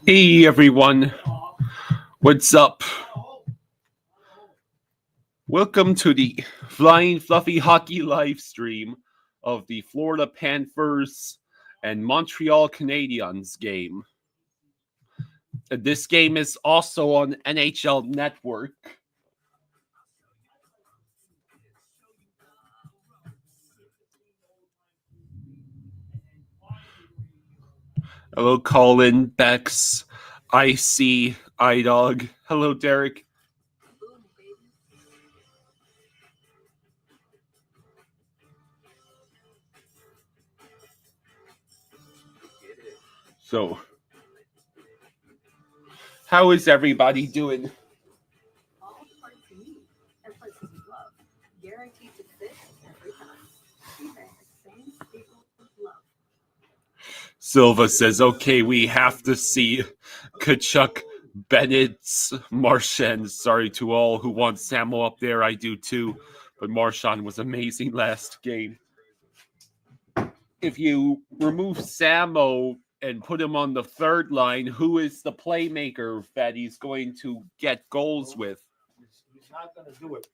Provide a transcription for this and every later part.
Hey everyone, what's up? Welcome to the Flying Fluffy Hockey live stream of the Florida Panthers and Montreal Canadiens game. This game is also on NHL Network. Hello, Colin, Bex, IC, iDog. Hello, Derek. So, how is everybody doing? All parts you need and places you love. Guaranteed to fit every time. Same staple of love. Silva says, okay, we have to see Kachuk, Bennett's, Marchand. Sorry to all who want Samo up there. I do too. But Marchand was amazing last game. If you remove Samo and put him on the third line, who is the playmaker that he's going to get goals with? He's not going to do it.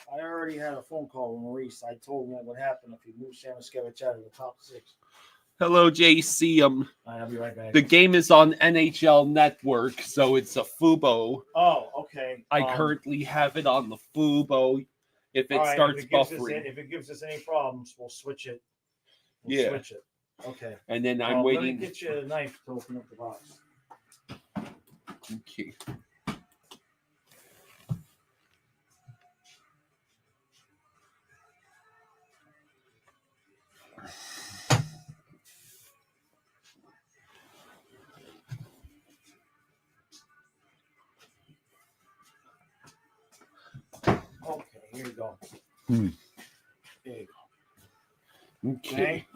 I already had a phone call with Maurice. I told him what would happen if he moved Samoskevich out of the top six. Hello, JC. I'll be right back. The game is on NHL Network, so it's a Fubo. Oh, okay. I currently have it on the Fubo. If it starts buffering. If it gives us any problems, we'll switch it. Switch it. Okay. And then I'm waiting. Let me get you a knife to open up the box. Okay. Okay, here you go. Hmm. There you go. Okay.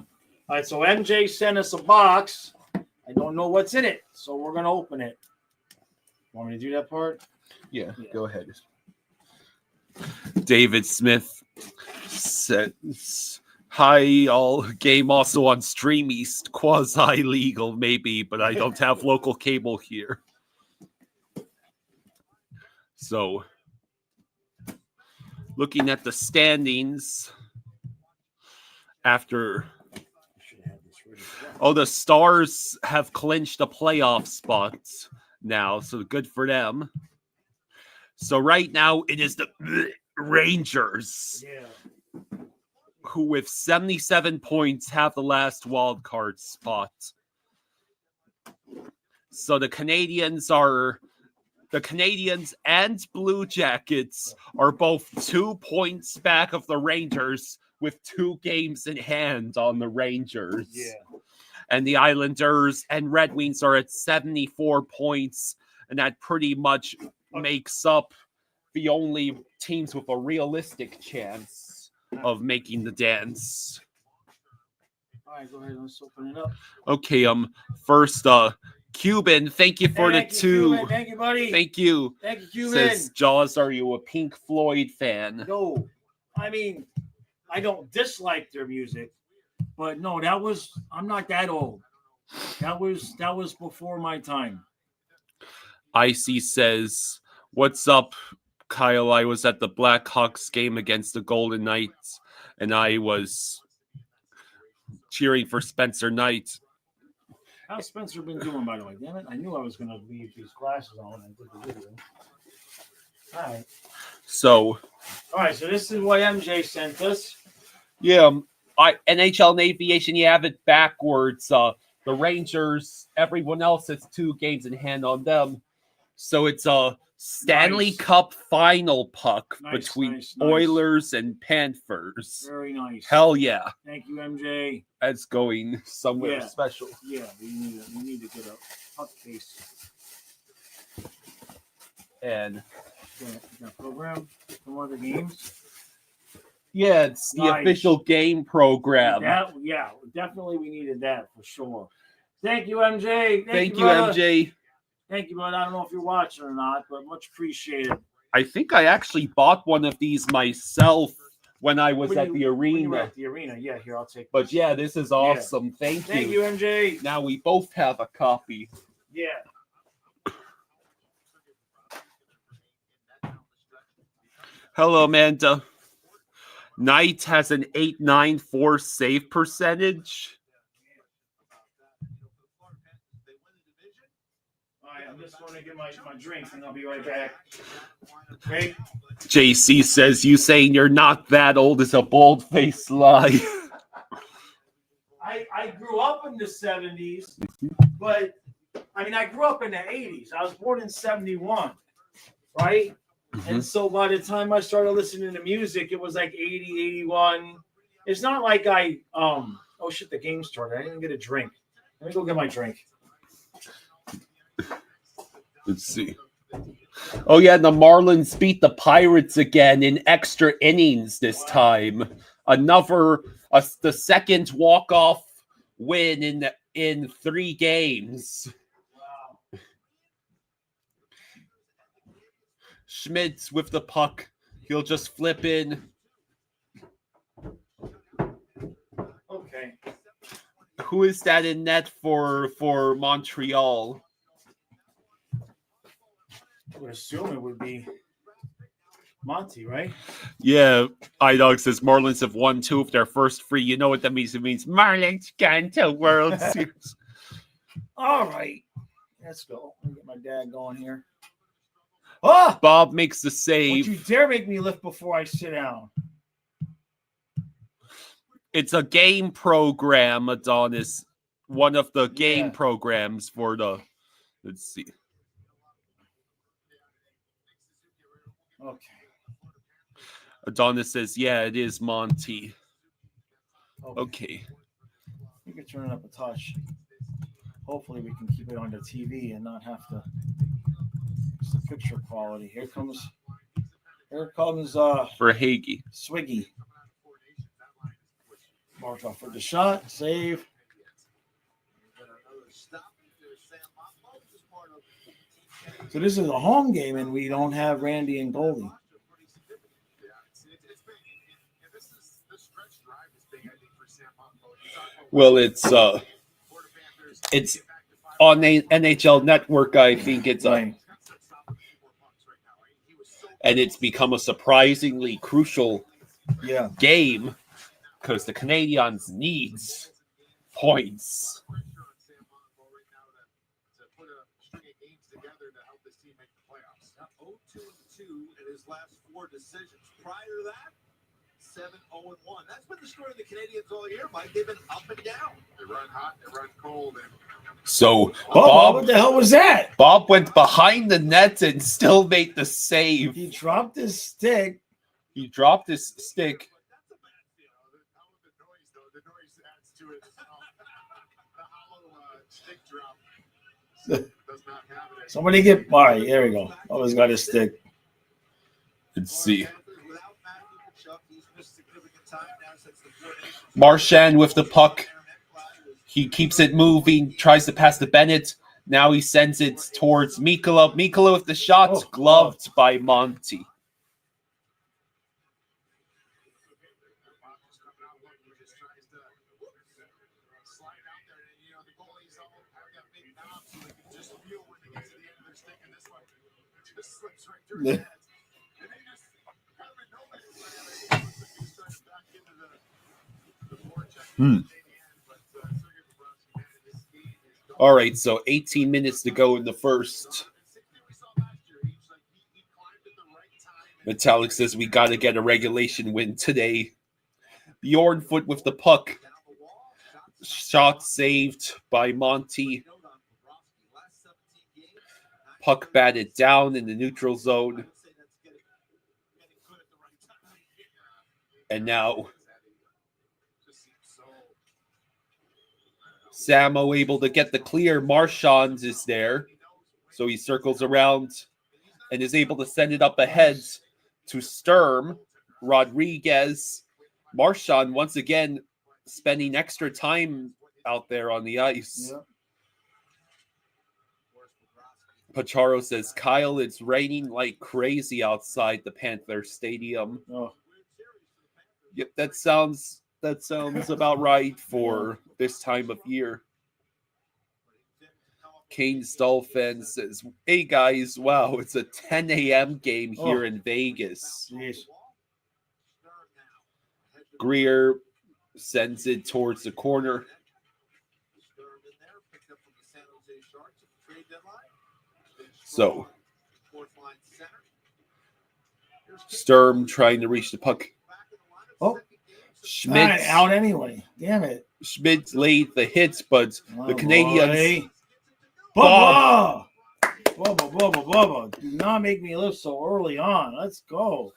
All right, so MJ sent us a box. I don't know what's in it, so we're going to open it. Want me to do that part? Yeah, go ahead. David Smith says, hi, all. Game also on Stream East. Quasi-legal, maybe, but I don't have local cable here. So, looking at the standings after... Oh, the Stars have clinched a playoff spot now, so good for them. So right now it is the Rangers, who with 77 points have the last wild card spot. So the Canadiens and Blue Jackets are both 2 points back of the Rangers with 2 games in hand on the Rangers. Yeah. And the Islanders and Red Wings are at 74 points, and that pretty much makes up the only teams with a realistic chance of making the dance. All right, go ahead. Let's open it up. Okay, first, Cuban, thank you for the 2. Cuban. Thank you, buddy. Thank you. Thank you, Cuban. Says Jaws, are you a Pink Floyd fan? No, I mean, I don't dislike their music, but no, I'm not that old. That was before my time. Icy says, what's up, Kyle? I was at the Blackhawks game against the Golden Knights, and I was cheering for Spencer Knight. How's Spencer been doing, by the way? Damn it, I knew I was going to leave these glasses on and did the video. All right. So this is what MJ sent us. Yeah, NHL Aviation, you have it backwards. The Rangers, everyone else has 2 games in hand on them. So it's a Stanley Cup final puck between Oilers and Panthers. Very nice. Hell yeah. Thank you, MJ. That's going somewhere special. Yeah, we need to get a puck case. And program from other games. Yeah, it's the official game program. Yeah, definitely we needed that for sure. Thank you, MJ. Thank you, MJ. Thank you, bud. I don't know if you're watching or not, but much appreciated. I think I actually bought one of these myself when I was at the arena. When you were at the arena, yeah. Here, I'll take. But yeah, this is awesome. Thank you. Thank you, MJ. Now we both have a copy. Yeah. Hello, Amanda. Knight has an 894 save percentage. All right, I'm just going to get my drinks and I'll be right back. Okay. JC says, you saying you're not that old is a bold-faced lie. I grew up in the 70s, but I mean, I grew up in the 80s. I was born in 71, right? And so by the time I started listening to music, it was like 80, 81. It's not like oh shit, the game started. I didn't get a drink. Let me go get my drink. Let's see. Oh, yeah, the Marlins beat the Pirates again in extra innings this time. The second walk-off win in 3 games. Wow. Schmitz with the puck. He'll just flip in. Okay. Who is that in net for Montreal? I would assume it would be Monty, right? Yeah, iDog says Marlins have won 2 of their first 3. You know what that means? It means Marlins gone to World Series. All right. Let's go. Let me get my dad going here. Oh! Bob makes the Don't save. you dare make me lift before I sit down. It's a game program, Adonis. One of the game Yeah. programs for the... Let's see. Okay. Adonis says, yeah, it is Monty. Okay. We can turn it up a touch. Hopefully we can keep it on the TV and not have to use the picture quality. Here comes For Hagee. Swiggy. Marshall for the shot. Save. So this is a home game and we don't have Randy and Goldie. Well, it's on the NHL Network, I think it's Right. and it's become a surprisingly crucial Yeah. game because the Canadiens needs points. In his last 4 decisions. Prior to that, 7-0-1. That's been the story of the Canadiens all year, Mike. They've been up and down. They run hot, they run cold. So Bob, what the hell was that? Bob went behind the net and still made the save. He dropped his stick. He dropped his stick. That's a bad the noise, though. The noise adds to it. The hollow stick drop does not have it. Somebody get... All right, there we go. Always got his stick. Let's see. Marchand with the puck. He keeps it moving, tries to pass to Bennett. Now he sends it towards Mikkola. Mikkola with the shot, gloved by Monty. All right, so 18 minutes to go in the first. Metallic says we got to get a regulation win today. Bjornfoot with the puck. Shot saved by Monty. Puck batted down in the neutral zone. And now Samo able to get the clear. Marchand is there. So he circles around and is able to send it up ahead to Sturm. Rodriguez. Marchand once again spending extra time out there on the ice. Yeah. Pacharo says, Kyle, it's raining like crazy outside the Panther Stadium. Oh. Yep, that sounds about right for this time of year. Kane Stolfen says, "Hey guys, wow, it's a 10 a.m. game here in Vegas." Jeez. Greer sends it towards the corner. So Sturm trying to reach the puck. Oh, Schmidt out anyway. Damn it. Schmidt laid the hits, but the Canadiens. Bubba! Bubba. Do not make me live so early on. Let's go.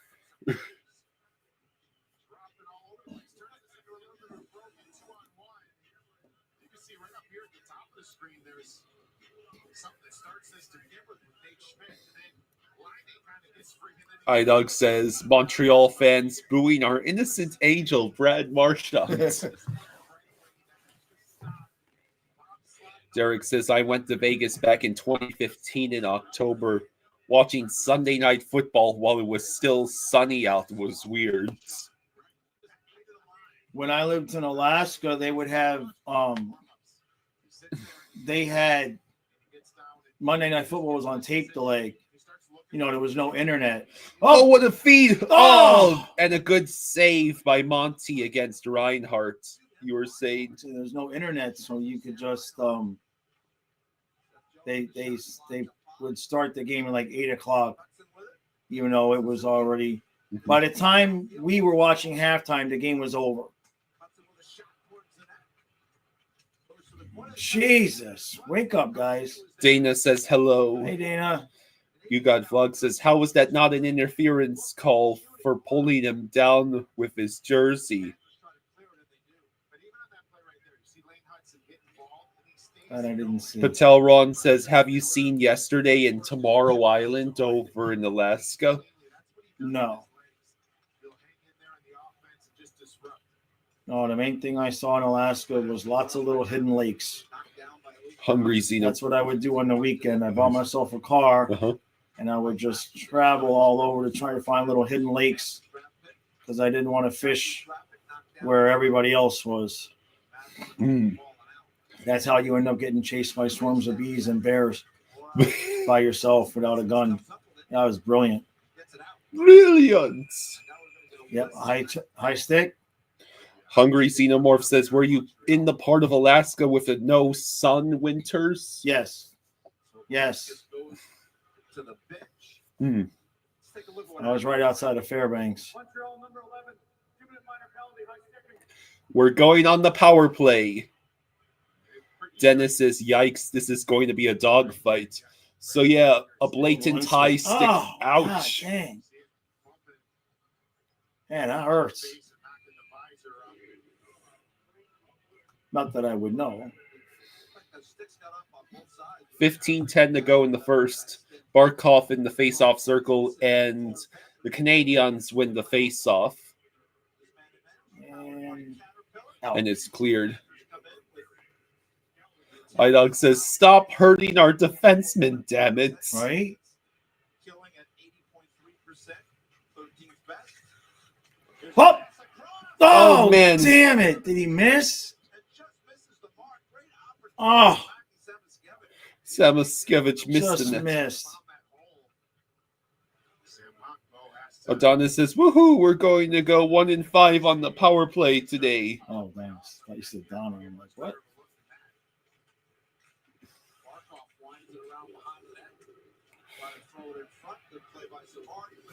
iDog says Montreal fans booing our innocent angel Brad Marchand. Derek says I went to Vegas back in 2015 in October. Watching Sunday Night Football while it was still sunny out was weird. When I lived in Alaska, they would have they had Monday Night Football was on tape delay. You know, there was no internet. Oh, what a feed! Oh, and a good save by Monty against Reinhardt. You were saying there's no internet, so you could just they would start the game at like 8:00, even though it was already. By the time we were watching halftime, the game was over. Jesus, wake up, guys! Dana says hello. Hey, Dana. You Got Vlog says, how was that not an interference call for pulling him down with his jersey? That I didn't see. Patel Ron says, have you seen Yesterday in Tomorrow Island over in Alaska? No. No, the main thing I saw in Alaska was lots of little hidden lakes. Hungry Xeno. That's what I would do on the weekend. I bought myself a car, and I would just travel all over to try to find little hidden lakes because I didn't want to fish where everybody else was. That's how you end up getting chased by swarms of bees and bears by yourself without a gun. That was brilliant. Brilliant. Yep, high stick. Hungry Xenomorph says, were you in the part of Alaska with the no sun winters? Yes. I was right outside of Fairbanks. We're going on the power play. Dennis says, yikes, this is going to be a dogfight. So yeah, a blatant high stick. Ouch. God, dang. Man, that hurts. Not that I would know. 15-10 to go in the first. Barkov in the face-off circle, and the Canadiens win the face-off. And it's cleared. iDog says, stop hurting our defensemen, damn it. Right? Oh, man. Damn it. Did he miss? Oh. Samoskevich missed the net. Adonis says, woohoo, we're going to go 1-5 on the power play today. Oh, thanks. I used to down on him. Like, what?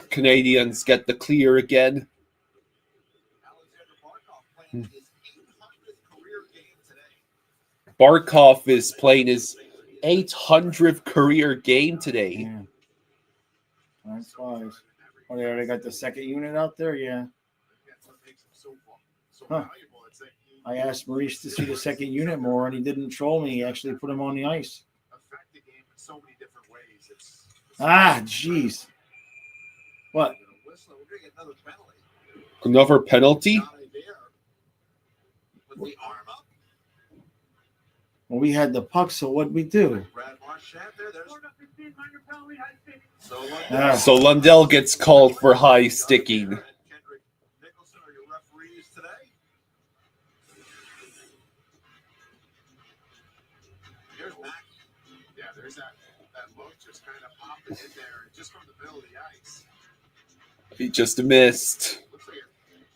Canadiens get the clear again. Barkov is playing his 800th career game today. Yeah. That's wise. Oh, they already got the second unit out there? Yeah. Huh. I asked Maurice to see the second unit more, and he didn't troll me. He actually put him on the ice. Ah, jeez. What? Another penalty? Well, we had the puck, so what'd we do? So Lundell gets called for high sticking. That look just kind of popped it in there, just from the middle of the ice. He just missed. Looks like it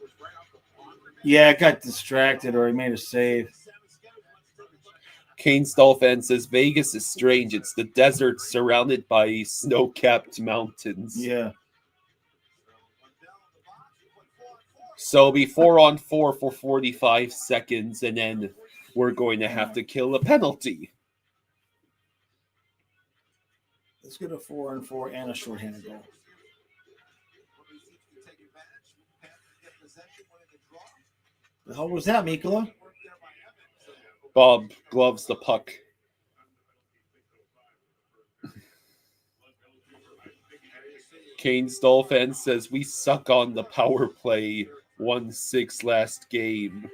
was right off the block. Yeah, it got distracted or he made a save. Kane Stolfan says Vegas is strange. It's the desert surrounded by snow-capped mountains. Yeah. So it'll be 4-on-4 for 45 seconds, and then we're going to have to kill a penalty. Let's get a 4-on-4 and a shorthanded goal. The hell was that, Mikola? Bob gloves the puck. Kane Stolfan says we suck on the power play. 1-6 last game.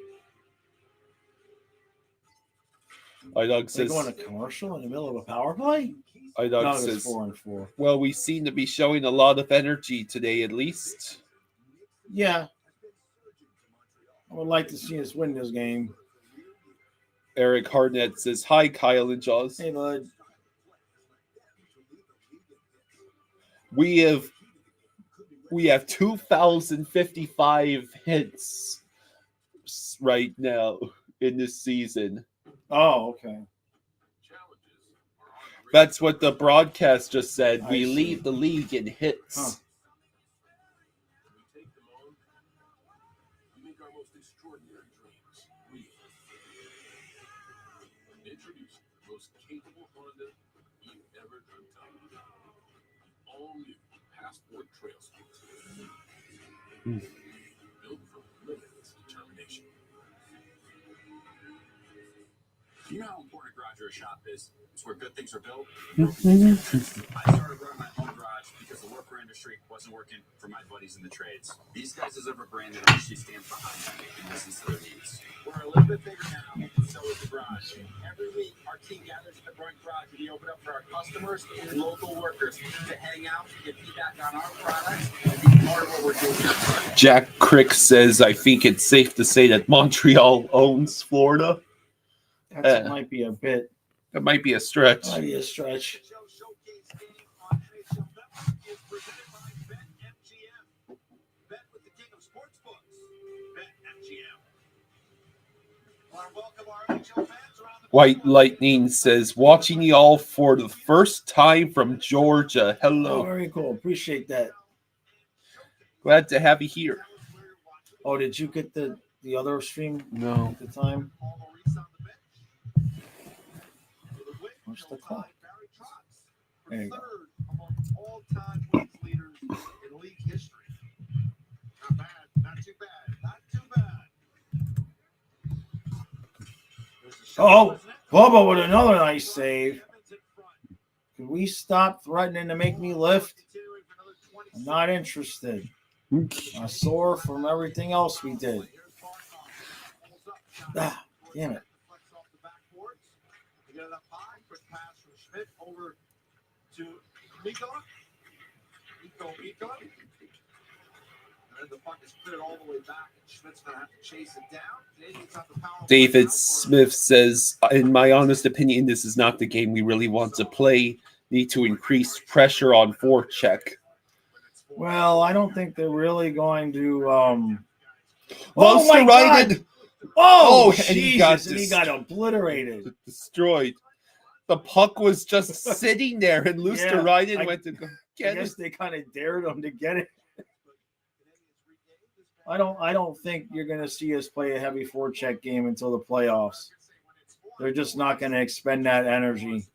Idog They're says going to commercial in the middle of a power play? Idog No, it's says 4-on-4. well, we seem to be showing a lot of energy today, at least. Yeah. I would like to see us win this game. Eric Hartnett says hi, Kyle and Jaws. Hey, bud. We have 2,055 hits right now in this season. Oh, okay. That's what the broadcast just said. I We see. lead the league in hits. Huh. Make our most extraordinary dreams real. Introducing the most capable Honda you've ever dreamt of. All new Passport Trail Sports. Built for limitless determination. You know how important a garage or a shop is? It's where good things are built. I started running my own garage because the worker industry wasn't working for my buddies in the trades. These guys deserve a brand that actually stands behind them and listens to their needs. We're a little bit bigger now, and so is the garage. Every week, our team gathers at the Brunt Garage to be open up for our customers and local workers to hang out, get feedback on our products, and be part of what we're doing. Jack Crick says, I think it's safe to say that Montreal owns Florida. That might be a bit. That might be a stretch. Might be a stretch. Showcase game on NHL Network is presented by BetMGM. Bet with the king of sportsbooks, BetMGM. Want to welcome our NHL fans around the White Lightning says, watching y'all for the first time from Georgia. Oh, Hello. very cool. Appreciate that. Glad to have you here. Oh, did you get the other stream No. at the time? Paul Maurice on the bench. For the win, What's the they'll clock? find Barry Trotz, There you go. third among all-time points leaders in league history. Not bad, not too bad, not too bad. There's a shot, Oh, wasn't it? Bubba with another nice save. Can we stop threatening to make me lift? I'm not interested. I'm sore from everything else we did. Ah, damn it. Over to Mikola. Mikola. And then the puck is cleared all the way back, and Schmidt's going to have to chase it down. Canadiens have the power play David now for- Smith says, in my honest opinion, this is not the game we really want to play. Need to increase pressure on forecheck. Well, I don't think they're really going to. Most my God! derided, Oh, and Jesus! he got And he got obliterated. destroyed. The puck was just sitting there, and Yeah, Luosterainen went to go I get it. guess they kind of dared him to get it. I don't think you're going to see us play a heavy forecheck game until the playoffs. They're just not going to expend that energy.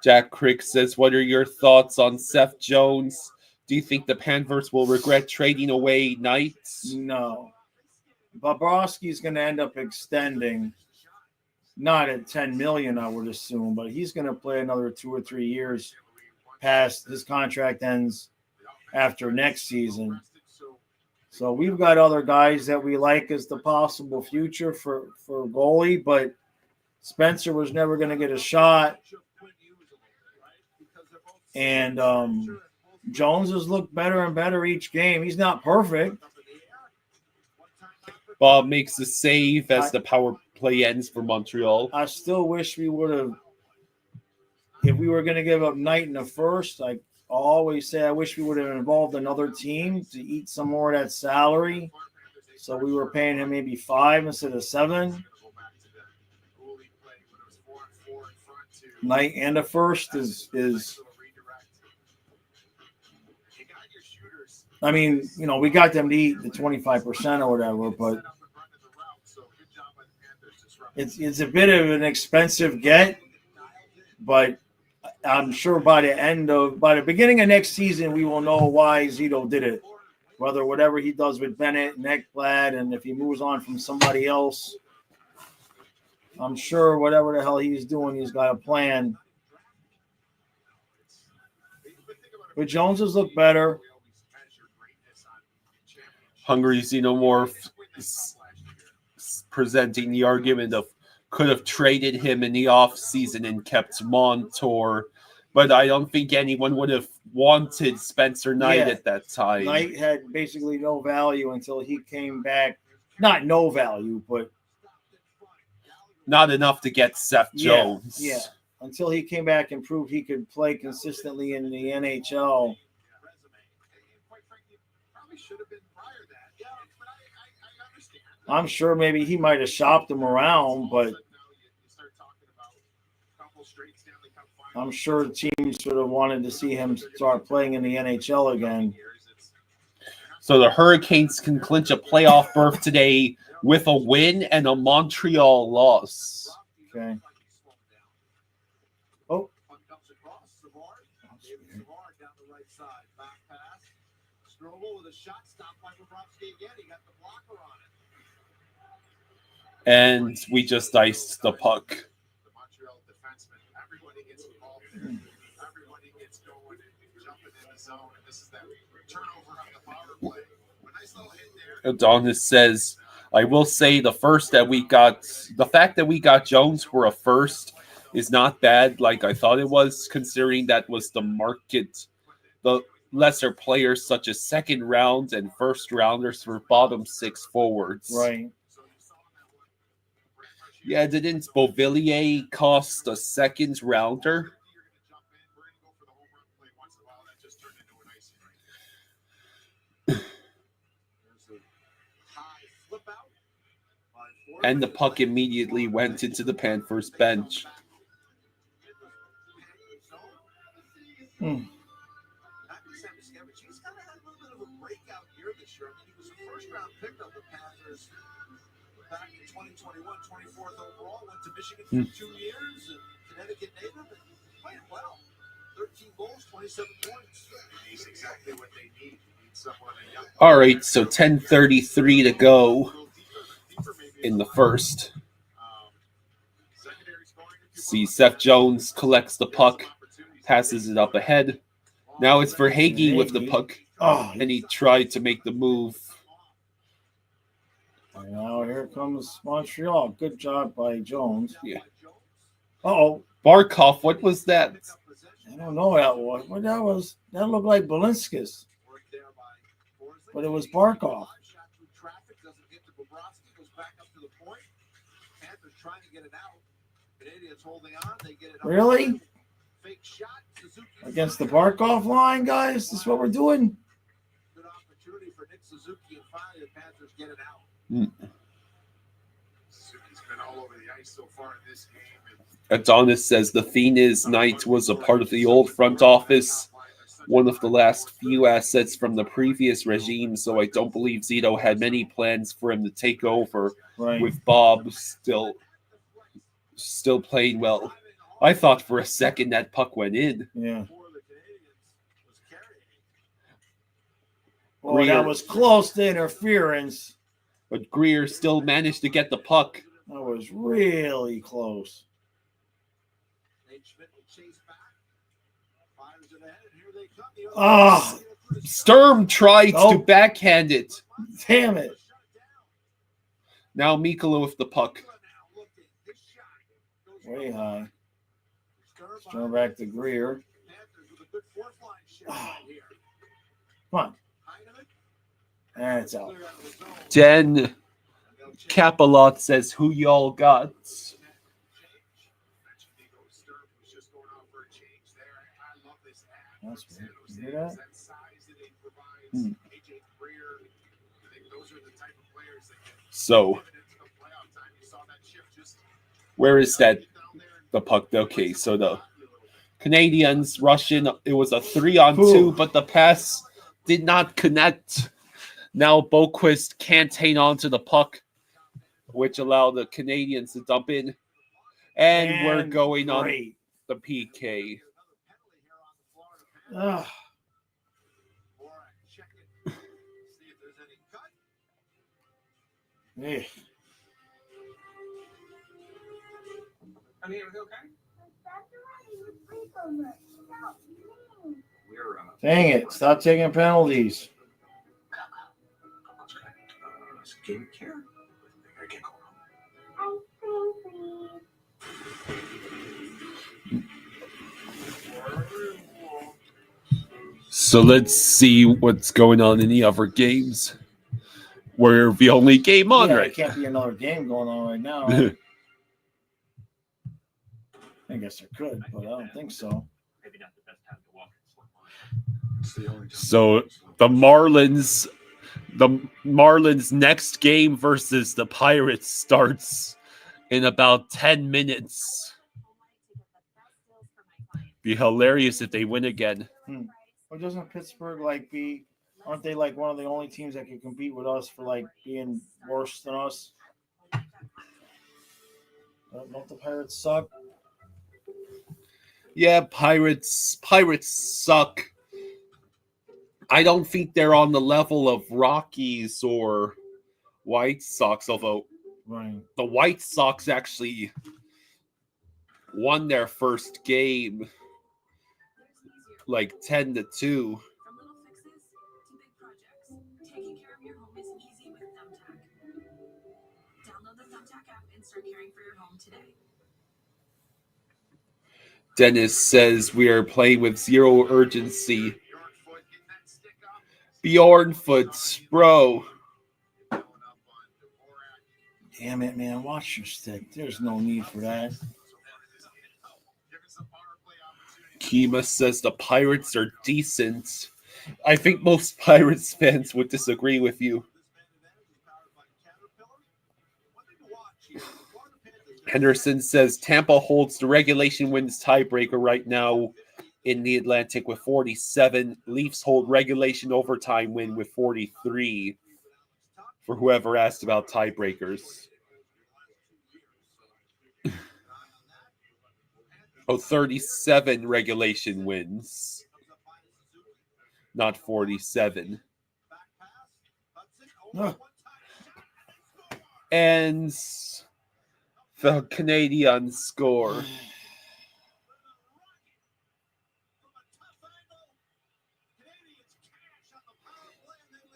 Jack Crick says, what are your thoughts on Seth Jones? Do you think the Panthers will regret trading away Knights? No. Bobrovsky's going to end up extending, not at $10 million, I would assume, but he's going to play another 2 or 3 years past his contract ends after next season. So we've got other guys that we like as the possible future for goalie, but Spencer was never going to get a shot. And Jones has looked better and better each game. He's not perfect. Bob makes a save as the power play ends for Montreal. I still wish we would have if we were going to give up Knight in the first, I always say I wish we would have involved another team to eat some more of that salary. So we were paying him maybe 5 instead of 7. Knight and the first is I mean, you know, we got them to eat the 25% or whatever, but it's a bit of an expensive get, but I'm sure by the beginning of next season, we will know why Zito did it. Whether whatever he does with Bennett and Ekblad, and if he moves on from somebody else, I'm sure whatever the hell he's doing, he's got a plan. But Jones has looked better. Hungary Xenomorph presenting the argument of could have traded him in the offseason and kept Montour, but I don't think anyone would have wanted Spencer Knight at that time. Knight had basically no value until he came back. Not no value, but not enough to get Seth Jones. Yeah, until he came back and proved he could play consistently in the NHL. I'm sure maybe he might have shopped him around, but I'm sure teams sort of wanted to see him start playing in the NHL again. So the Hurricanes can clinch a playoff berth today with a win and a Montreal loss. Okay. Oh. And we just iced the puck. The Montreal defenseman, everybody gets involved there. Everybody gets going and jumping in the zone. And this is that turnover on the power play. A nice little hit there. Adonis says, I will say the fact that we got Jones for a first is not bad like I thought it was, considering that was the market. The lesser players such as second round and first rounders for bottom 6 forwards. Right. Yeah, didn't Beauvillier cost a second rounder? And the puck immediately went into the Panthers bench. He's kind of had a little bit of a breakout year this year. I mean, he was a first-round pick of the Panthers back in 2021, 24th overall. Went to Michigan for 2 years, Connecticut native, and played well. 13 goals, 27 points. He's exactly what they need. All right, so 10:33 to go in the first. See, Seth Jones collects the puck, passes it up ahead. Now it's for Hagee with the puck, and he tried to make the move. And now here comes Montreal. Good job by Jones. Yeah. Uh-oh. Barkov, what was that? I don't know what that was. That looked like Balinskis. But it was Barkov. Really? Against the Barkov line, guys? This is what we're doing? Good opportunity for Nick Suzuki, and finally the Panthers get it out. Suzuki's been all over the ice so far in this game. Adonis says the thing is Knight was a part of the old front office, one of the last few assets from the previous regime, so I don't believe Zito had many plans for him to take over with Bob still playing well. I thought for a second that puck went in. Yeah. Well, that was close to interference. But Greer still managed to get the puck. That was really close. Oh, Sturm tried to backhand it. Damn it. Now Mikkola with the puck. Way high. Sturm back to Greer. Oh. Come on. And it's out. Jen Capalot says, who y'all got? That's weird. You hear that? So, where is that? The puck. Okay, so the Canadiens Russian. It was a 3-on-2, but the pass did not connect. Now Boquist can't hang on to the puck, which allowed the Canadiens to dump in. And we're going on the PK. Ugh. Yeah. Honey, everything okay? Dang it. Stop taking penalties. Skincare? I can't go wrong. So let's see what's going on in the other games. We're the only game on, There right? can't be another game going on right now. I guess there could, but I don't think so. Maybe not the best time to walk in. So the Marlins' next game versus the Pirates starts in about 10 minutes. Be hilarious if they win again. Well, doesn't Pittsburgh aren't they like one of the only teams that can compete with us for like being worse than us? Don't the Pirates suck? Yeah, Pirates suck. I don't think they're on the level of Rockies or White Sox, although the White Sox actually won their first game like 10-2. From little fixes to big projects, taking care of your home is easy with Thumbtack. Download the Thumbtack app and start caring for your home today. Dennis says we are playing with zero urgency. Bjornfoot, bro. Damn it, man. Watch your stick. There's no need for that. Kima says the Pirates are decent. I think most Pirates fans would disagree with you. Henderson says Tampa holds the regulation wins tiebreaker right now in the Atlantic with 47. Leafs hold regulation overtime win with 43. For whoever asked about tiebreakers. 37 regulation wins. Not 47. And the Canadiens score.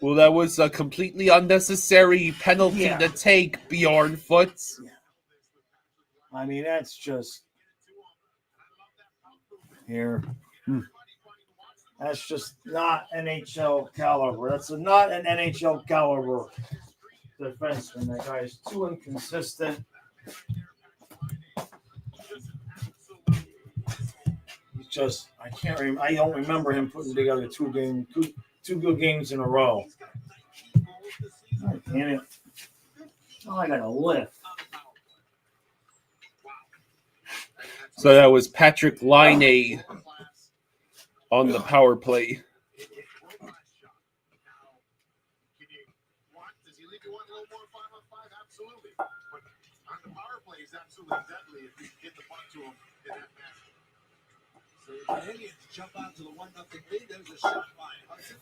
Well, that was a completely unnecessary penalty to take, Bjornfoot. Yeah. I mean, that's just here. That's just not NHL caliber. That's not an NHL caliber defenseman. That guy is too inconsistent. He's just, I don't remember him putting together two good games in a row. Oh, damn it. Oh, I got a lift. So that was Patrick Laine on the power play.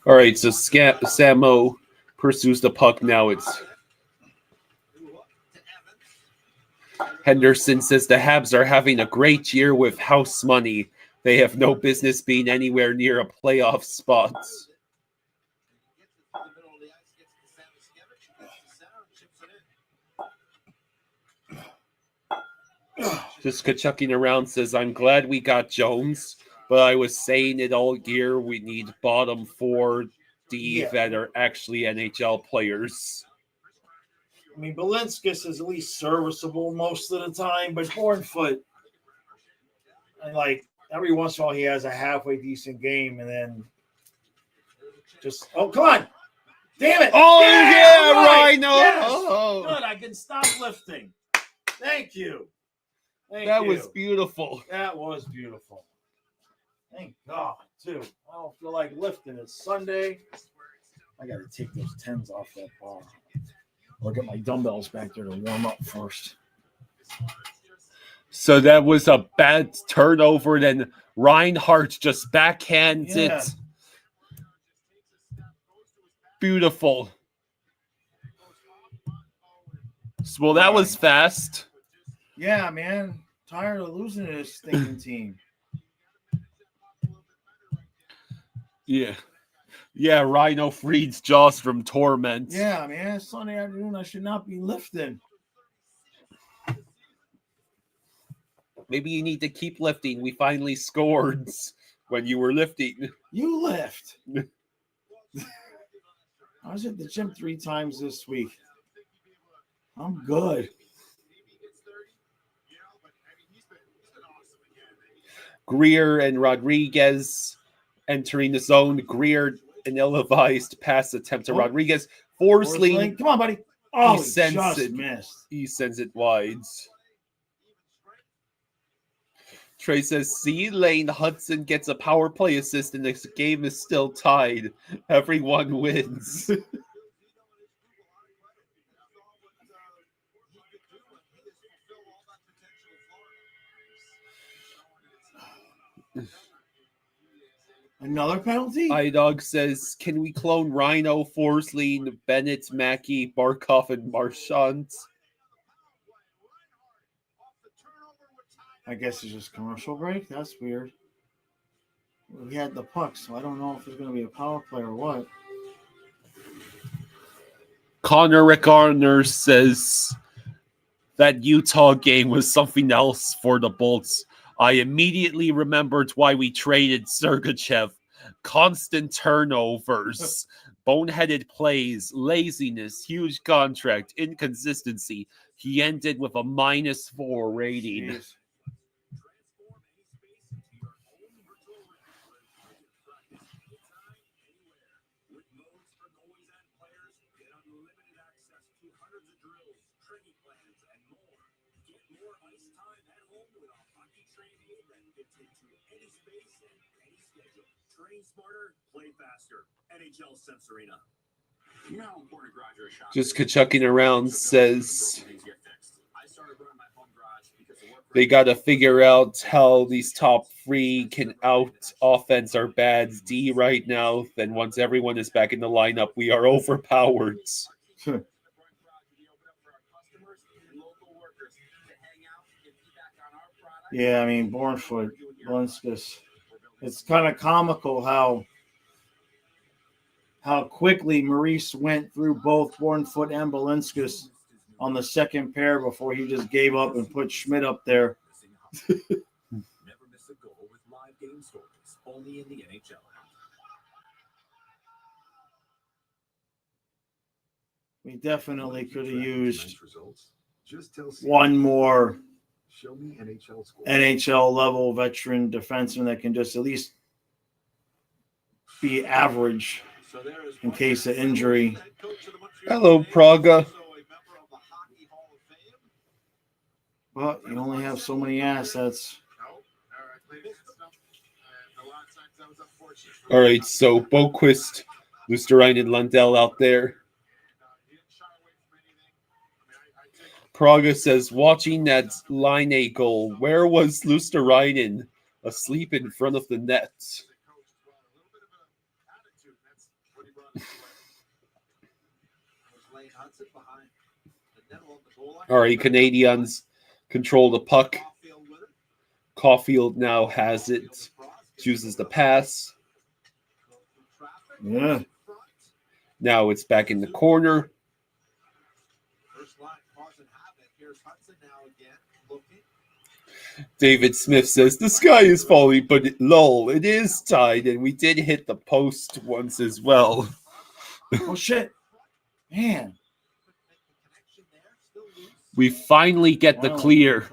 All right, so Samo pursues the puck now. It's Henderson says the Habs are having a great year with house money. They have no business being anywhere near a playoff spot. Just Kachucking around says, I'm glad we got Jones, but I was saying it all year. We need bottom 4 D that are actually NHL players. I mean, Balinskis is at least serviceable most of the time, but Hornfoot, and like every once in a while he has a halfway decent game, and then just come on, damn it! Oh yeah, right. Rhino! Yes. Oh, Good, I can stop lifting. Thank you. that was beautiful. That was beautiful. Thank God, too. I don't feel like lifting. It's Sunday. I got to take those 10s off that bar. I'll get my dumbbells back there to warm up first. So that was a bad turnover. Then Reinhardt just backhands it. Beautiful. Well, that was fast. Yeah, man. Tired of losing to this stinking team. Yeah. Yeah, Rhino frees jaws from torment. Yeah, man. Sunday afternoon, I should not be lifting. Maybe you need to keep lifting. We finally scored when you were lifting. You lift. I was at the gym 3 times this week. I'm good. Greer and Rodriguez entering the zone. Greer, an ill-advised pass attempt to Rodriguez. Forsling. Come on, buddy. Oh, He sends just it. missed. He sends it wide. Trey says, see, Lane Hudson gets a power play assist and this game is still tied. Everyone wins. Another penalty? iDog says, can we clone Rhino, Forsling, Bennett, Mackey, Barkov, and Marchand? I guess it's just commercial break. That's weird. We had the puck, so I don't know if it's going to be a power play or what. Connor Rick Garner says that Utah game was something else for the Bolts. I immediately remembered why we traded Sergachev. Constant turnovers, boneheaded plays, laziness, huge contract, inconsistency. He ended with a -4 rating. Jeez. Train smarter, play faster. NHL Sense Arena. You know how important garage or shop Just Kachucking around says they got to figure out how these top 3 can out offense our bad D right now. Then once everyone is back in the lineup, we are overpowered. Yeah, I mean, Bornfoot, Belinskas. It's kind of comical how quickly Maurice went through both Bornfoot and Belinskas on the second pair before he just gave up and put Schmidt up there. Never miss a goal with live game stories, only in the NHL. We definitely could have used one more NHL level veteran defenseman that can just at least be average in case of injury. Hello, Praga. But you only have so many assets. All right, so Boquist, Lusterine, and Lundell out there. Praga says, watching that line A goal, where was Lusterinen asleep in front of the net? All right, Canadiens control the puck. Caulfield now has it, chooses the pass. Yeah. Now it's back in the corner. David Smith says, the sky is falling, but lol, it is tied, and we did hit the post once as well. Oh, shit. Man. We finally get the clear.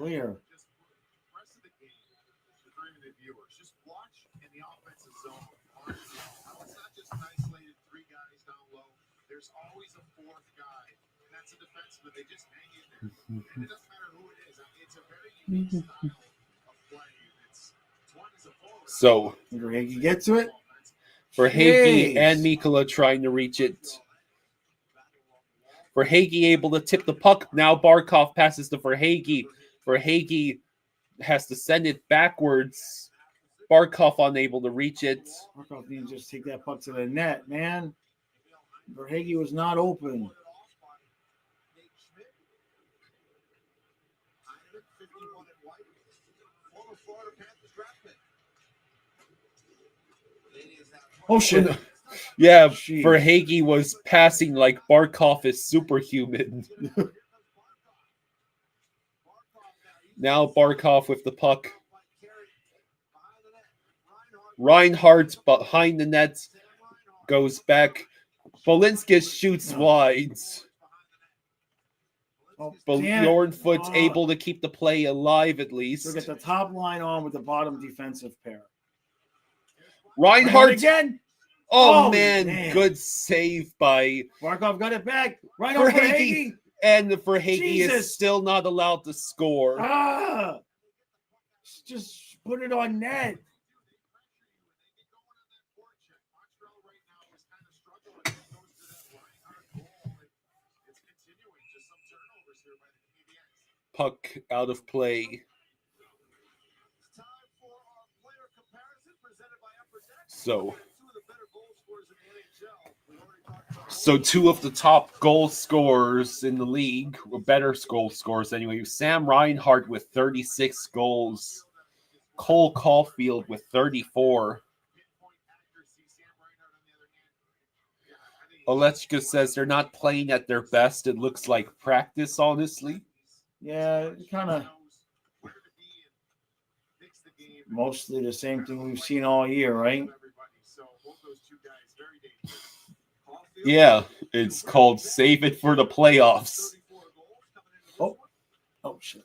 there's always a fourth guy, and that's a defenseman. They just hang in there. And it doesn't matter who it is. I mean, it's a very unique style of play. It's one is a forward. So Verhaeghe get to it. Verhaeghe Jeez. and Mikkola trying to reach it. Verhaeghe able to tip the puck. Now Barkov passes to Verhaeghe. Verhaeghe has to send it backwards. Barkov unable to reach it. Barkov needs to just take that puck to the net, man. Verhaeghe was not open. Oh shit! Yeah, Jeez. Verhaeghe was passing like Barkov is superhuman. Now Barkov with the puck. Reinhardt behind the net goes back. Bolinskis shoots wide. Oh, But damn it. Bjornfoot's able to keep the play alive at So least. get the top line on with the bottom defensive pair. Reinhardt again. Oh, Oh, man, man. good save by Barkov got it back. Right on Verhaeghe. Verhaeghe. And Verhaeghe is Jesus. still not allowed to score. Ah, just put it on net. Puck out of play. So two of the top goal scorers in the league, or better goal scorers anyway. Sam Reinhart with 36 goals. Cole Caulfield with 34. Olechka says they're not playing at their best. It looks like practice, honestly. Yeah, kind of mostly the same thing we've seen all year, right? Yeah, it's called Save It for the Playoffs. Oh shit.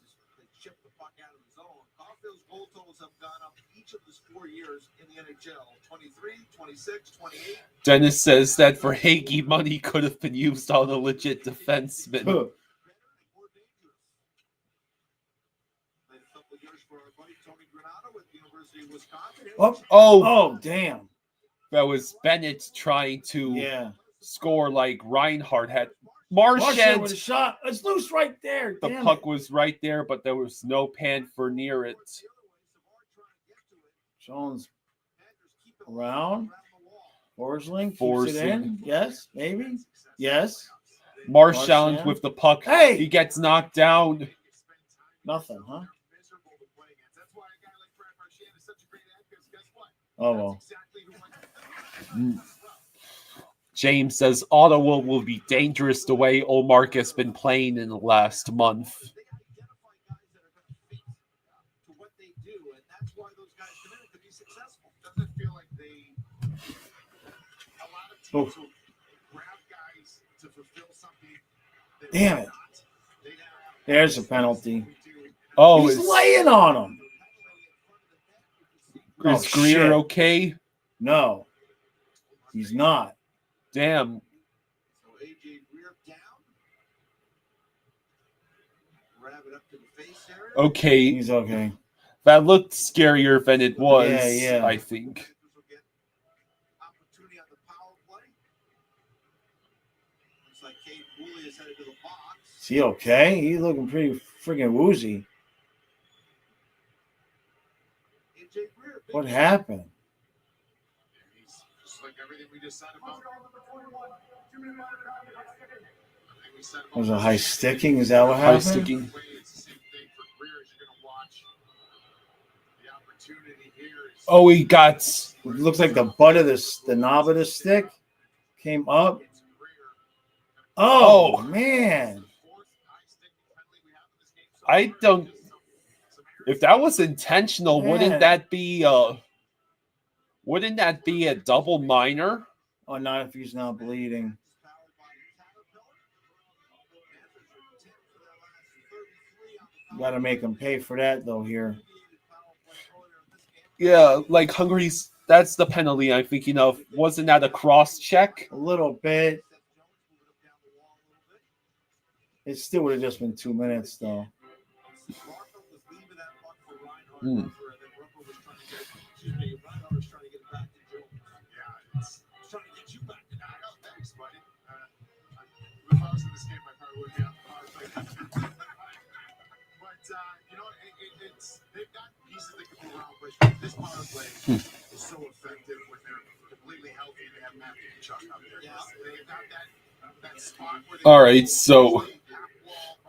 Caulfield's goal totals have gone up each of his 4 years in the NHL. 23, 26, 28. Dennis says that Verhaeghe money could have been used on a legit defenseman. Oh, damn. That was Bennett trying to Yeah. score like Reinhardt had. Marchand with a Marchand, shot. It's loose right there. the Damn puck it. was right there, but there was no panther near it. Jones around. Forsling keeps Forsling. it in. Yes, maybe. Yes. Marchand Marchand. with the puck. Hey! He gets knocked down. Nothing, huh? Oh, well. James says Ottawa will be dangerous the way Olmark has been playing in the last month. Oh. Damn it. There's a penalty. Oh, He's laying on him. Oh, is Greer shit. okay? No, he's not. Damn. Okay, He's okay. that looked scarier than it was, Yeah. I think. Is he okay? He's looking pretty freaking woozy. What happened? Was a high sticking? Is that what High happened? sticking. Oh, he got. It looks like the butt of the knob of the stick came up. Oh, man. I don't. If that was intentional, Man. wouldn't that be a double minor? Oh, not if he's not bleeding. Got to make him pay for that, though, here. Yeah, like Hungary's. That's the penalty I'm thinking of. Wasn't that a cross check? A little bit. It still would have just been 2 minutes, though. Barkov was leaving that puck for Reinhart, Hmm. and then Rupert was trying to get, Reinhart was trying to get it back to Jones. Yeah, it's trying to get you back to that. Oh, thanks, buddy. If I was in this game, I probably would be on the power play. But, you know, it's they've got pieces that can move around, but this power play is so effective when they're completely healthy and they have Matthew and Chuck out there. Yeah. They've got that spot where they All right, so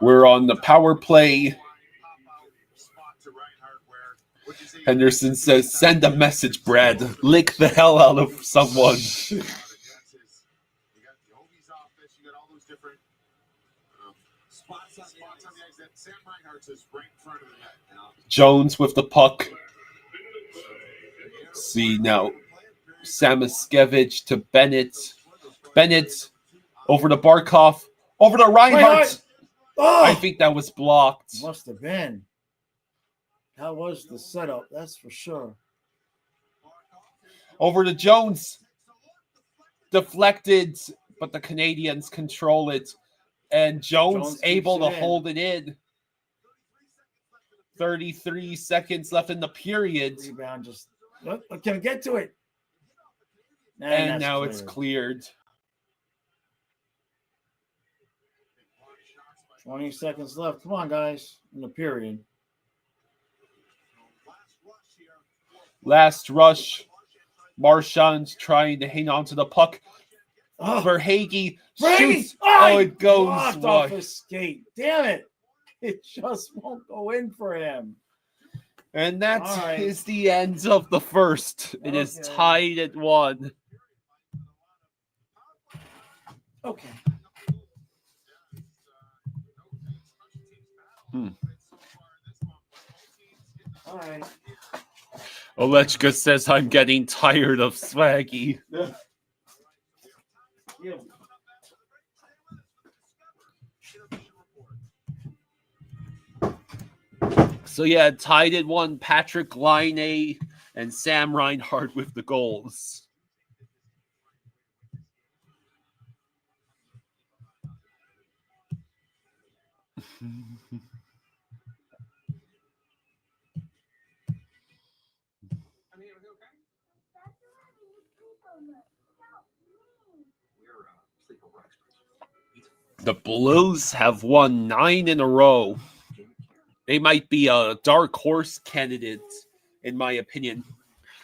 we're on the power play. Henderson says, "Send a message, Brad. Lick the hell out of someone." Jones with the puck. See now, Samoskevich to Bennett. Bennett over to Barkov. Over to Reinhardt. Oh! I think that was blocked. Must have been. That was the setup, that's for sure. Over to Jones. Deflected, but the Canadiens control it. And Jones able to hold it in. 33 seconds left in the period. Rebound just can get to it. And now it's cleared. 20 seconds left. Come on, guys, in the period. Last rush. Marchand's trying to hang on to the puck. Verhaeghe shoots. Oh, it goes blocked off his skate. Damn it. It just won't go in for him. And that is the end of the first. It is tied at 1. Okay. All right. Olechka says, "I'm getting tired of Swaggy." Yeah. So yeah, tied at 1. Patrick Laine and Sam Reinhart with the goals. The Blues have won 9 in a row. They might be a dark horse candidate, in my opinion.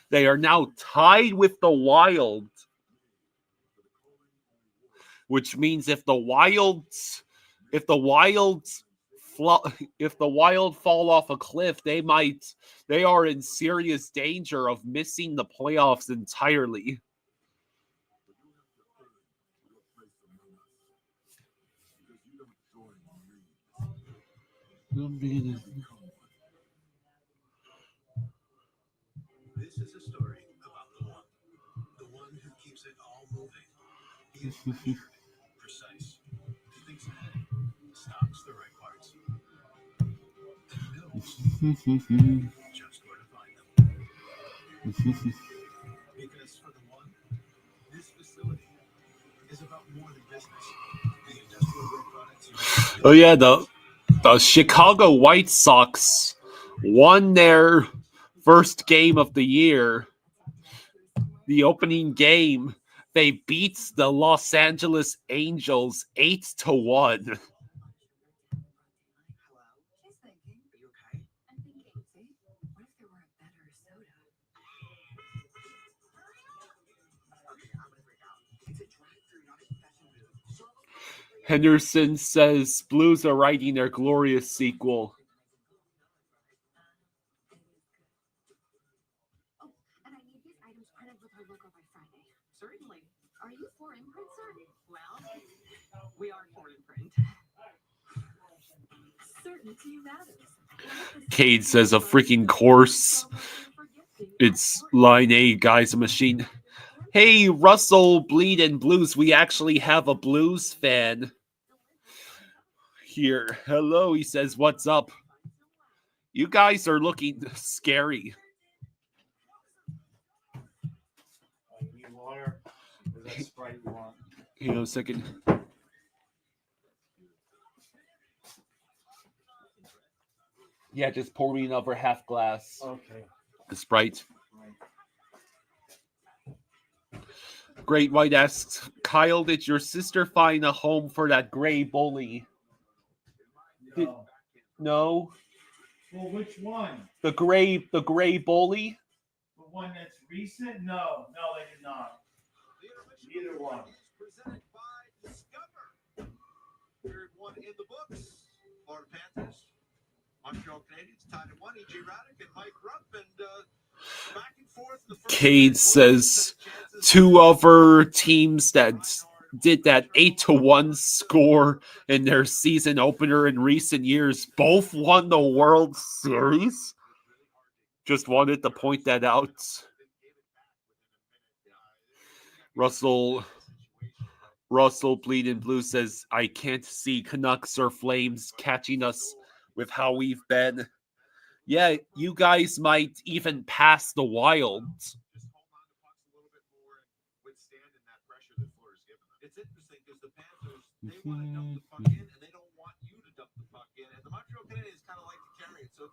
They are now tied with the Wild, which means if the Wild fall off a cliff, they are in serious danger of missing the playoffs entirely. This is a story about the one who keeps it all moving. He is precise. He thinks ahead, stops the right parts. And knows just where to find them. Because for the one, this facility is about more than business. The industrial grade products. Oh yeah, the Chicago White Sox won their first game of the year. The opening game, they beat the Los Angeles Angels 8-1. Hello? She's thinking. Are you okay? I'm thinking. See? What if there were a better soda? Okay, I'm gonna freak out. It's a drive-through, not a confession booth. Henderson says Blues are writing their glorious sequel. Oh, and I need these items printed with our logo by Friday. Certainly. Are you for imprint, sir? Well, we are for imprint. Certainty matters. Cade says a freaking course. It's line A, guys, a machine. Hey, Russell, Bleed and Blues. We actually have a Blues fan here. Hello, he says, what's up? You guys are looking scary. You need water? Is that Sprite you want? Hang on a second. Yeah, just pour me another half glass. Okay. The Sprite. Great White asks, Kyle, did your sister find a home for that gray bully? No. No? Well, which one? The gray bully? The one that's recent? No, they did not. Either one. Presented by Discover. Period 1 in the books. Florida Panthers, Montreal Canadiens, tied at 1. E.J. Raddick and Mike Rupp, and back and forth. In the first Cade period, says chances. two other teams that did that 8-1 score in their season opener in recent years both won the World Series. Just wanted to point that out. Russell Bleed in Blue says, I can't see Canucks or Flames catching us with how we've been. Yeah, you guys might even pass the Wild. Just hold on to pucks a little bit more and withstand in that pressure that Florida's given them. It's interesting because the Panthers, they want to dump the puck in, and they don't want you to dump the puck in. And the Montreal Canadiens kind of like to carry it. So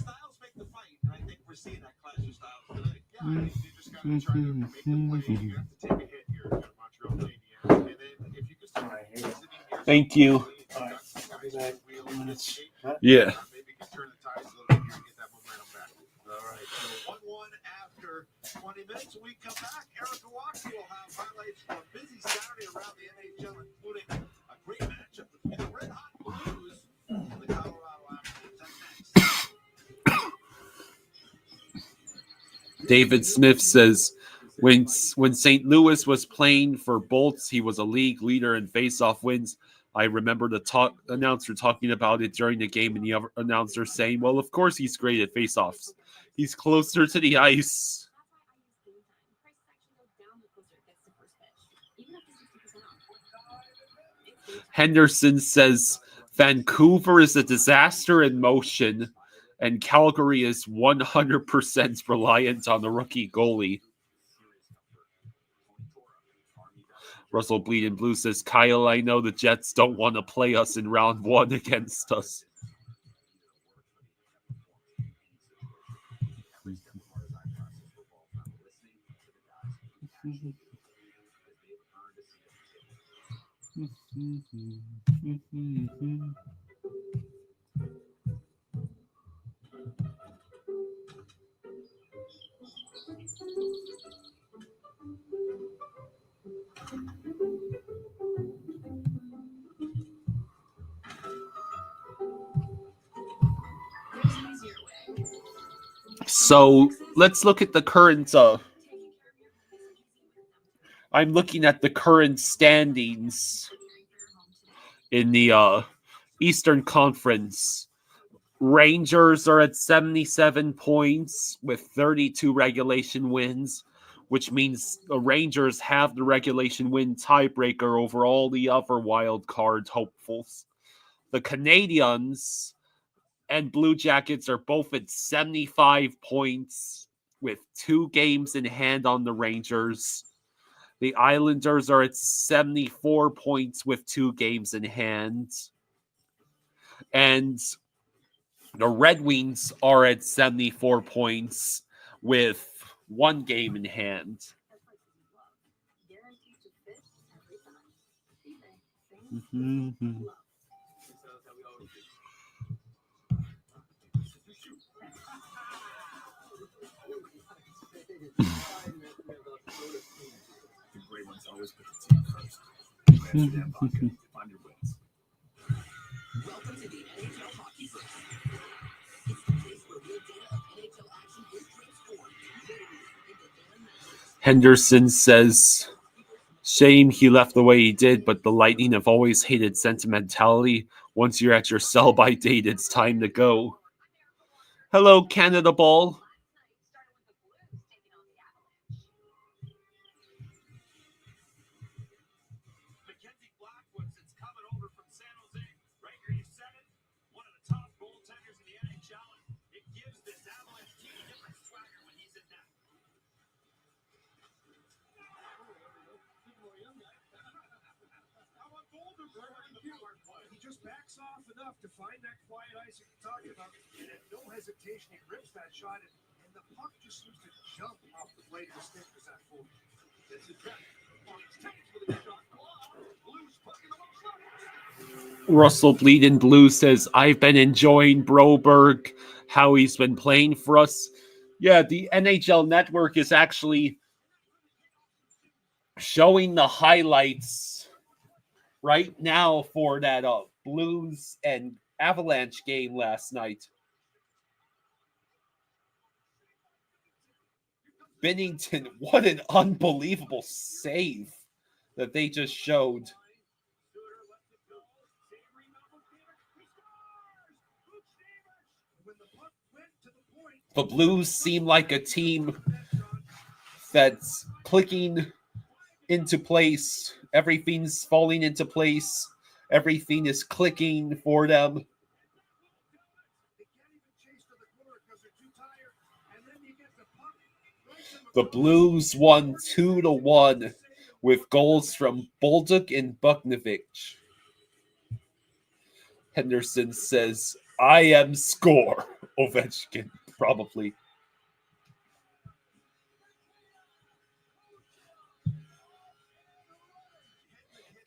styles make the fight, and I think we're seeing that clash of styles tonight. Yeah, I mean, you just got to try to make the play. You have to take a hit here at Montreal Canadiens. And then if you can start visiting here, Thank you. Yeah. maybe you can turn the tides a little bit here and get that momentum back. All right, so 1-1 after 20 minutes. When we come back, Eric Kawaki will have highlights from a busy Saturday around the NHL, including a great matchup between the Red Hot Blues and the Colorado Avalanche. That's next. David Smith says, when St. Louis was playing for Bolts, he was a league leader in face-off wins. I remember the announcer talking about it during the game, and the other announcer saying, well, of course he's great at face-offs. He's closer to the ice. Henderson says, Vancouver is a disaster in motion, and Calgary is 100% reliant on the rookie goalie. Russell Bleed in Blue says, Kyle, I know the Jets don't want to play us in round 1 against us. So let's look at the current. I'm looking at the current standings in the Eastern Conference. Rangers are at 77 points with 32 regulation wins, which means the Rangers have the regulation win tiebreaker over all the other wild card hopefuls. The Canadiens and Blue Jackets are both at 75 points with 2 games in hand on the Rangers. The Islanders are at 74 points with 2 games in hand. And the Red Wings are at 74 points with 1 game in hand. Mm-hmm. The great ones always put the team first. Amsterdam Vodka. Find your wins. Welcome to the NHL Hockey Verse. It's the place where real data of NHL action is transformed into daily metrics. Henderson says, shame he left the way he did, but the Lightning have always hated sentimentality. Once you're at your sell-by date, it's time to go. Hello, Canada Ball. Mackenzie Blackwood, it's coming over from San Jose. Right here, you said it. One of the top goaltenders in the NHL. And it gives this Avalanche team a different swagger when he's in net. How about Goldenberg? He just backs backs off enough to find that quiet ice you're talking about, and at no hesitation, he rips that shot, and the puck just seems to jump off the blade of the stick as that forward. It's a trap. Russell Bleeding Blue says, I've been enjoying Broberg, how he's been playing for us. Yeah, the NHL Network is actually showing the highlights right now for that Blues and Avalanche game last night. Binnington, what an unbelievable save that they just showed. The Blues seem like a team that's clicking into place. Everything's falling into place. Everything is clicking for them. The Blues won 2-1 with goals from Bolduc and Buknovich. Henderson says, I am score. Ovechkin, probably.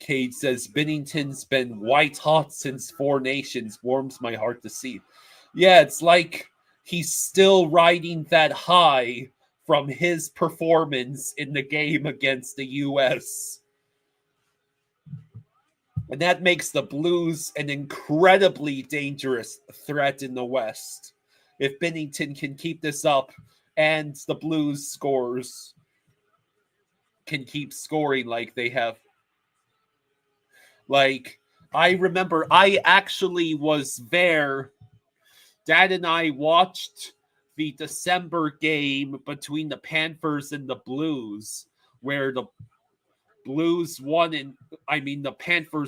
Cade says, Binnington's been white hot since Four Nations. Warms my heart to see. Yeah, it's like he's still riding that high from his performance in the game against the U.S. And that makes the Blues an incredibly dangerous threat in the West. If Binnington can keep this up and the Blues scores can keep scoring like they have. Like, I remember I actually was there. Dad and I watched the December game between the Panthers and the Blues, where the Panthers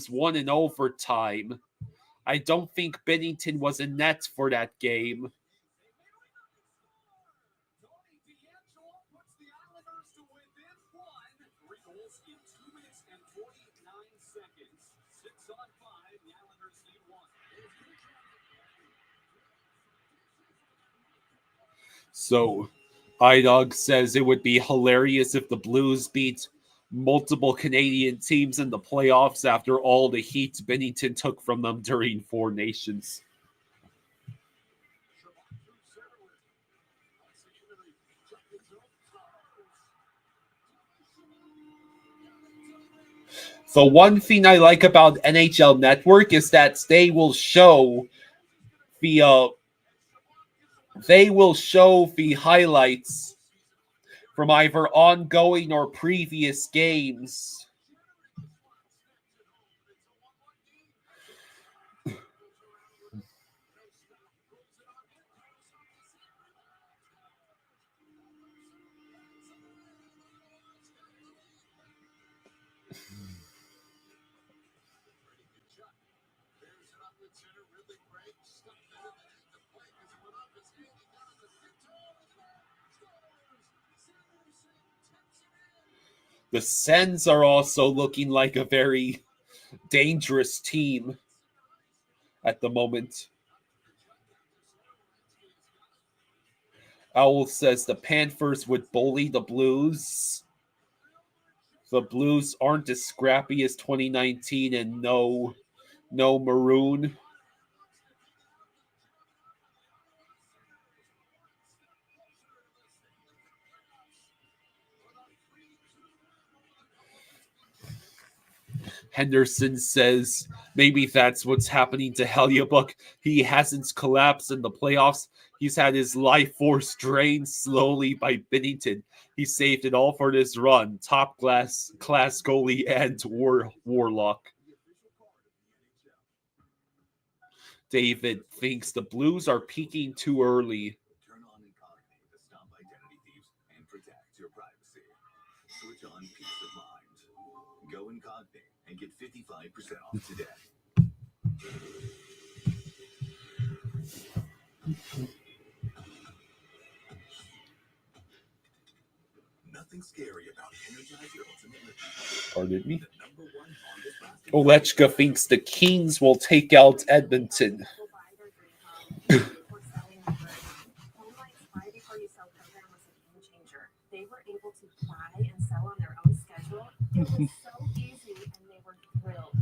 won in overtime. I don't think Binnington was in net for that game. So, iDog says it would be hilarious if the Blues beat multiple Canadian teams in the playoffs after all the heat Binnington took from them during Four Nations. The one thing I like about NHL Network is that they will show the highlights from either ongoing or previous games. The Sens are also looking like a very dangerous team at the moment. Owl says the Panthers would bully the Blues. The Blues aren't as scrappy as 2019 and no Maroon. Henderson says maybe that's what's happening to Hellebuyck. He hasn't collapsed in the playoffs. He's had his life force drained slowly by Binnington. He saved it all for this run. Top class goalie and Warlock. David thinks the Blues are peaking too early. Turn on incognito to stop identity thieves and protect your privacy. Switch on peace of mind. Go incognito and get 55% off today. Nothing scary about Energizer Ultimate Liquid. Pardon me? The #1 longest Olechka thinks the Kings will take out Edmonton. Home Lights buy before you sell program was a game changer. They were able to buy and sell on their own schedule. It was so easy, and they were thrilled.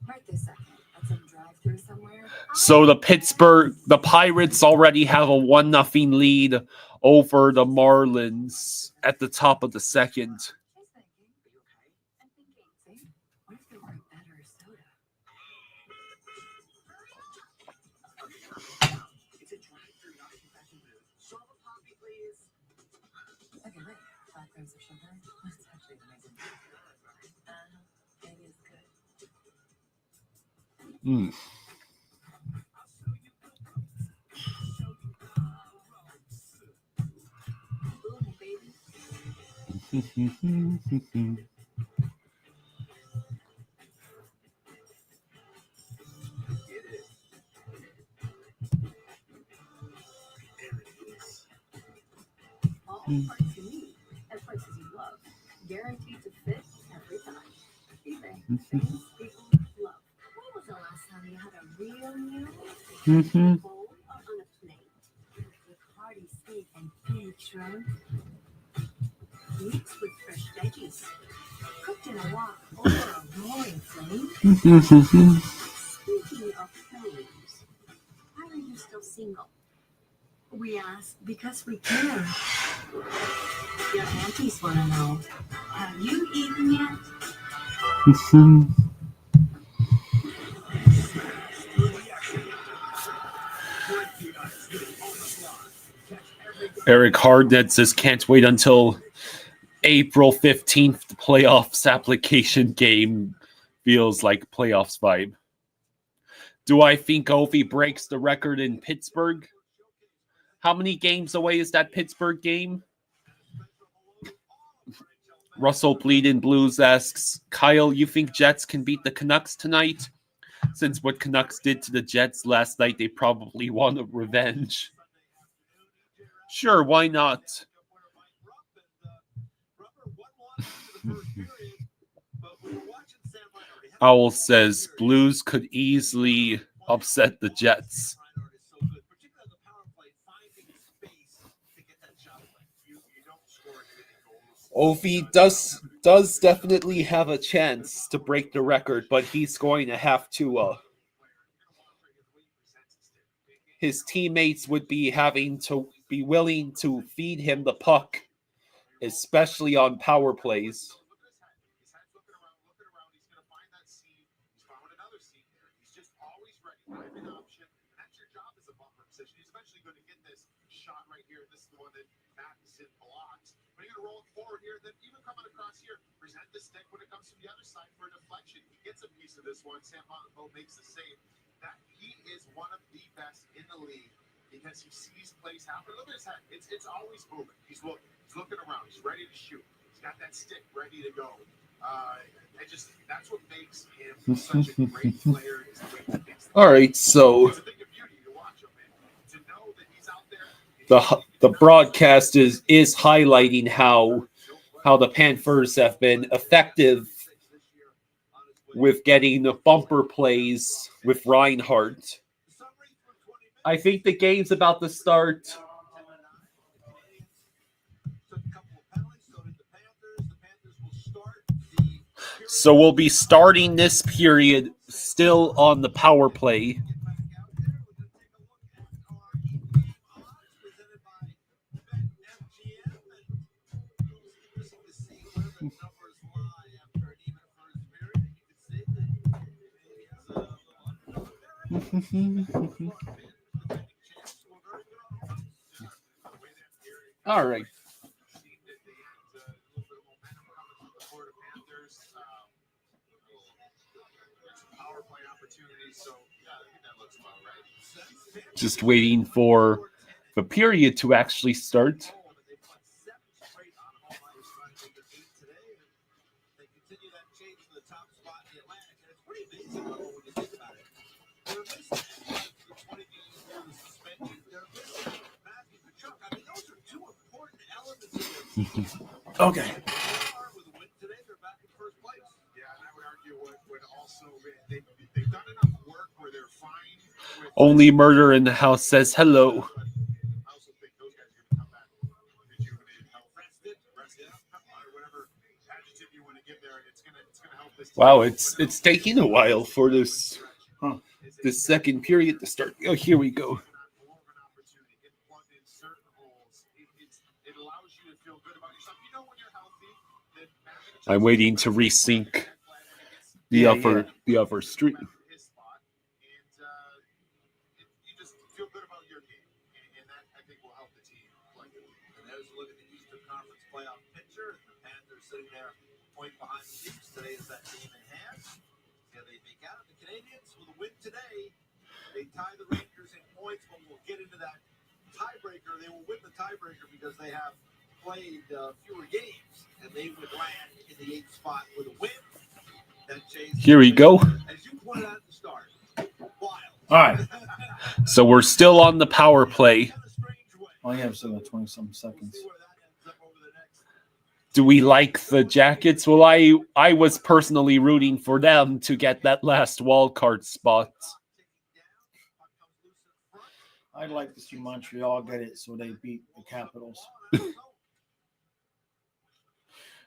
Right this second, at some drive-through somewhere. So the Pirates already have a 1-0 lead over the Marlins at the top of the second. She's thinking, are you okay? I'm thinking, see, what if there were a better soda? It's a drive-through, not a confession booth. Serve a coffee, please. Okay, wait. 5 grams of sugar? That's actually amazing. Maybe it's good. Boom, baby. All parts you need at prices you love. Guaranteed to fit every time. eBay. Things people love. When was the last time you had a real meal? Bowl on a plate. With hearty steak and big shrimp. Mixed with fresh veggies. Cooked in a wok over a roaring flame. Speaking of flames, why are you still single? We ask because we care. Your aunties want to know. Have you eaten yet? Eric Hardnett says can't wait until April 15th. The playoffs application game feels like playoffs vibe. Do I think Ovi breaks the record in Pittsburgh? How many games away is that Pittsburgh game? Russell Bleeding Blues asks, Kyle, you think Jets can beat the Canucks tonight? Since what Canucks did to the Jets last night, they probably want a revenge. Sure, why not? Owl says Blues could easily upset the Jets. Ovi does definitely have a chance to break the record, but he's going to have to. His teammates would be having to be willing to feed him the puck, especially on power plays. Present the stick when it comes to the other side for a deflection. He gets a piece of this one. Sam Monteal makes the save. That he is one of the best in the league because he sees plays happen. Look at his head. It's always moving. He's looking around. He's ready to shoot. He's got that stick ready to go. That's what makes him such a great player. Is the way he thinks. All right, so It's a thing of beauty to watch him, man. To know that he's out there. the broadcast is highlighting how the Panthers have been effective with getting the bumper plays with Reinhardt. I think the game's about to start. So we'll be starting this period still on the power play. All right. Florida Panthers. Power play opportunities. So yeah, I think that looks about right. Just waiting for the period to actually start. They continue that change to the top spot in the Atlantic, and it's pretty amazing when you think about it. They're missing the 20 games for the suspension. They're missing Matthew Tkachuk. I mean, those are two important elements of their team. Okay. With a win today, they're back in first place. Yeah, they've done enough work where they're fine with Only Murder in the House says hello. I also think those guys are going to come back rejuvenated, health rested, or whatever adjective you want to give there. It's going to help this team. Wow, it's taking a while for this second period to start. Oh, here we go. More of an opportunity, get plugged in certain holes. It allows you to feel good about yourself. You know when you're healthy. I'm waiting to resync the upper stream. His spot, and you just feel good about your game, and that I think will help the team. And there's a look at the Eastern Conference playoff picture. The Panthers sitting there, point behind the Chiefs. Today is that game in hand. Yeah, they make out the Canadiens with a win today. They tie the Rangers in points, but we'll get into that tiebreaker. They will win the tiebreaker because they have played fewer games, and they would land in the 8th spot with a win. That changes. Here we go. As you pointed out at the start, wild. All right. So we're still on the power play. Oh, yeah, I'm still got 20-something seconds. Do we like the Jackets? Well, I was personally rooting for them to get that last wild card spot. I'd like to see Montreal get it so they beat the Capitals.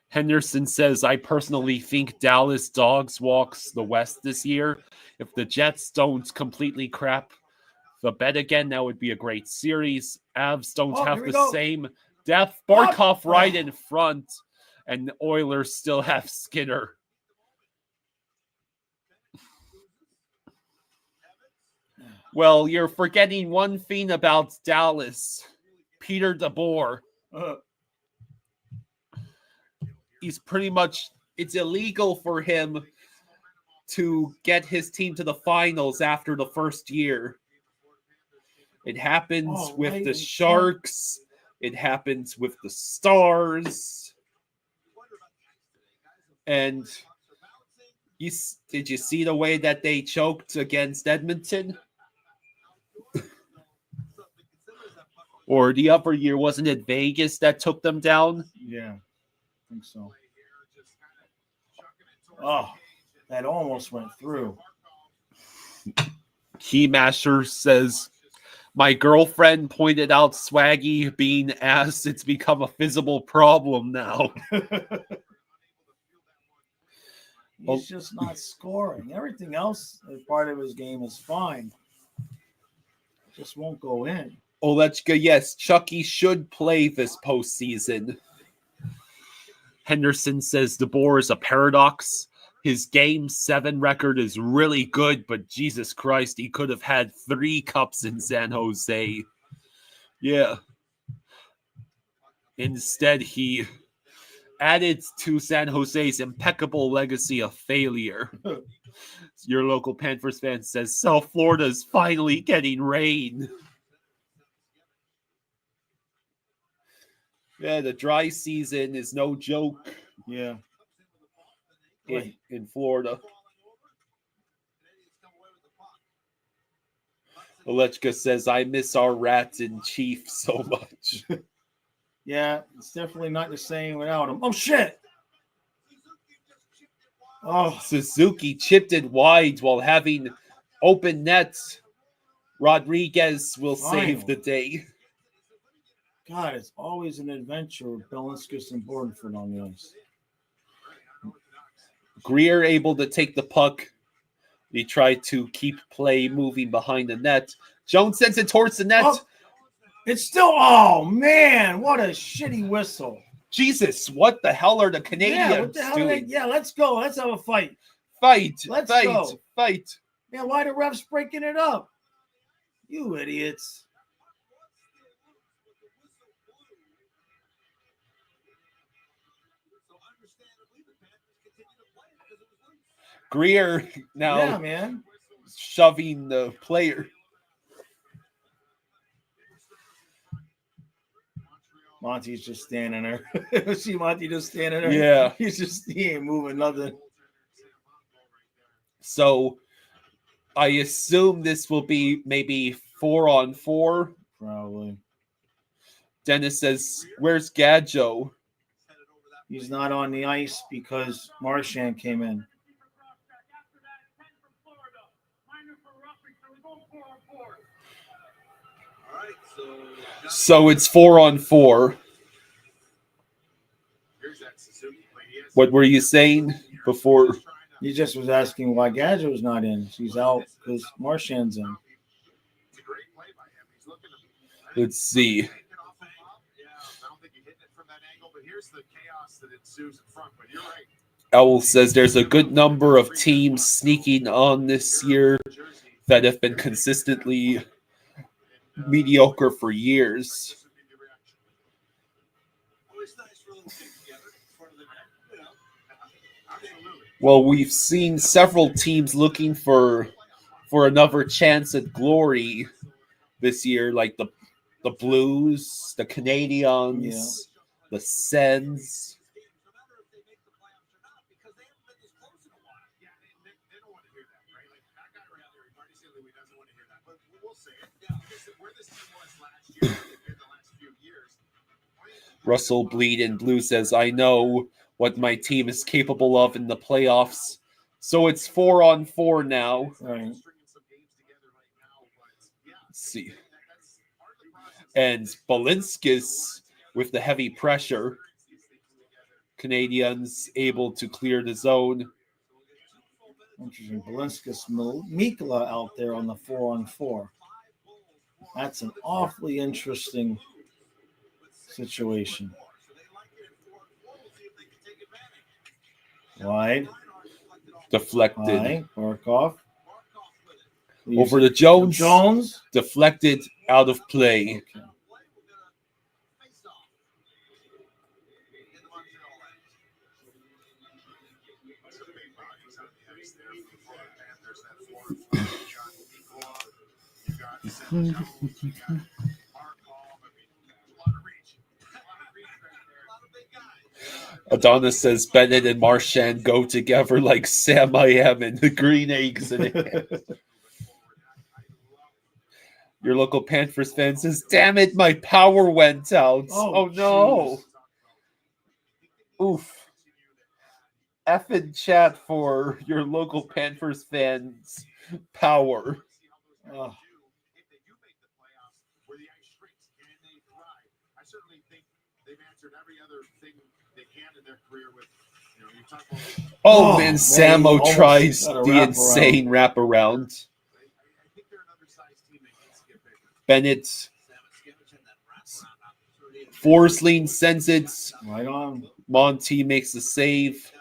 Henderson says, I personally think Dallas Dogs walks the West this year. If the Jets don't completely crap the bed again, that would be a great series. Avs don't have the same depth. Barkov right in front, and the Oilers still have Skinner. Well, you're forgetting one thing about Dallas. Peter DeBoer. He's pretty much, it's illegal for him to get his team to the finals after the first year. It happens with the Sharks. It happens with the Stars. And did you see the way that they choked against Edmonton? Or the upper year, wasn't it Vegas that took them down? Yeah. I think so. Oh, that almost went through. Keymasher says, my girlfriend pointed out Swaggy being asked. It's become a visible problem now. He's just not scoring. Everything else, as part of his game, is fine. Just won't go in. Olechka, yes, Chucky should play this postseason. Henderson says DeBoer is a paradox. His Game 7 record is really good, but Jesus Christ, he could have had 3 cups in San Jose. Yeah. Instead, he added to San Jose's impeccable legacy of failure. Your local Panthers fan says, South Florida is finally getting rain. Yeah, the dry season is no joke. Yeah. In Florida. Olechka says, I miss our Rats and Chief so much. Yeah, it's definitely not the same without him. Oh, shit! Oh, Suzuki chipped it wide while having open nets. Rodriguez will save the day. God, it's always an adventure with Belinskis and Bornford on the ice. Greer able to take the puck. He tried to keep play moving behind the net. Jones sends it towards the net. Oh, it's still, oh man, what a shitty whistle. Jesus, what the hell are the Canadiens doing? Yeah, let's go. Let's have a fight. Let's go. Fight. Yeah, why the refs breaking it up? You idiots. Greer now shoving the player. Monty's just standing there. See Monty just standing there? Yeah. He ain't moving nothing. So I assume this will be maybe 4-on-4. Probably. Dennis says, where's Gadjo? He's not on the ice because Marchand came in. So it's 4-on-4. What were you saying before? He just was asking why Gadget's not in. She's out because Marchand's in. Let's see. I don't think you hit it from that angle, but here's the chaos that ensues in front. But you're right. Owl says there's a good number of teams sneaking on this year that have been consistently mediocre for years. Well, we've seen several teams looking for another chance at glory this year, like the Blues, the Canadiens, the Sens. Russell Bleed in Blue says, I know what my team is capable of in the playoffs. So it's 4-on-4 now. Right. Let's see. And Balinskis with the heavy pressure. Canadiens able to clear the zone. Interesting. Balinskis, Mikla out there on the 4-on-4. That's an awfully interesting situation. Wide. Deflected. High. Barkov. Over to Jones. Jones. Deflected out of play. Okay. Adonis says Bennett and Marchand go together like Sam I am and the green eggs in it. Your local Panthers fan says, damn it, my power went out. Oh no. Oof. Effing chat for your local Panthers fans' power. Oh. Oh man, Samo almost tries got a the wraparound. insane wraparound. Bennett. Forsling sends it. Right on. Monty makes the save.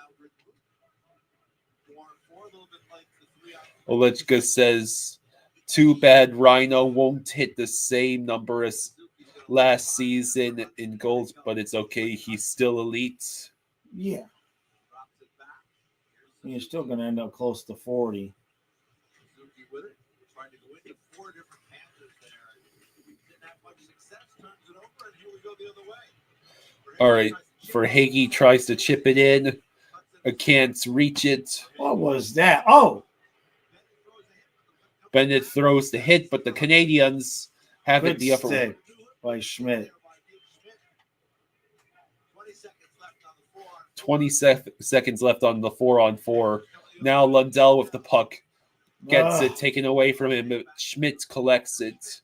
Olechka says, too bad Rhino won't hit the same number as last season in goals, but it's okay. He's still elite. Yeah. You're still going to end up close to 40. All right. Verhaeghe tries to chip it in. Can't reach it. What was that? Oh! Bennett throws the hit, but the Canadiens have it Good the upper stick by Schmidt. 20 seconds left on the 4-on-4. Now Lundell with the puck. Gets it taken away from him. But Schmidt collects it.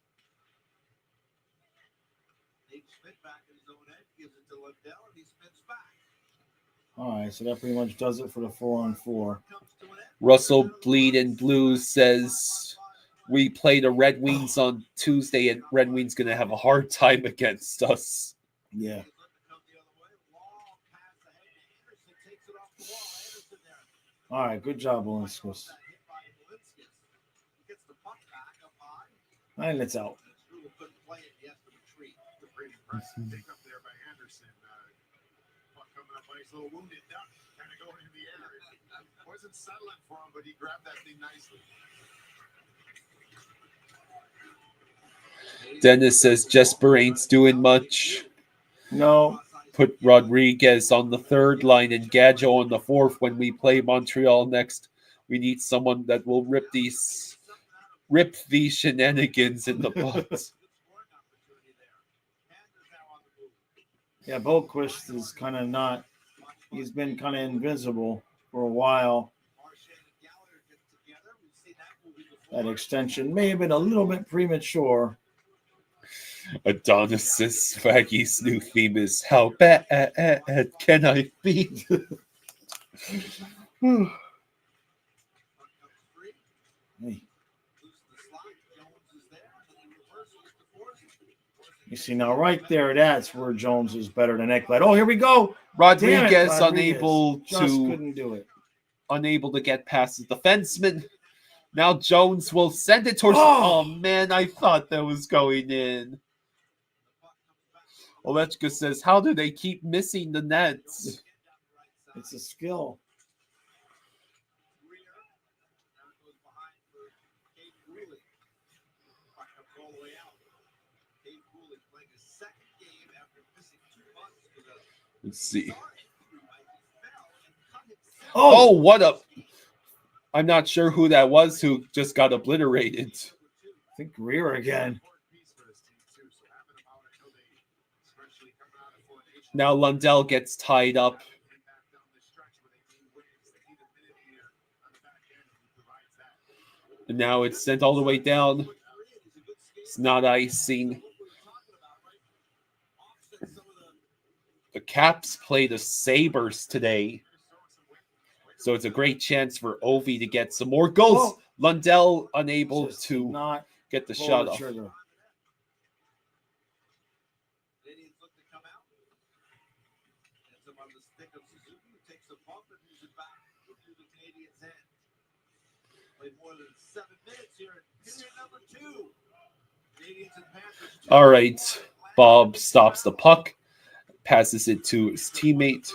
All right, so that pretty much does it for the 4-on-4. Russell Bleed in Blue says, we play the Red Wings on Tuesday, and Red Wings going to have a hard time against us. Yeah. All right, good job, Balinskis. And it's out. Wasn't settling for him, but he grabbed that thing nicely. Dennis says Jesper ain't doing much. No. Put Rodriguez on the third line and Gadjo on the fourth when we play Montreal next. We need someone that will rip these shenanigans in the butt. Yeah, Boquist is kind of not. He's been kind of invisible for a while. That extension may have been a little bit premature. Adonis's Swaggy's new theme is How Bad Can I Be? Hey. You see now, right there, that's where Jones is better than Ekblad. Oh, here we go. Rodriguez, Damn it, unable just to couldn't do it. get past the defenseman. Now Jones will send it towards. Oh man, I thought that was going in. Olechka says, "How do they keep missing the nets?" It's a skill. Let's see. Oh, What up? I'm not sure who that was who just got obliterated. I think Greer again. Now Lundell gets tied up. And now it's sent all the way down. It's not icing. The Caps play the Sabres today. So it's a great chance for Ovi to get some more goals. Lundell unable to not get the shot off. Trigger. All right. Bob stops the puck, passes it to his teammate.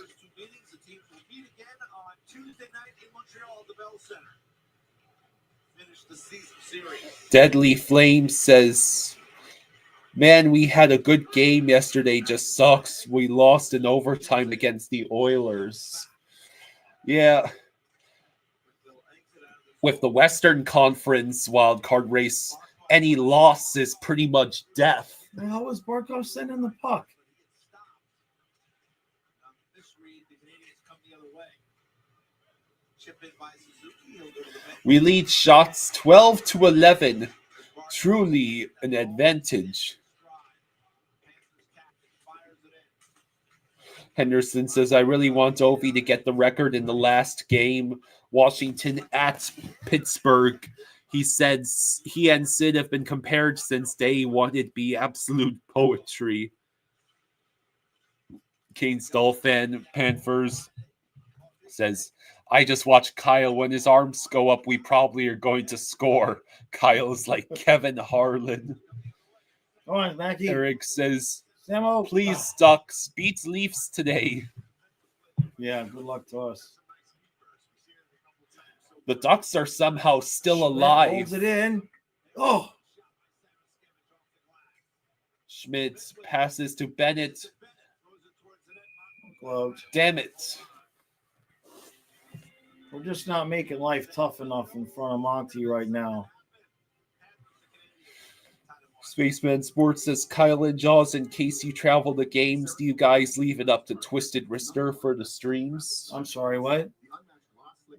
Deadly Flame says, "Man, we had a good game yesterday. Just sucks. We lost in overtime against the Oilers." Yeah. With the Western Conference wildcard race, any loss is pretty much death. How was Barkov sending the puck? We lead shots 12-11. Truly an advantage. Henderson says, "I really want Ovi to get the record in the last game. Washington at Pittsburgh." He says he and Sid have been compared since day one. It'd be absolute poetry. Kane Stolfan, Panthers, says, "I just watched Kyle. When his arms go up, we probably are going to score." Kyle is like Kevin Harlan. Come on, Mackie. Eric says, Samo, "Please, Ducks, beats Leafs today." Yeah, good luck to us. The Ducks are somehow still alive. Holds it in. Oh. Schmidt passes to Bennett. Gloves. Damn it. We're just not making life tough enough in front of Monty right now. Spaceman Sports says, "Kyle and Jaws, in case you travel the games, do you guys leave it up to Twisted Wrister for the streams?" I'm sorry, what?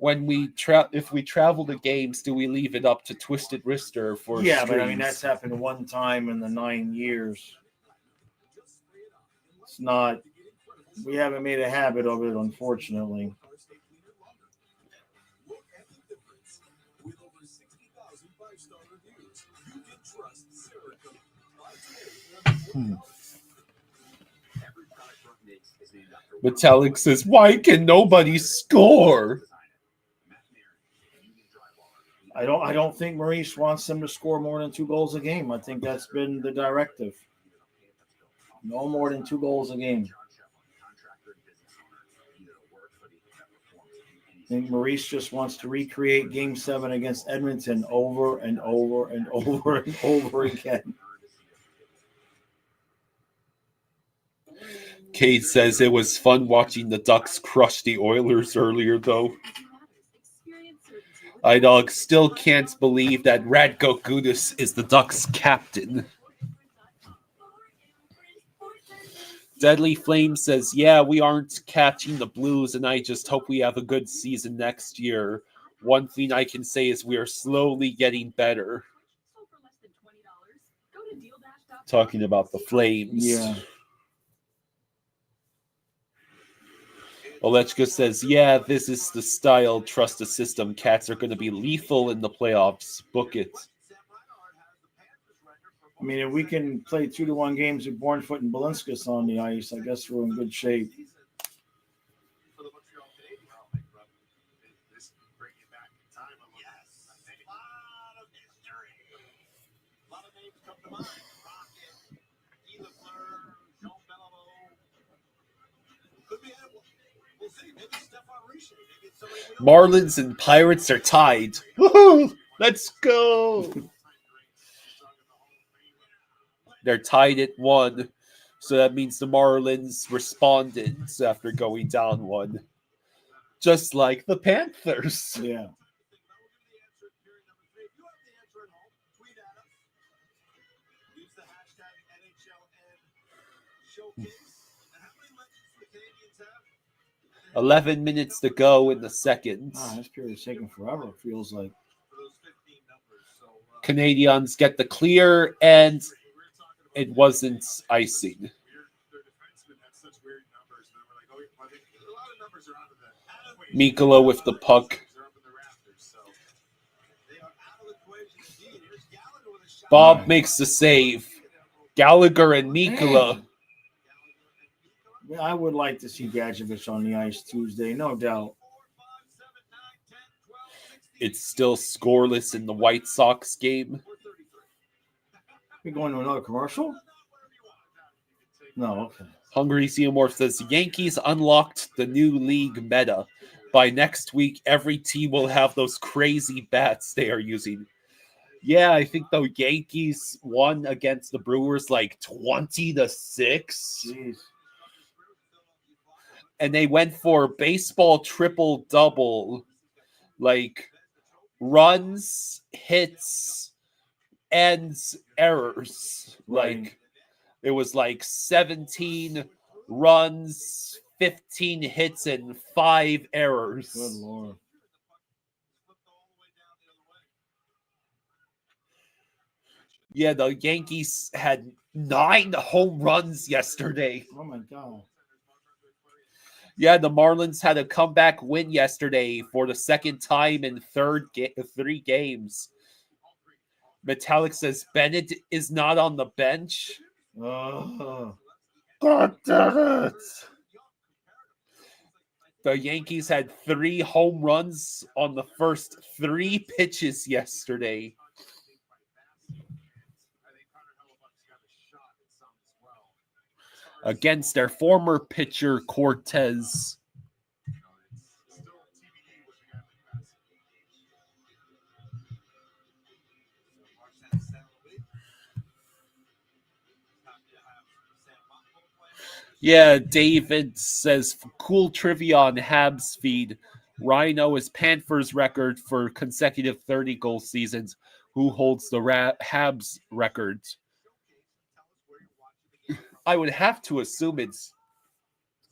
When we if we travel the games, do we leave it up to Twisted Wrister for Yeah, streams? but I mean, that's happened one time in the 9 years. It's not, we haven't made a habit of it, unfortunately. Metallic says, "Why can nobody score?" I don't think Maurice wants them to score more than 2 goals a game. I think that's been the directive. No more than 2 goals a game. I think Maurice just wants to recreate Game 7 against Edmonton over and over and over and over again. Kate says it was fun watching the Ducks crush the Oilers earlier, though. iDog still can't believe that Radko Gudas is the Ducks captain. Deadly Flame says, "Yeah, we aren't catching the Blues, and I just hope we have a good season next year. One thing I can say is we are slowly getting better." talking about the Flames. Yeah. Olechka says, yeah, this is the style. Trust the system. Cats are going to be lethal in the playoffs. Book it. I mean, if we can play 2-1 games with Bournefoot and Belinskas on the ice, I guess we're in good shape. For the Montreal Canadiens, this bring you back in time. Yes, a lot of history. A lot of names come to mind. Rocket, Guy Lafleur, Jean Beliveau. Could be Edward. We'll see. Maybe Stephane Richer. Maybe it's somebody we don't know. Marlins and Pirates are tied. Woohoo! Let's go. They're tied at 1. So that means the Marlins responded after going down 1. Just like the Panthers. Yeah. Tweet at us. Use the hashtag NHLN Showcase. And how many legends do the Canadiens have? 11 minutes to go in the second. This period is taking forever, it feels like. For those 15 numbers. So, Canadiens get the clear, and it wasn't icing. their defensemen had such weird numbers. And we're like, oh, well, a lot of numbers are out of that. Mikkola with the puck. They're up in the rafters, so they are out of the equation indeed. Here's Gallagher with a shot. Bob makes the save. Gallagher and Mikkola. Yeah, I would like to see Gadjevich on the ice Tuesday, no doubt. It's still scoreless in the White Sox game. We going to another commercial? No, okay. Hungry Xenomorph says Yankees unlocked the new league meta. By next week, every team will have those crazy bats they are using. Yeah, I think the Yankees won against the Brewers like 20-6. Jeez. And they went for baseball triple-double. Like runs, hits, and errors. Right. Like it was like 17 runs, 15 hits, and 5 errors. Good Lord. Yeah, the Yankees had 9 home runs yesterday. Oh, my God. Yeah, the Marlins had a comeback win yesterday for the second time in 3 games. Metallic says Bennett is not on the bench. Oh. God damn it. The Yankees had 3 home runs on the first 3 pitches yesterday. Against their former pitcher, Cortez. Yeah, David says, cool trivia on Habs feed. Rhino is Panthers record for consecutive 30-goal seasons. Who holds the Habs record? I would have to assume it's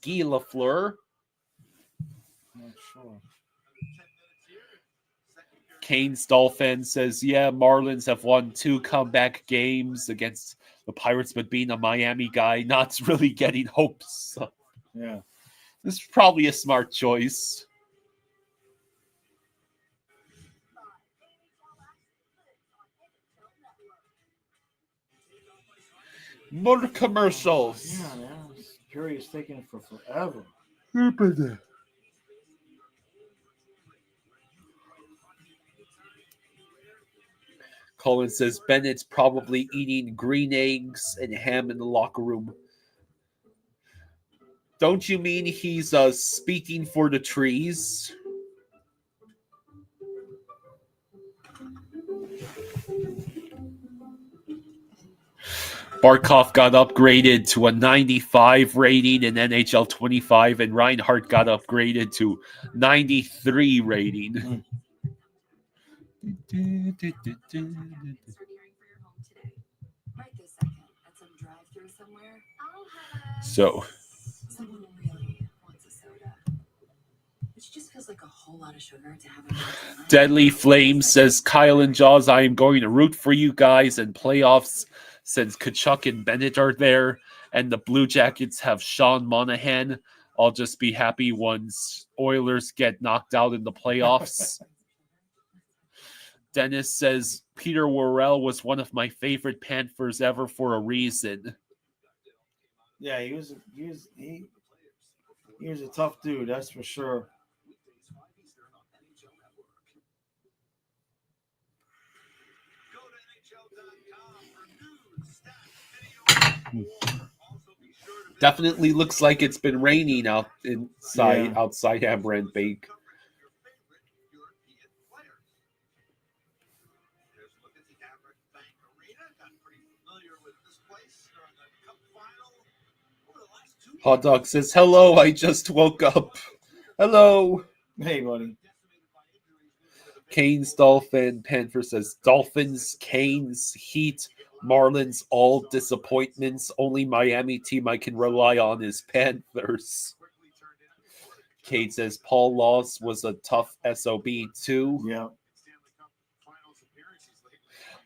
Guy Lafleur. Not sure. Kane's Dolphin says, yeah, Marlins have won 2 comeback games against the Pirates, but being a Miami guy, not really getting hopes. So Yeah. this is probably a smart choice. More commercials. Yeah, man. This period is taking for forever. Colin says Bennett's probably eating green eggs and ham in the locker room. Don't you mean he's speaking for the trees? Barkov got upgraded to a 95 rating in NHL 25, and Reinhardt got upgraded to 93 rating. Thanks for caring for your home today. Right this second, at some drive-thru somewhere, I'll have So, someone really wants a soda. Which just feels like a whole lot of sugar to have in one Deadly Flame says, Kyle and Jaws, I am going to root for you guys in playoffs since Kachuk and Bennett are there, and the Blue Jackets have Sean Monahan. I'll just be happy once Oilers get knocked out in the playoffs. Dennis says Peter Worrell was one of my favorite Panthers ever for a reason. Yeah, he was a tough dude, that's for sure. Go to NHL.com for news, stats, video, and more. Also, be sure to Definitely looks like it's been raining outside Yeah. Amaranth Bank. your favorite European players. Here's a look at the Amaranth Bank Arena. Got pretty familiar with this place during the Cup final over the last 2 Hot Dog says, hello, I just woke up. Hello. Hey, buddy. Canes, Dolphin, Panther says, Dolphins, Canes, Heat, Marlins, all disappointments. Only Miami team I can rely on is Panthers. Kate says, Paul Laws was a tough SOB too. Yeah.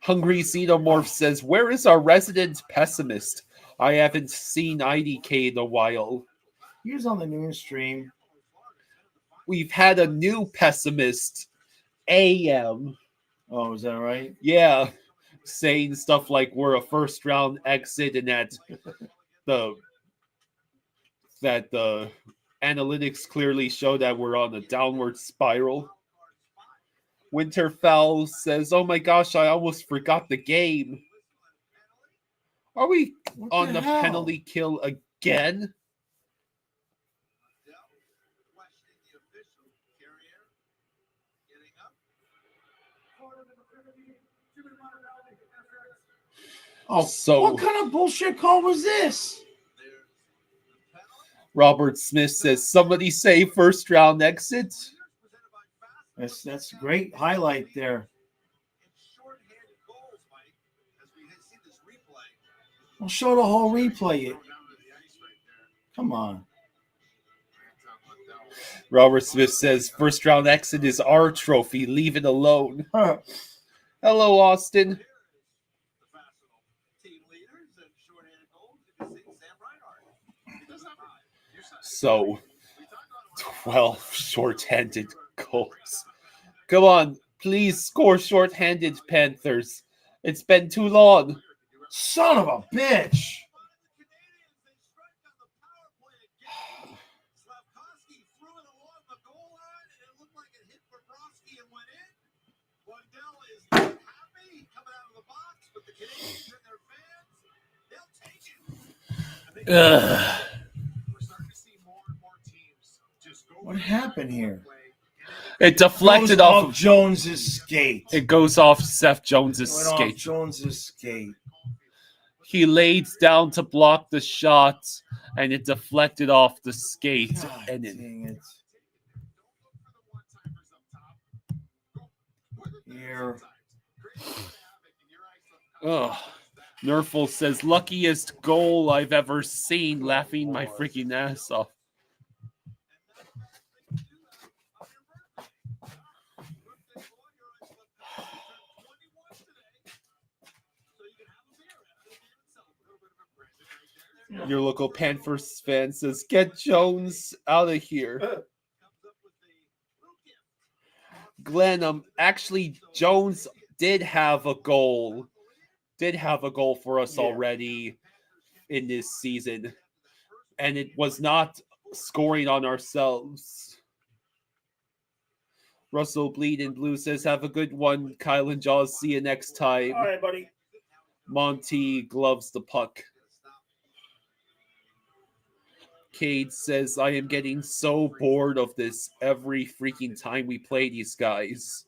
Hungry Xenomorph says, where is our resident pessimist? I haven't seen IDK in a while. He was on the noon stream. We've had a new pessimist, AM. Oh, is that right? Yeah, saying stuff like we're a first round exit and that the analytics clearly show that we're on a downward spiral. Winterfell says, oh my gosh, I almost forgot the game. Are we What on the hell? penalty kill again? questioning the official carrier getting up. Oh, So- what kind of bullshit call was this? There's the penalty. Robert Smith says, somebody say first round exit. Presented by Fast. That's a great highlight there. It's short-handed goals, Mike, as we see this replay. I'll show the whole replay. Down to the ice right there. Come on. Robert Smith says, first round exit is our trophy. Leave it alone. Hello, Austin. The Fastenal team leaders and short-handed goals. You can see Sam Reinhart. He does have a- So, 12 short-handed goals. Come on, please score short-handed, Panthers. It's been too long. Son of a bitch. Slavkovsky threw it along the goal line, and it looked like it hit Bobrovsky and went in. Waddell is not happy coming out of the box, but the Canadiens and their fans, they'll take it. And they- We're starting to see more and more teams just go. What happened here? It deflected Goes off. Jones's skate. It goes off Seth Jones's Went off skate. Jones's skate. He laid down to block the shot, and it deflected off the skate. God And it, dang it. Here. Nerful says, luckiest goal I've ever seen, laughing my freaking ass off. Your local Panthers fan says, get Jones out of here. Glenn, actually, Jones did have a goal. Did have a goal for us Yeah. already in this season. And it was not scoring on ourselves. Russell Bleed in Blue says, have a good one, Kyle and Jaws. See you next time. All right, buddy. Monty gloves the puck. Cade says, I am getting so bored of this every freaking time we play these guys.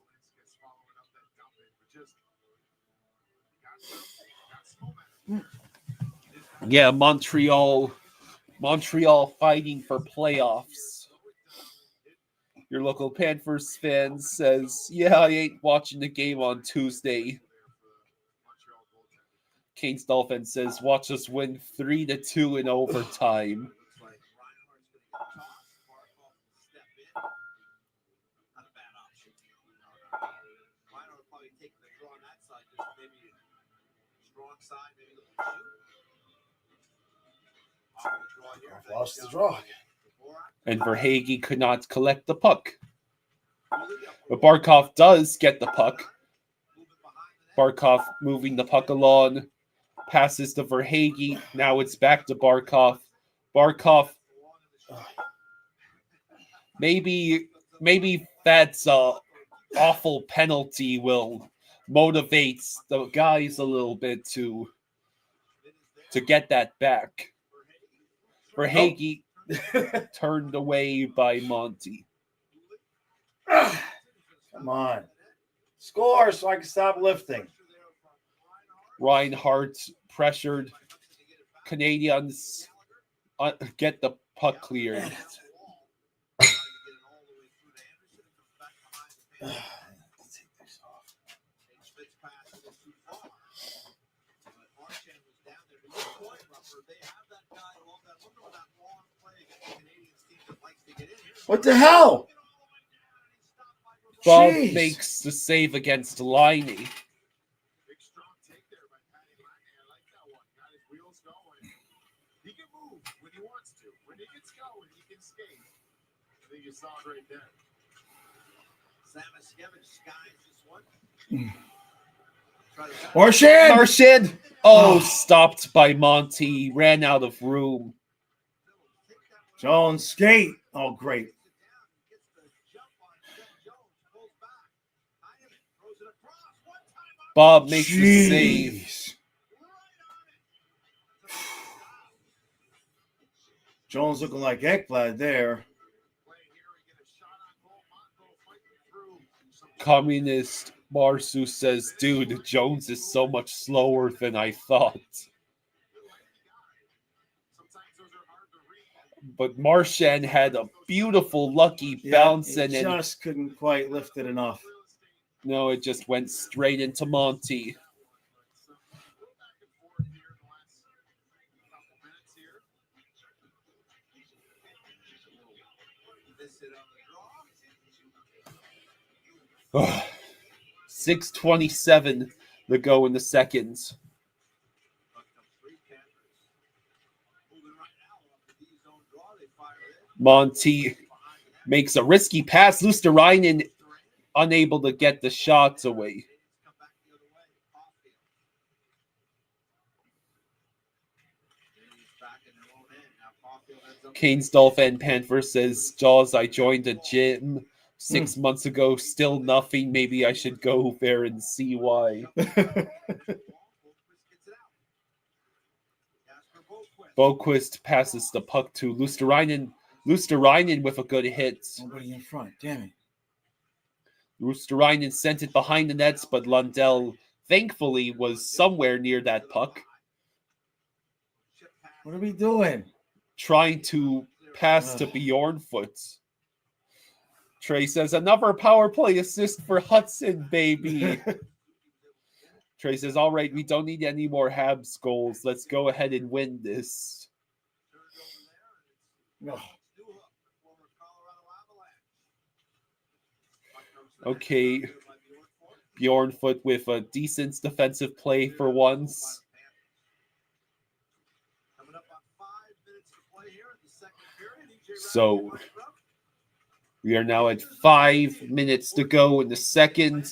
Yeah, Montreal fighting for playoffs. Your local Panthers fan says, yeah, I ain't watching the game on Tuesday. Kings Dolphin says, watch us win 3-2 in overtime. Lost the draw. And Verhaeghe could not collect the puck. But Barkov does get the puck. Barkov moving the puck along. Passes to Verhaeghe. Now it's back to Barkov. Barkov. Maybe that's a awful penalty will motivate the guys a little bit to get that back. Verhaeghe turned away by Monty. Come on. Score so I can stop lifting. Reinhardt pressured. Canadiens get the puck cleared. What the hell? Bob Jeez. makes the save against Liney. Big strong take there by Patty Liney. I like that one. Got his wheels going. He can move when he wants to. When he gets going, he can skate. I think you saw it right there. Samoskevich skies this one. Marchand! Oh, stopped by Monty. Ran out of room. Jones, skate. Oh, great. Bob makes the save. Jeez. Jones looking like Ekblad there. Communist Marsu says, dude, Jones is so much slower than I thought. But Marchand had a beautiful, lucky bounce, It and then just couldn't quite lift it enough. no, it just went straight into Monty. Ugh. 6:27 to go in the seconds. Monty makes a risky pass. Luosterainen unable to get the shots away. Kane's Dolphin Panther says, Jaws, I joined a gym 6 months ago. Still nothing. Maybe I should go there and see why. Boquist passes the puck to Luosterainen. Luosterainen with a good hit. Nobody in front. Damn it. Luosterainen sent it behind the nets, but Lundell thankfully was somewhere near that puck. What are we doing? Trying to pass to Bjornfoot. Trey says, another power play assist for Hudson, baby. Trey says, all right, we don't need any more Habs goals. Let's go ahead and win this. Okay. Bjornfoot with a decent defensive play for once. So we are now at 5 minutes to go in the second.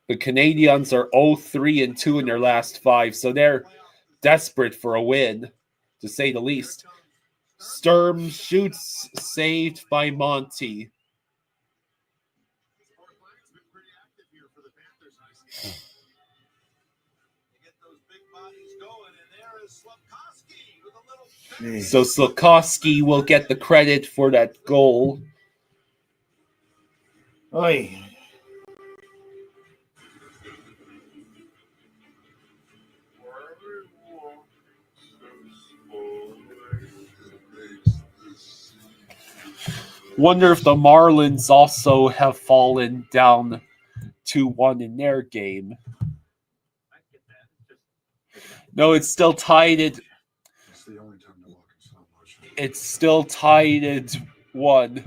The Canadiens are 0-3-2 in their last 5, so they're desperate for a win, to say the least. Sturm shoots, saved by Monty. So Slokowski will get the credit for that goal. Oi. Wonder if the Marlins also have fallen down 2-1 in their game. No, it's still tied at. It's still tied at 1.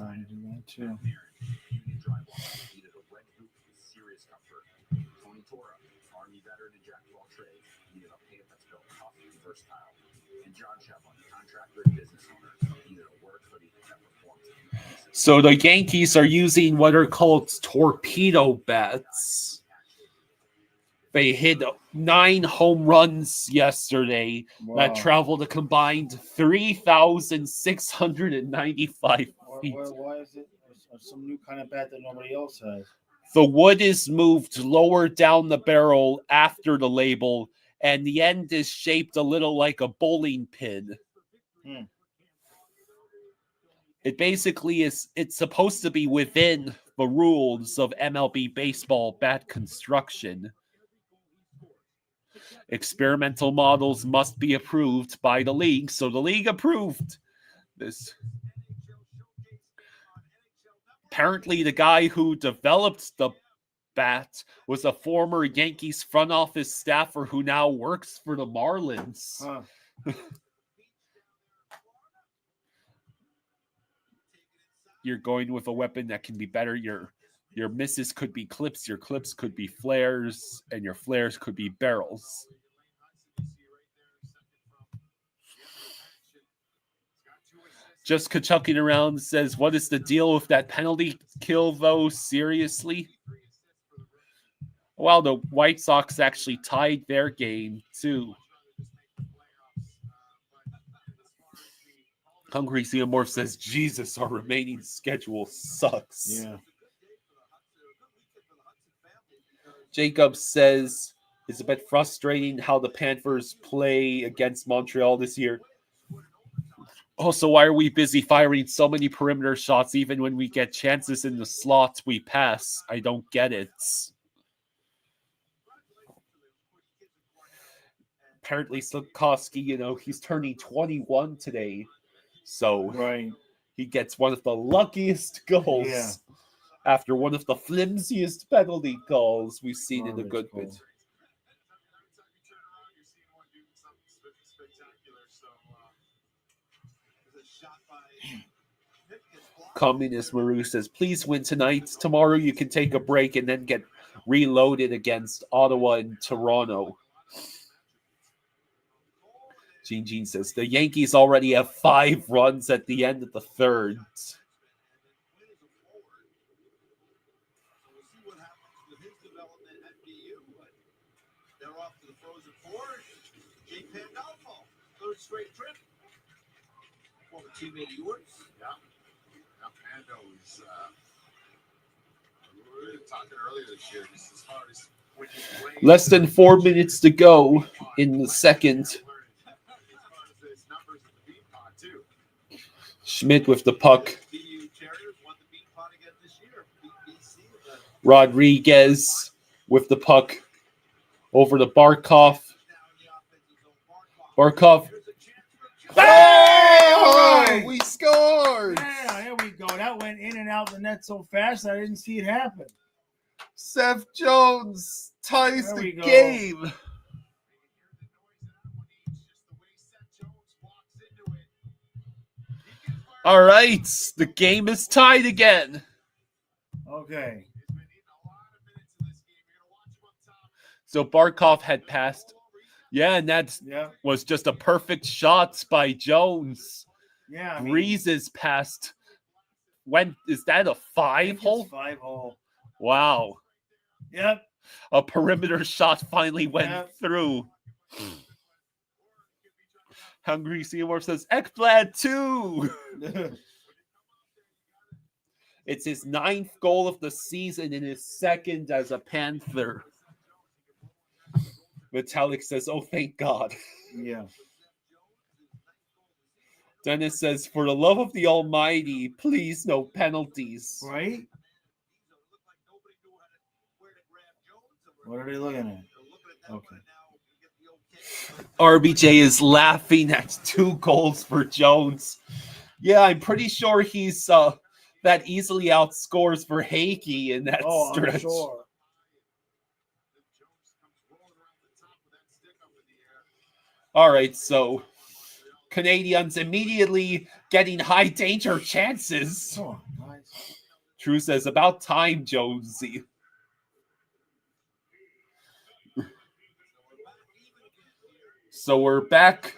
trying to do that too. Union drywall needed a red hoop with serious comfort. Tony Tora, Army veteran and jack of all trades, needed a paint that's built tough and versatile. And John Chevron, contractor and business owner, needed a work hoodie that performed. So the Yankees are using what are called torpedo bats. They hit 9 home runs yesterday that traveled a combined 3,695 feet. Why is it some new kind of bat that nobody else has? The wood is moved lower down the barrel after the label, and the end is shaped a little like a bowling pin. It basically is, it's supposed to be within the rules of MLB baseball bat construction. Experimental models must be approved by the league, so the league approved this. Apparently, the guy who developed the bat was a former Yankees front office staffer who now works for the Marlins. You're going with a weapon that can be better. Your misses could be clips, your clips could be flares, and your flares could be barrels. Just Kachucking Around says, what is the deal with that penalty kill, though? Seriously? Well, the White Sox actually tied their game, too. Hungry Xenomorph says, Jesus, our remaining schedule sucks. Yeah. Jacob says, it's a bit frustrating how the Panthers play against Monteal this year. Also, why are we busy firing so many perimeter shots even when we get chances in the slots we pass? I don't get it. Apparently, Slavkovsky, he's turning 21 today. So he gets one of the luckiest goals after one of the flimsiest penalty calls we've seen in a good bit. Communist Maru says, please win tonight. Tomorrow you can take a break and then get reloaded against Ottawa and Toronto. Gene says, the Yankees already have 5 runs at the end of the third. They're off to the Frozen Four. Jake Pandolfo, third straight trip. Former teammate of yours. Yeah. Now Pando is we were talking earlier this year, just as hard as when you play. Less than 4 minutes to go in the second. Schmidt with the puck. Rodriguez with the puck over to Barkov. Barkov. Hey! We scored! Yeah, there we go. That went in and out the net so fast I didn't see it happen. Seth Jones ties There the we go. game. All right, the game is tied again. Okay. So Barkov had passed. Yeah, and that was just a perfect shot by Jones. Yeah. Breeze's passed. Is that a 5-hole? 5-hole. Wow. Yep. A perimeter shot finally went through. Hungry Seymour says, Ekblad too. It's his 9th goal of the season and his 2nd as a Panther. Metallic says, oh, thank God. Yeah. Dennis says, for the love of the Almighty, please no penalties. Right? What are they looking at? Okay. RBJ is laughing at 2 goals for Jones. Yeah, I'm pretty sure he's that easily outscores for Hakey in that stretch. I'm sure. All right, so Canadiens immediately getting high danger chances. Oh, True says, about time, Jonesy. So we're back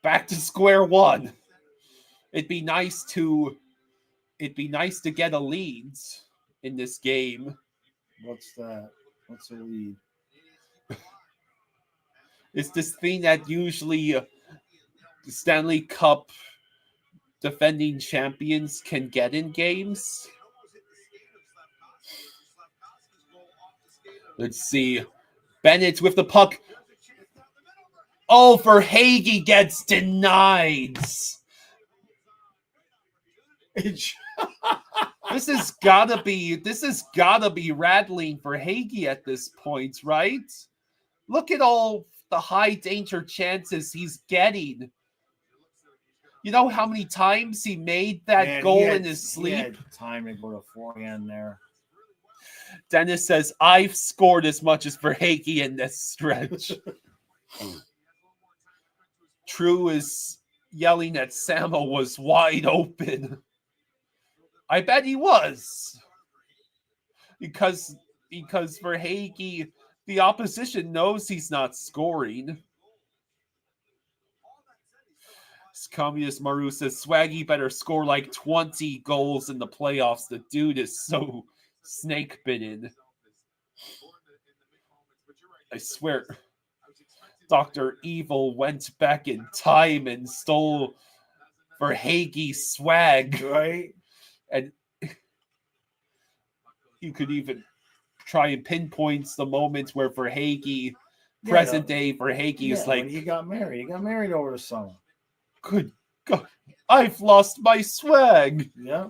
to square one. It'd be nice to get a lead in this game. What's that? What's a lead? It's this thing that usually the Stanley Cup defending champions can get in games. Let's see. Bennett with the puck. Oh, Verhaeghe gets denied. This has gotta be rattling for Verhaeghe at this point, right? Look at all the high danger chances he's getting. You know how many times he made that goal in his sleep? He had time to go to forehand there. Dennis says, I've scored as much as Verhaeghe in this stretch. True is yelling that Samo was wide open. I bet he was. Because Verhaeghe, the opposition knows he's not scoring. Communist Maru says Swaggy better score like 20 goals in the playoffs. The dude is so snake bitten. I swear, Dr. Evil went back in time and stole Verhaeghe's swag. Right? And you could even try and pinpoint the moments where Verhaeghe, present day Verhaeghe, is like, he got married. He got married over the summer. Good God, I've lost my swag. Yeah.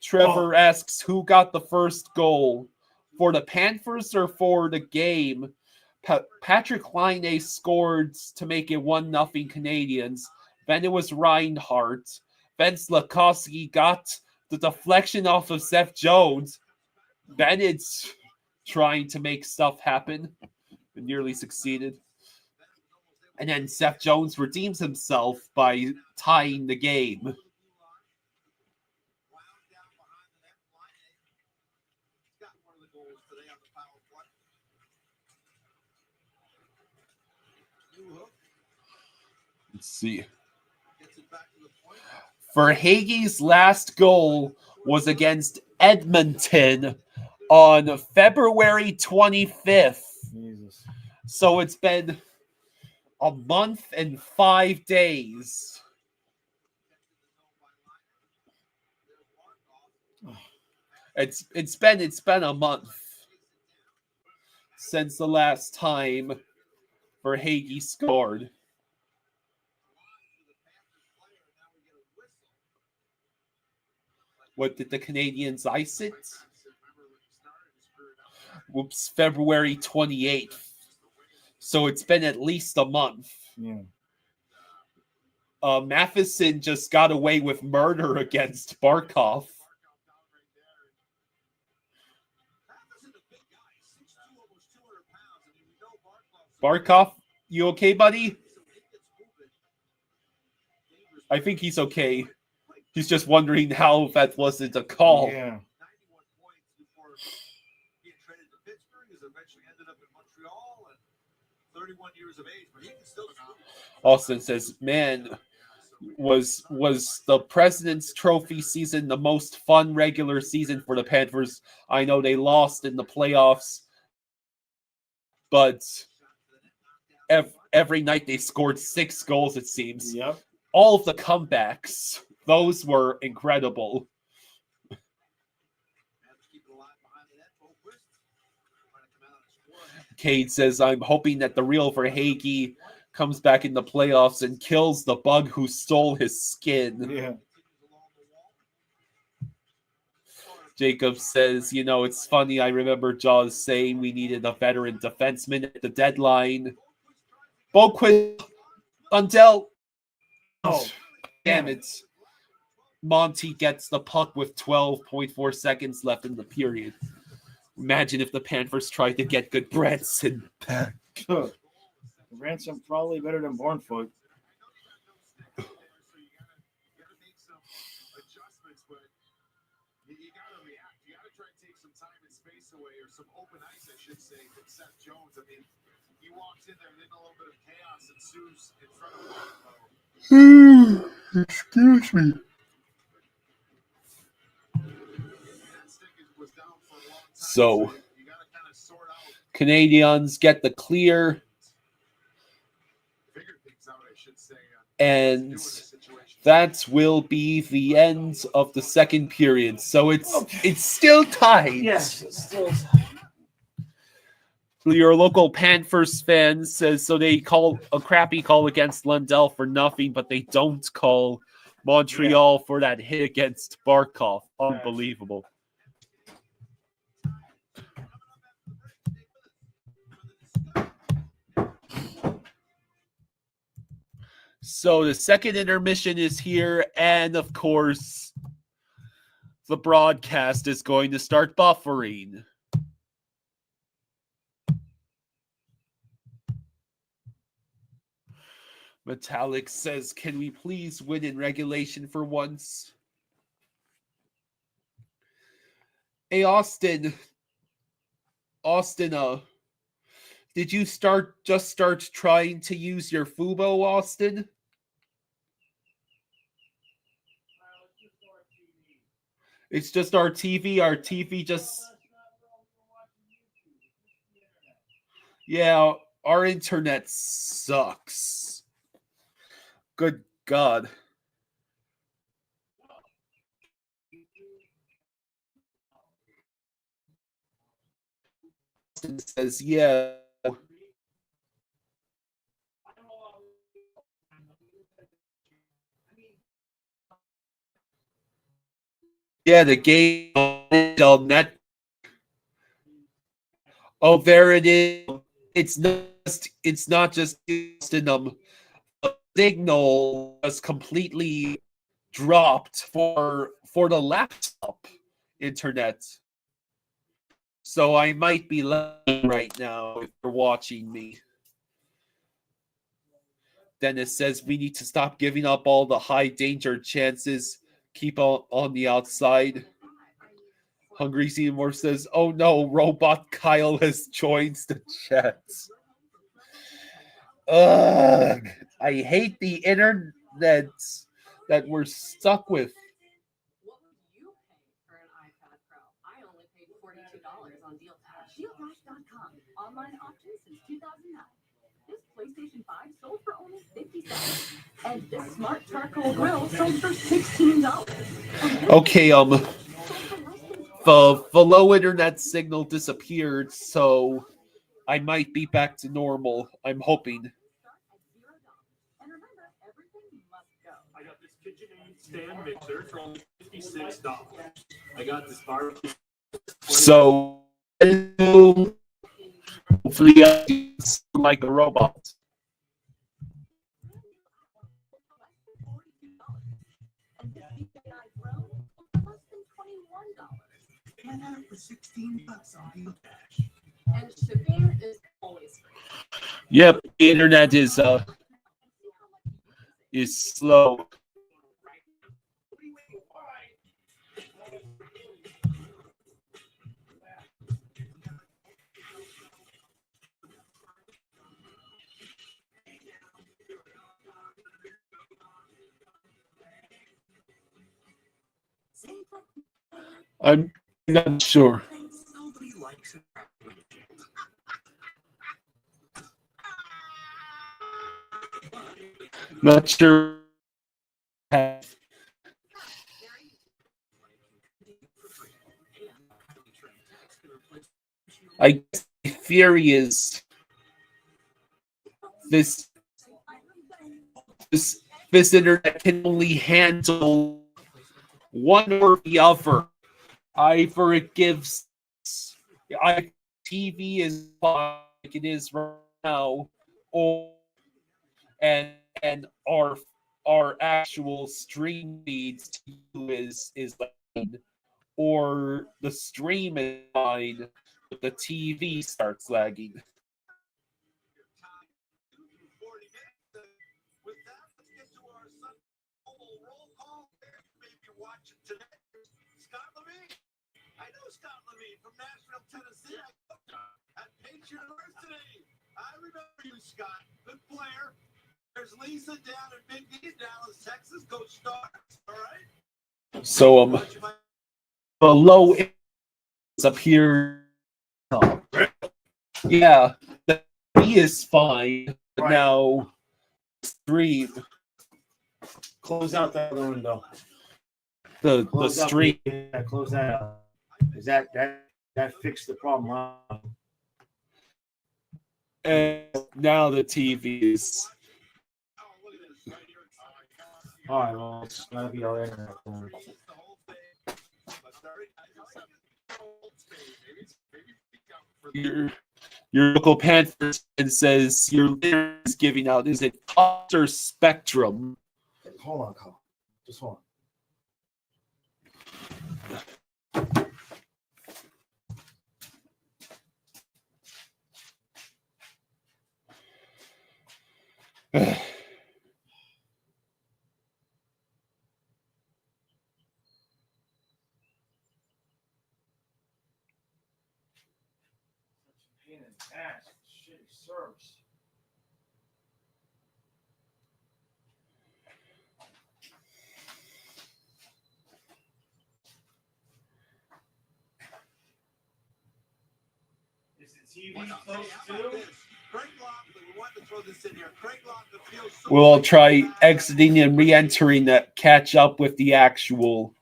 Trevor asks who got the first goal for the Panthers or for the game. Patrick Laine scored to make it 1-0 Canadiens. Then it was Reinhardt. Then Slakowski got the deflection off of Seth Jones. Bennett's trying to make stuff happen. But nearly succeeded. And then Seth Jones redeems himself by tying the game. Let's see. Verhaeghe's last goal was against Edmonton on February 25th. Jesus. So it's been a month and 5 days. It's been a month since the last time Verhaeghe scored. What, did the Canadiens ice it? Whoops, February 28th. So it's been at least a month. Yeah. Matheson just got away with murder against Barkov. Barkov, you okay, buddy? I think he's okay. He's just wondering how that wasn't a call. Yeah. 91 points before being traded to Pittsburgh. He's eventually ended up in Montreal and 31 years of age, but he can still score. Austin says, man, was the President's Trophy season the most fun regular season for the Panthers? I know they lost in the playoffs, but every night they scored 6 goals, it seems. Yep. All of the comebacks, those were incredible. Cade says, I'm hoping that the real Verhaeghe comes back in the playoffs and kills the bug who stole his skin. Yeah. Jacob says, you know, it's funny. I remember Jaws saying we needed a veteran defenseman at the deadline. Boquist, Monteal. Oh, damn it. Monty gets the puck with 12.4 seconds left in the period. Imagine if the Panthers tried to get good Branson back. Ransom probably better than Bornfoot. some time and space away, or some open ice, I should say, from Seth Jones. I mean, he walks in there, and then a little bit of chaos ensues in front of Buffalo. Excuse me. That stick was down for a long time, So, you got to kind of sort out, Canadiens get the clear, figure things out, I should say. and Doing this situation. that will be the end of the second period. So it's still tied. Yes, it's still. Your local Panthers fan says so they call a crappy call against Lundell for nothing, but they don't call Monteal for that hit against Barkov. Unbelievable. So the second intermission is here, and of course, the broadcast is going to start buffering. Metallic says, can we please win in regulation for once? Hey, Austin, did you start trying to use your Fubo, Austin? It's just our TV. Our TV just... Yeah, our internet sucks. Good God. Austin says, yeah. Yeah, the game on net. Oh, there it is. It's not just Houston. The signal was completely dropped for the laptop internet. So I might be lagging right now if you're watching me. Dennis says we need to stop giving up all the high danger chances. Keep on the outside. Hungry Seymour says, oh no, Robot Kyle has joined the chat. Ugh, I hate the internet that we're stuck with. What would you pay for an iPad Pro? I only paid $42 on DealDash. DealDash.com. Online auction since 2009. This PlayStation 5 sold for only $57. And this smart charcoal grill sold for $16. Okay, the low internet signal disappeared, so I might be back to normal. I'm hoping. I got this KitchenAid stand mixer for only $56. I got this barbecue. So hopefully I can sound like a robot. For $16 on DealDash. And shipping is always free. Yep, the internet is slow. I'm not sure. Not sure. I guess the theory is this internet can only handle one or the other. Either it gives TV is like it is right now, or and our actual stream feeds to you is lagging, or the stream is fine, but the TV starts lagging. With that, let's get to our Sunday roll call. Maybe watch it today. Scott Levine. I know Scott Levine from Nashville, Tennessee. At Page University. I remember you, Scott. Good player. There's Lisa down in Big D, Dallas, Texas. Go Stars. All right. So below is up here. Yeah, the 3 is fine. But Right. now 3, Close out that other window. the Close out stream. Yeah, close that out. Is that fixed the problem? Huh? And now the TV is. All right, well, it's gonna be our internet. Your local Panthers says your litter is giving out. Is it Coster Spectrum? Hold on, Carl. Just hold on. Pain in the ass. Shitty service. Is the TV close too? We'll all try exiting and re-entering that catch up with the actual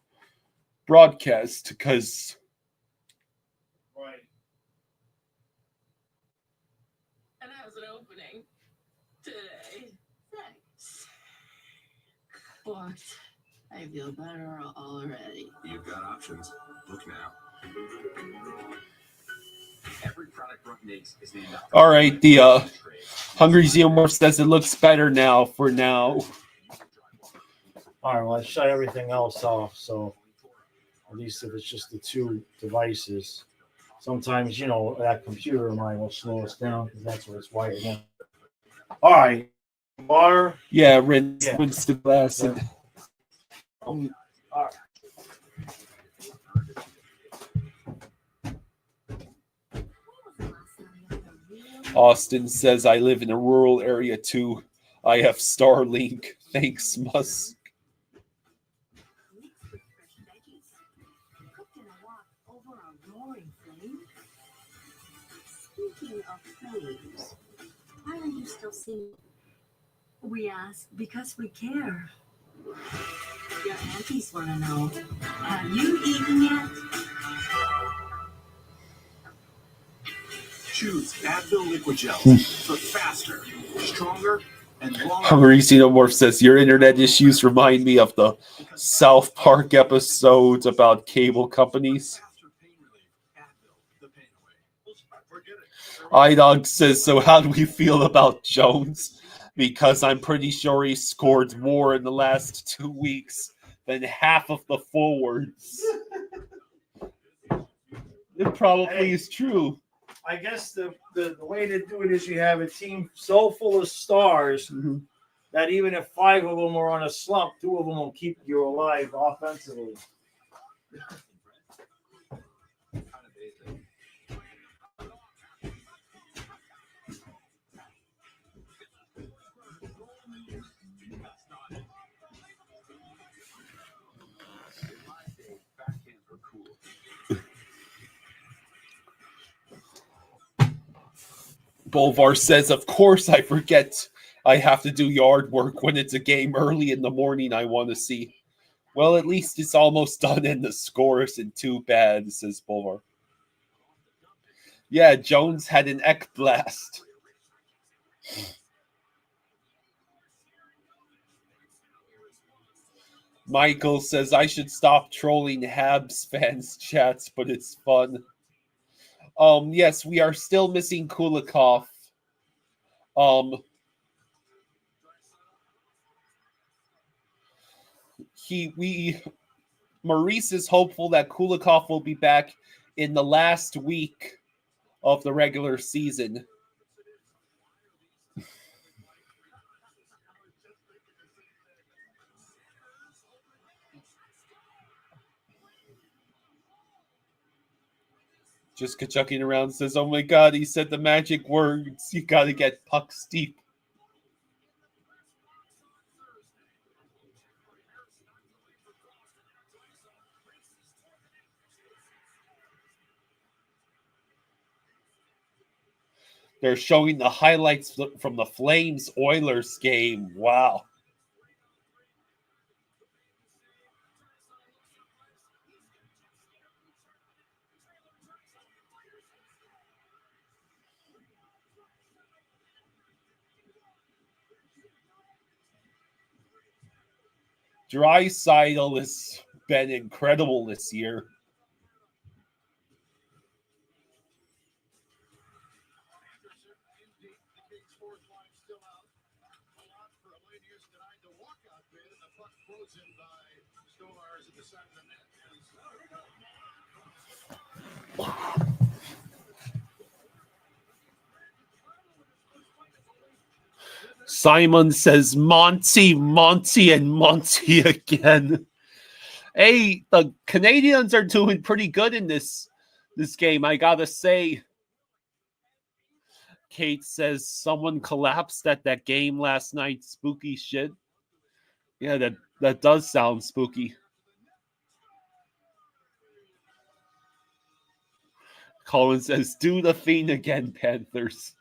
broadcast because Right. And how's it opening today? Thanks. But I feel better already. You've got options. Look now. Every product Brooke makes is named after. all right, the Hungry Xenomorph says it looks better now for now. All right, well, I shut everything else off, so at least if it's just the two devices. Sometimes, that computer of mine will slow us down because that's what it's wired in. All right, water. Yeah, rinse Yeah. the glass. Yeah. And, All right. Austin says I live in a rural area too. I have Starlink. Thanks, Musk. Mixed with fresh veggies. Cooked in a wok over a roaring flame. Speaking of flames, why are you still singing? We ask because we care. Your aunties want to know, have you eaten yet? Choose Advil Liquid Gel for faster, stronger, and longer. Hungry Xenomorph says your internet issues remind me of the South Park episodes about cable companies. iDog says, so how do we feel about Jones? Because I'm pretty sure he scored more in the last 2 weeks than half of the forwards. It probably is true. I guess the way to do it is you have a team so full of stars that even if 5 of them are on a slump, 2 of them will keep you alive offensively. Bolvar says, of course I forget I have to do yard work when it's a game early in the morning I want to see. Well, at least it's almost done and the score isn't too bad, says Bolvar. Yeah, Jones had an Ek blast. Michael says, I should stop trolling Habs fans chats, but it's fun. Yes, we are still missing Kulikov. Maurice is hopeful that Kulikov will be back in the last week of the regular season. Just Kachucking around says, oh my God, he said the magic words. You got to get pucks deep. They're showing the highlights from the Flames Oilers game. Wow. Draisaitl has been incredible this year. Simon says Monty, and Monty again. Hey, the Canadiens are doing pretty good in this game, I gotta say. Kate says someone collapsed at that game last night. Spooky shit. Yeah, that does sound spooky. Colin says, do the thing again, Panthers.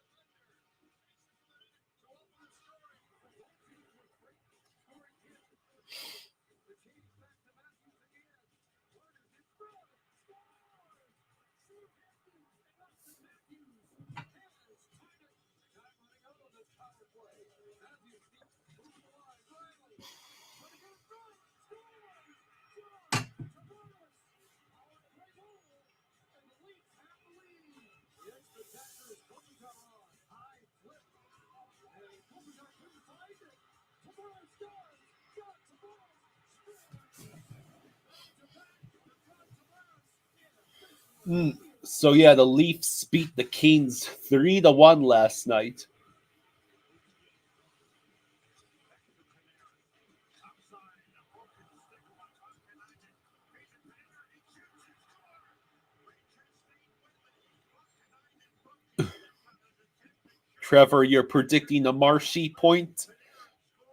So yeah, the Leafs beat the Kings 3-1 last night. Trevor, you're predicting a Marshy point?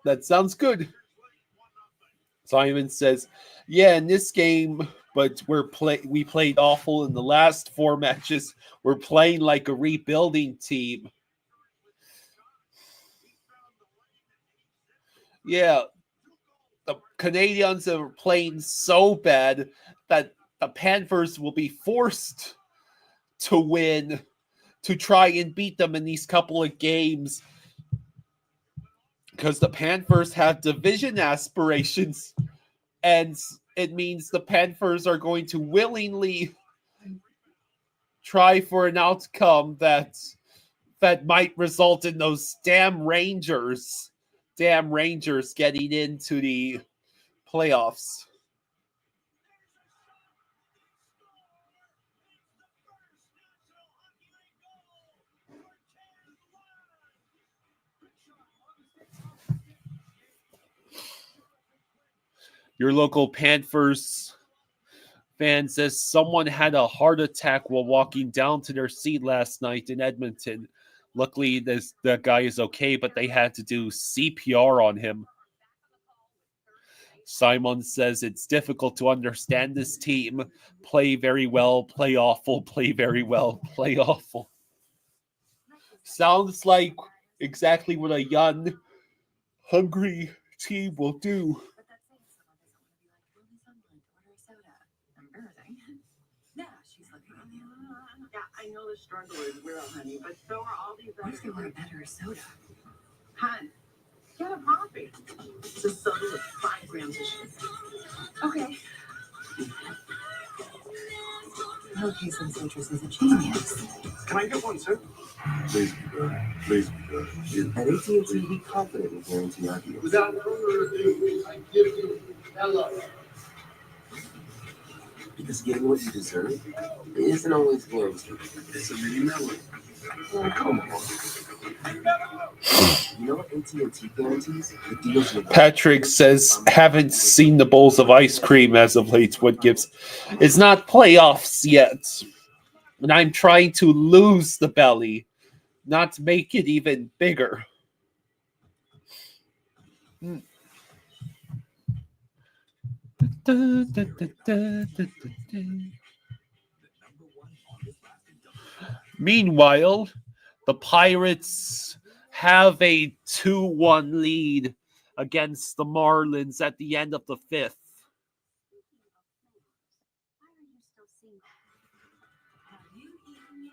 That sounds good. Simon says, yeah, in this game, but we played awful in the last 4 matches. We're playing like a rebuilding team. Yeah, the Canadiens are playing so bad that the Panthers will be forced to win to try and beat them in these couple of games, because the Panthers have division aspirations, and it means the Panthers are going to willingly try for an outcome that might result in those damn Rangers getting into the playoffs. Your local Panthers fan says someone had a heart attack while walking down to their seat last night in Edmonton. Luckily, that guy is okay, but they had to do CPR on him. Simon says it's difficult to understand this team. Play very well, play awful, play very well, play awful. Sounds like exactly what a young, hungry team will do. I know the struggle is real, honey, but so are all these other. What if they want a better soda? Hun, get a coffee. It's a soda with 5 grams of sugar. Okay. Okay, some citrus is a genius. Can I get one, sir? Please be good. Please be good. At AT&T, be confident in guarantee our deals. Without further ado, I give you hello. Because getting what you deserve isn't always guaranteed. It's a mini melon. Oh, come on. You know what AT&T guarantees? The deals you're Patrick says, haven't seen the bowls of ice cream as of late. What gives? It's not playoffs yet. And I'm trying to lose the belly, not make it even bigger. Meanwhile, the Pirates have a 2-1 lead against the Marlins at the end of the 5th. Why are you still single? Have you eaten yet?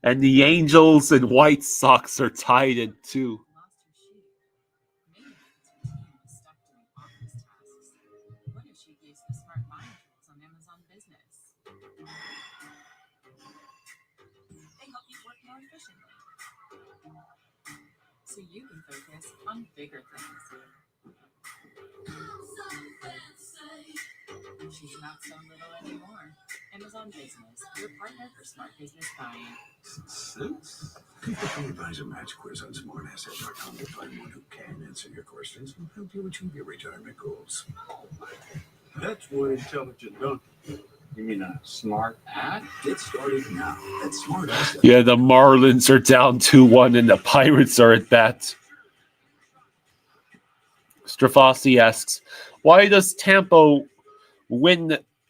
And the Angels and White Sox are tied at 2. Lost her shoe. Maybe continue stuck doing office tasks. What if she used the smart buying tools on Amazon Business? They help you work more efficiently, so you can focus on bigger things. She's not so little anymore. Amazon Business, your partner for smart business buying. Take the free advisor match quiz on smartasset.com to find one who can answer your questions and help you achieve your retirement goals. That's one intelligent donkey. You mean a smart ass? Get started now at smartasset. Yeah, the Marlins are down 2-1 and the Pirates are at bat. Strafossi asks, why does Tampa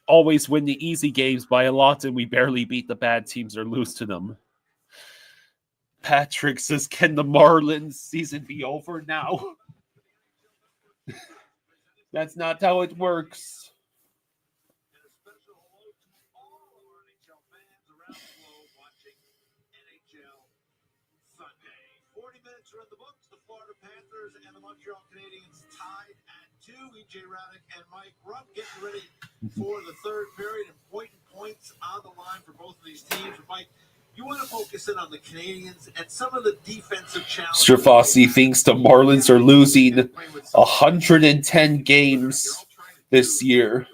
always win the easy games by a lot and we barely beat the bad teams or lose to them? Patrick says, can the Marlins season be over now? That's not how it works. And a special hello to all of our NHL fans around the globe watching NHL Sunday. 40 minutes are in the books. The Florida Panthers and the Montreal Canadiens tied at 2. E.J. Raddick and Mike Rupp getting ready for the third period and points on the line for both of these teams. Mike, you want to focus in on the Canadiens and some of the defensive challenges. Strafossi thinks the Marlins are losing 110 games this year.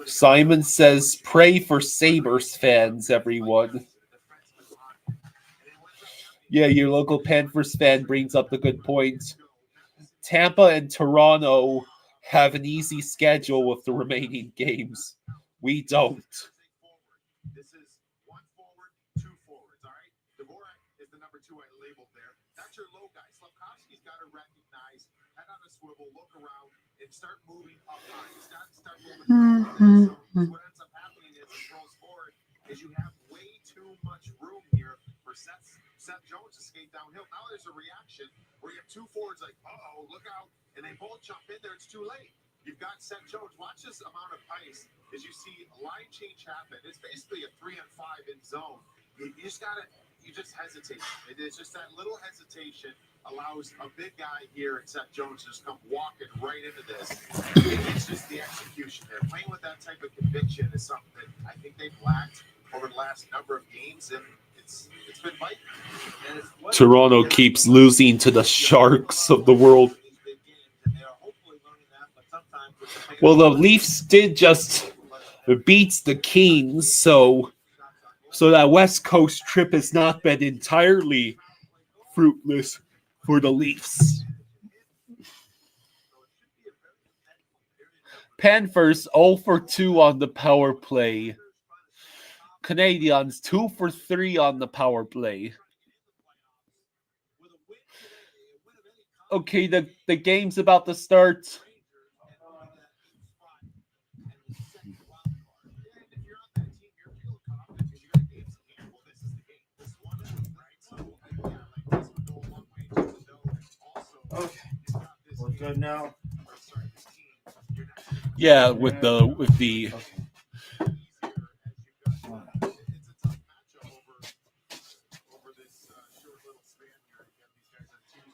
Simon says, pray for Sabres fans, everyone. Yeah, your local Panthers fan brings up the good point. Tampa and Toronto have an easy schedule with the remaining games. We don't. This is one forward, two forwards, all right? Dvorak is the number 2 I labeled there. That's your low guy. Slavkovsky's got to recognize, head on a swivel, look around, and start moving up high. He's got to start moving up. So what ends up happening is it throws forward is you have way too much room here for Seth Jones to skate downhill. Now there's a reaction where you have 2 forwards like, uh-oh, look out, and they both jump in there. It's too late. You've got Seth Jones. Watch this amount of ice as you see a line change happen. It's basically a 3-on-5 in zone. You just hesitate. It is just that little hesitation allows a big guy here and Seth Jones to just come walking right into this. It's just the execution there. Playing with that type of conviction is something that I think they've lacked over the last number of games, and it's been biting. Toronto keeps losing to the Sharks of the world. Well, the Leafs did just beat the Kings, so that West Coast trip has not been entirely fruitless for the Leafs. Panthers 0 for 2 on the power play. Canadiens 2 for 3 on the power play. Okay, the game's about to start. Okay, we're good now. Yeah, with the Okay.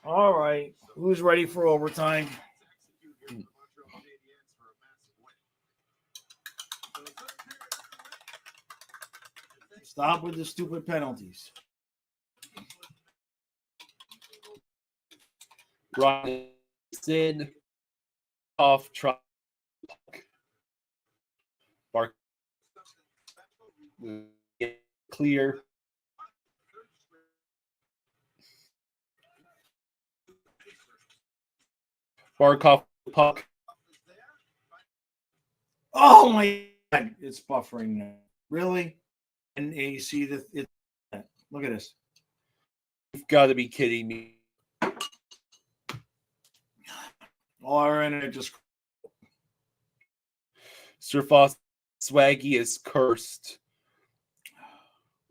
All right, who's ready for overtime? Stop with the stupid penalties. Robinson off try. Bark clear. Barkov puck. Oh my God, it's buffering now. Really? And you see the look at this. You've got to be kidding me. All our internet just Sir Foss Swaggy is cursed.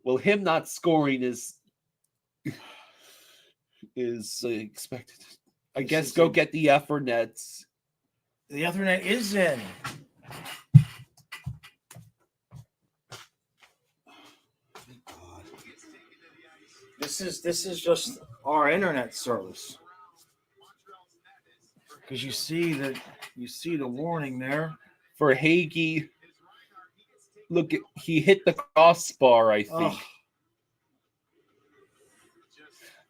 Well, him not scoring is expected. I guess go get the Ethernets. the Ethernet is in. This is just our internet service. Because you see the warning there. For Hagee, look, he hit the crossbar, I think. Ugh.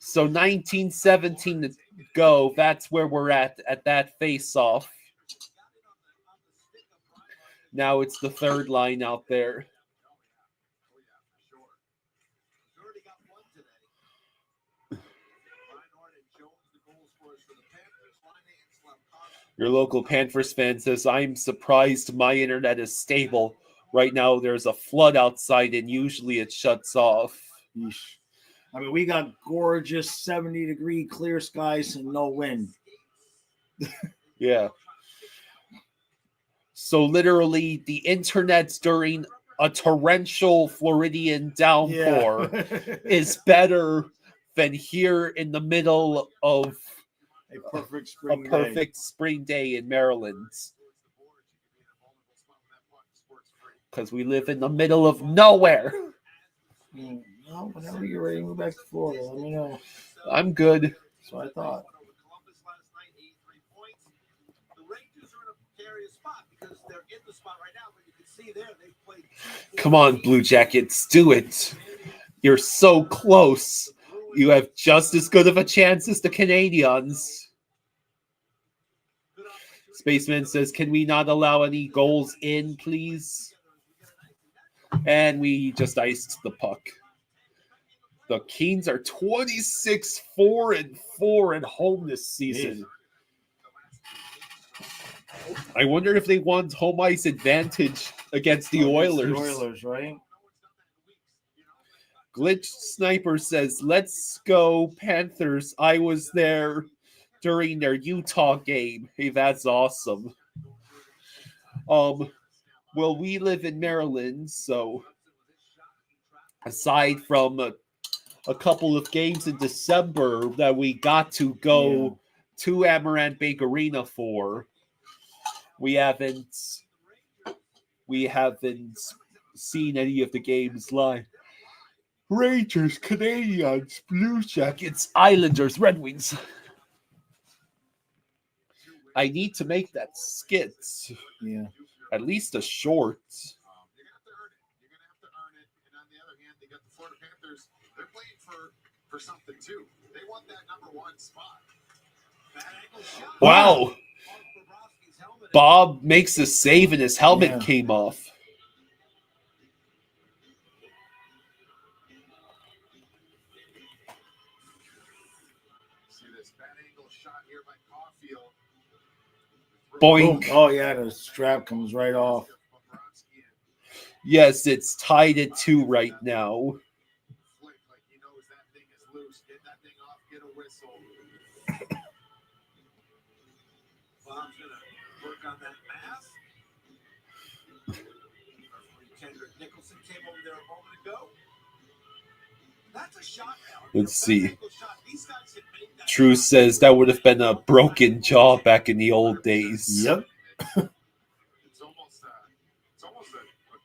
So 1917 to go. That's where we're at that face-off. Now it's the third line out there. Your local Panthers fan says, I'm surprised my internet is stable. Right now, there's a flood outside, and usually it shuts off. Yeesh. I mean, we got gorgeous 70-degree clear skies and no wind. Yeah. So literally, the internet's during a torrential Floridian downpour is better than here in the middle of a perfect spring day in Maryland. Because we live in the middle of nowhere. Well, whenever you're ready to move back to Florida, let me know. I'm good. So I thought. Come on, Blue Jackets, do it. You're so close. You have just as good of a chance as the Canadiens. Spaceman says, can we not allow any goals in, please? And we just iced the puck. The Kings are 26-4-4 at home this season. I wonder if they want home ice advantage against the Oilers. The Oilers, right? Glitch Sniper says, let's go Panthers. I was there during their Utah game. Hey, that's awesome. Well, we live in Maryland, so aside from a couple of games in December that we got to go to Amaranth Bank Arena for, we haven't seen any of the games live. Rangers, Canadiens, Blue Jackets, Islanders, Red Wings. I need to make that skit. Yeah. At least a short. You're going to have to earn it. And on the other hand, they got the Florida Panthers. They're playing for something, too. They want that number one spot. Wow. Bob makes a save and his helmet came off. See this bad angle shot here by Caulfield. Boink. Oh, yeah, the strap comes right off. Yes, it's tied at 2 right now. Flick like he knows that thing is loose. Get that thing off, get a whistle. Bob's going to work on that mask. Kendrick Nicholson came over there a moment ago. That's a shot now. Let's see. True says that would have been a broken jaw back in the old days. Yep. It's almost a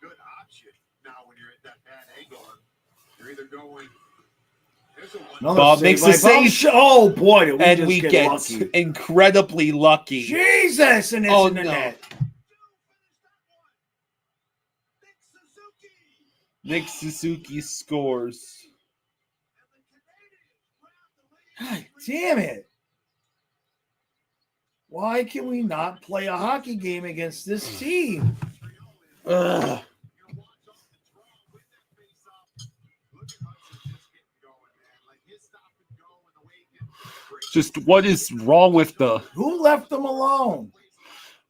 good option now when you're at that bad angle. You're either going. Bob makes a save. Oh boy, did we and just we get lucky. Incredibly lucky. Jesus, and it's in the net. Nick Suzuki scores. God damn it. Why can we not play a hockey game against this team? Ugh. Just what is wrong with the... Who left them alone?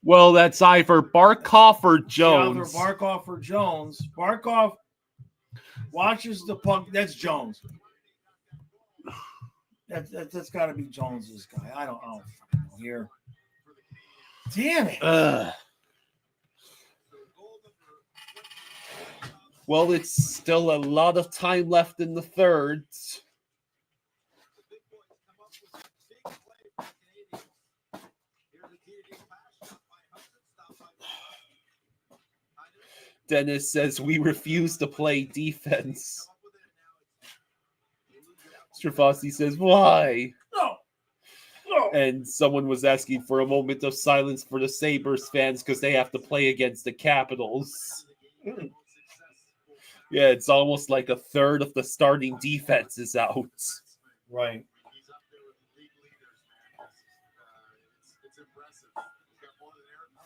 Well, that's either Barkov or Either Jones. Barkov or Jones. Barkov watches the puck. That's Jones. That's got to be Jones's guy. I don't know here. Damn it. Well, it's still a lot of time left in the third. Dennis says we refuse to play defense. Strafossi says, why? No. And someone was asking for a moment of silence for the Sabres fans because they have to play against the Capitals. Yeah, it's almost like a third of the starting defense is out. Right.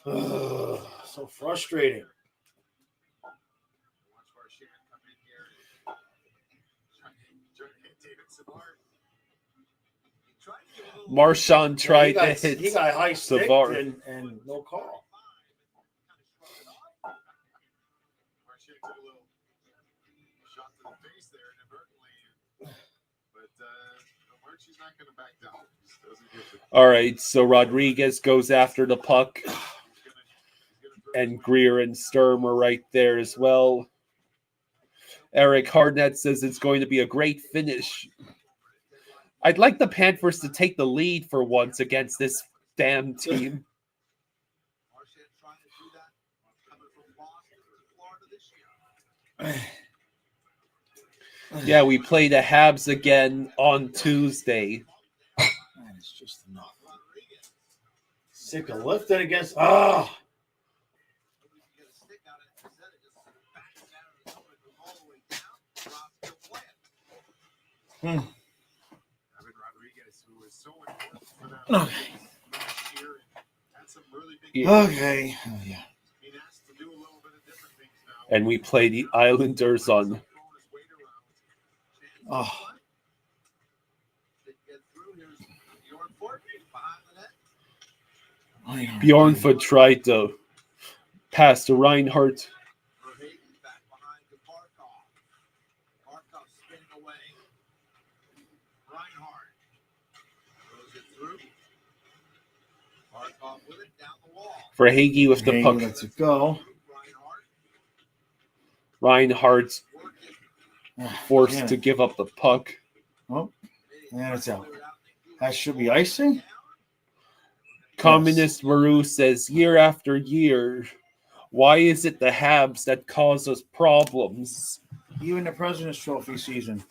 So frustrating. Marchand tried to hit He got high stick Savard. and no call. All right, so Rodriguez goes after the puck. And Greer and Sturm are right there as well. Eric Hardnett says it's going to be a great finish. I'd like the Panthers to take the lead for once against this damn team. Yeah, we play the Habs again on Tuesday. Man, it's just enough. Sick of lifting against. Okay. Oh, yeah. And we play the Islanders on Bjornfot tried to pass to Reinhardt. For Hagee with the puck. Let's go. Reinhardt's forced to give up the puck. Oh, and it's out. That should be icing. Communist Maru says, year after year, why is it the Habs that cause us problems? Even the President's Trophy season.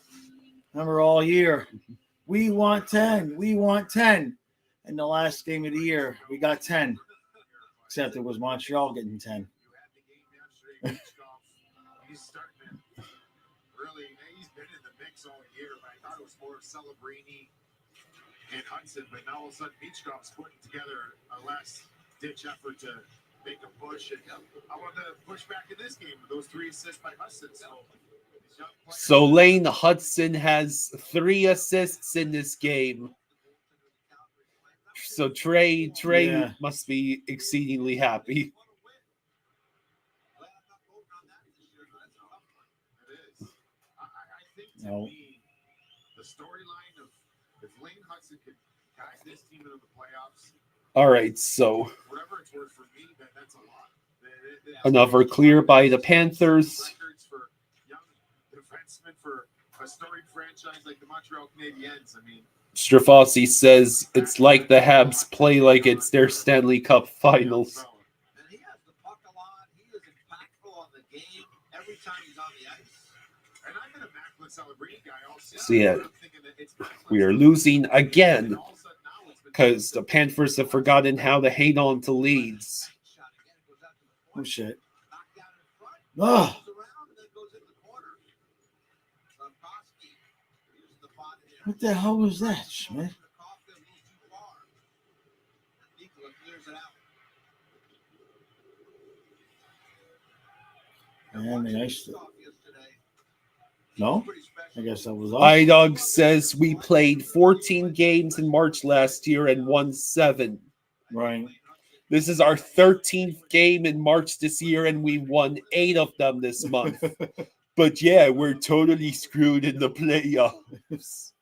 Remember all year, we want 10. We want 10. In the last game of the year, we got 10. Except it was Montreal getting 10. He's starting to really, he's been in the mix all year, but I thought it was more Celebrini and Hudson, but now all of a sudden Beachcroft's putting together a last-ditch effort to make a push, and I want to push back in this game with those 3 assists by Hudson. So Lane Hudson has 3 assists in this game. So Trey must be exceedingly happy. No. The storyline of if Lane Hudson could guide this team into the playoffs. All right, so Whatever it's worth for me, that's a lot. another clear by the Panthers. Records for young defensemen for a storied franchise like the Montreal Canadiens. I mean, Strafossi says it's like the Habs play like it's their Stanley Cup Finals. And he has the puck a lot. He is impactful on the game every time he's on the ice. and I'm an immaculate Celebrini guy all season. So yeah, I'm thinking that it's we are losing again and all of a sudden now it's been because the Panthers have forgotten how to hang on to leads. Oh, shit. knocked down in front, Oh, goes around, and then goes in the corner. Slavkovsky uses the body there. what the hell was that, Schmidt? Nikola clears it out. Man, they iced it. Yesterday. No? Pretty I special. guess that was us. iDog says we played 14 games in March last year and won 7. Right. This is our 13th game in March this year, and we won 8 of them this month. But yeah, we're totally screwed in the playoffs.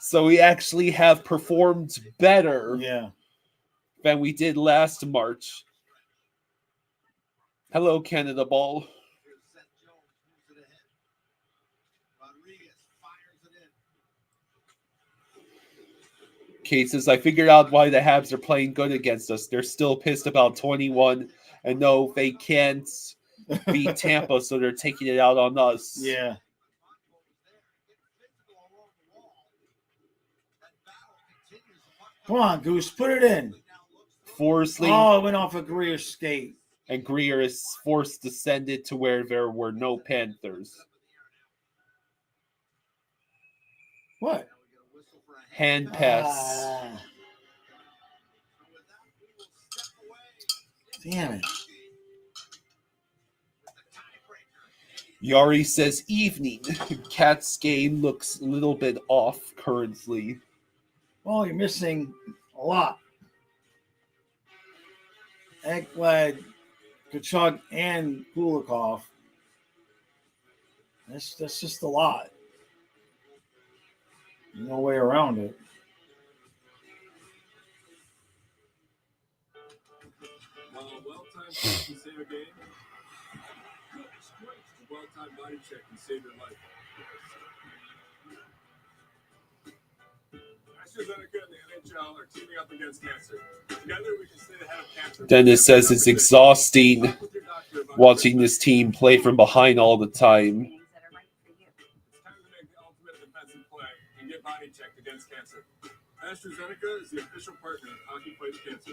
So we actually have performed better than we did last March. Hello, Canada Ball. Kate says, I figured out why the Habs are playing good against us. They're still pissed about 21 and no, they can't beat Tampa, so they're taking it out on us. Yeah. Come on, Goose, put it in. Forsley. Oh, it went off a Greer's skate. And Greer is forced to send it to where there were no Panthers. What? Hand pass. Damn it. Yari says, evening. Cat's game looks a little bit off currently. Well, you're missing a lot. Ekblad, Kachuk, and Kulikov. That's just a lot. No way around it. Well-timed shot can save a game. A well-timed body check can save your life. AstraZeneca and the NHL are teaming up against cancer. Together we can stay ahead of cancer. Dennis says it's exhausting watching this team play from behind all the time. It's time to make the ultimate defensive play and get body checked against cancer. AstraZeneca is the official partner of Hockey Fights Cancer.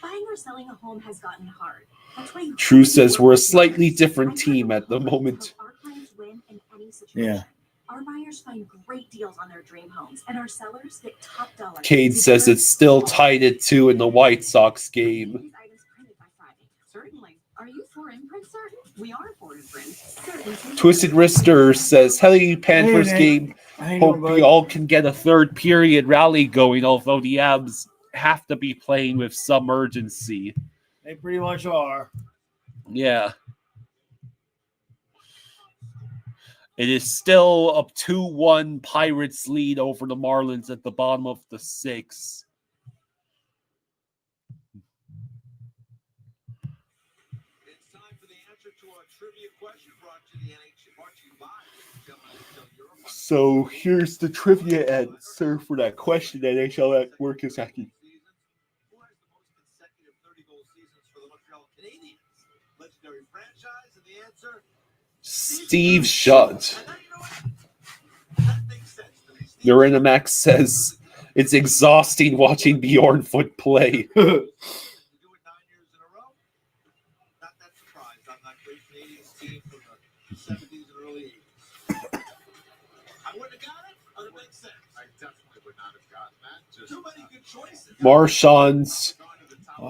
Buying or selling a home has gotten hard. That's why True says we're a slightly different team at the moment. Our clients win in any situation. Yeah. Our buyers find great deals on their dream homes, and our sellers get top dollar. Cade says it's still tied at 2 in the White Sox game. These items printed by Friday. Certainly. Are you for imprint certain? We are for imprint. Certainly. Twisted Wrister says, hello, Panthers game. How you Hope doing, we bud? all can get a third period rally going, although the Abs have to be playing with some urgency. They pretty much are. Yeah. It is still a 2-1 Pirates lead over the Marlins at the bottom of the 6th. It's time for the answer to our trivia question brought to the NHL, brought to you by NHL Europe. So here's the trivia answer for that question that NHL at work is asking. Who has the most consecutive 30-goal seasons for the Montreal Canadiens? Legendary franchise, and the answer, Steve Shutt. that makes sense to me. Steve. Uranimax says it's exhausting watching Bjornfoot play. To do it 9 years in a row, not that surprised on that great Canadiens team from the 70s and early 80s. I wouldn't have got it, but it makes sense. I definitely would not have gotten that. Just Too many good choices. Marchand's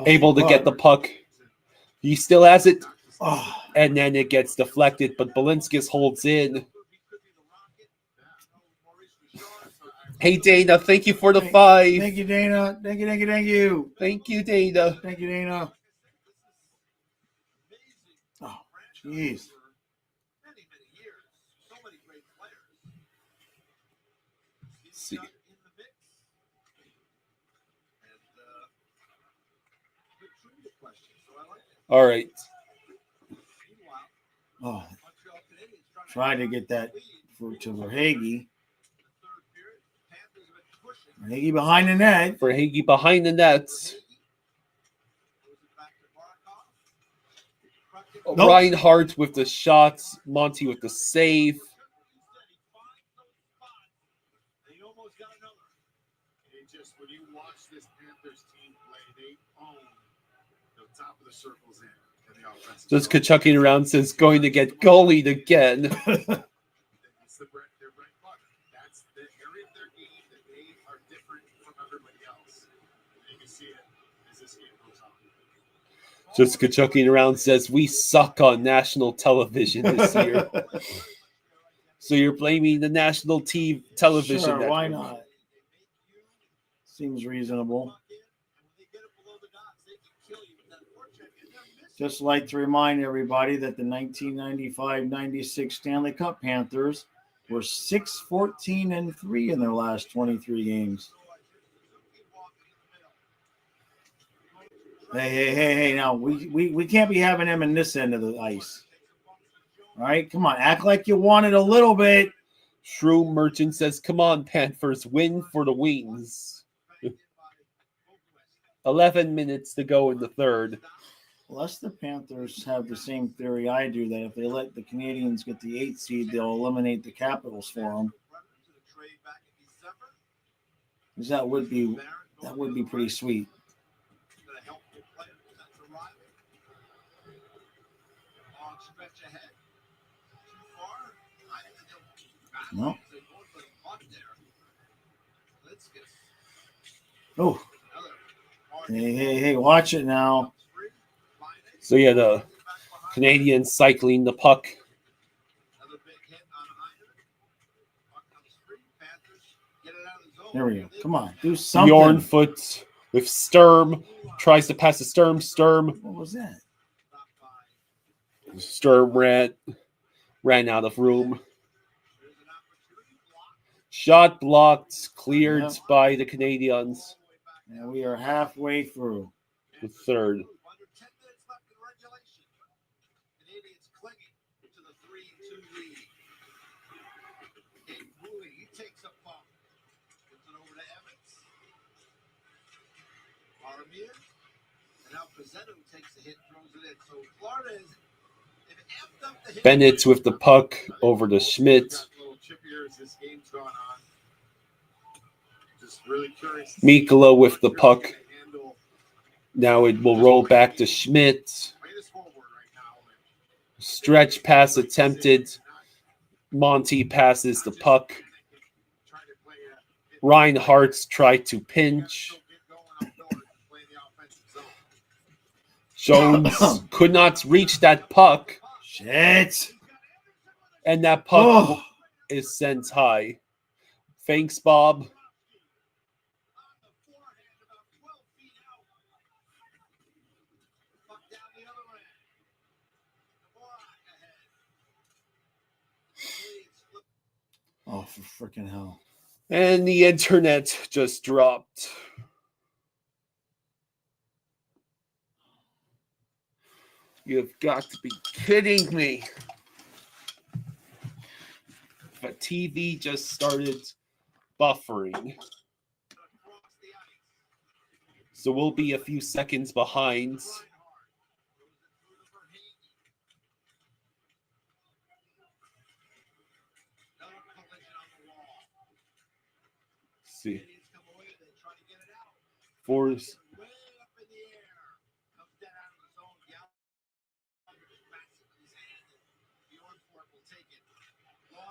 able to get the puck. He still has it, Oh, and then it gets deflected, but Balinskis holds in. Hey, Dana, thank you for the 5. thank you, Dana. Thank you, thank you, thank you. Thank you, Dana. Thank you, Dana. Oh, jeez. Many years. So many great players. See. Got in the mix. And good trivia question, so I like it. All right. Meanwhile, Oh, Montreal Canadiens tried to get that to Verhage. third period. Panthers have been pushing. Verhage behind the net. For Hagee behind the nets. Back to Barakov. Nope. Reinhardt with the shots. Monty with the save. He almost got another. it just when you watch this Panthers team play, they own the top of the circles in the offensive. Just zone. Kachucking around says going to get goalied again. It's their bread and butter. That's the area of their game that they are different from everybody else. And you can see it as this game goes on. Just Kachucking around says we suck on national television this year. So you're blaming the national television Sure, network. why not? Seems reasonable. Just like to remind everybody that the 1995-96 Stanley Cup Panthers were 6-14-3 in their last 23 games. Hey! Now we can't be having them in this end of the ice. All right, come on, act like you want it a little bit. Shrew Merchant says, "Come on, Panthers, win for the wings." 11 minutes to go in the third. Unless the Panthers have the same theory I do, that if they let the Canadiens get the 8th seed, they'll eliminate the Capitals for them. Because that would be pretty sweet. No. Oh. Hey, watch it now. So yeah, the Canadiens cycling the puck. There we go. Come on, do something. Bjornfoot with Sturm. Tries to pass to Sturm. What was that? Sturm ran out of room. Shot blocked, cleared by the Canadiens. And we are halfway through the third. Under 10 minutes left in regulation. Canadiens clinging to the 3-2 lead. Gabe Bowie, he takes a bump. Gives it over to Evans. Armia. And now Pizzetto takes a hit, throws it in. So Florida is amped up the hit. Bennett with the puck over to Schmidt. This game's gone on. Just really curious. Mikkola with the puck. Now it will roll back to Schmidt. Stretch pass attempted. Monty passes the puck. Reinhardt's tried to pinch. Jones could not reach that puck. Shit. And that puck is sent high. Thanks, Bob. Oh, for freaking hell. And the internet just dropped. You've got to be kidding me. The TV just started buffering. So we'll be a few seconds behind. See. Force.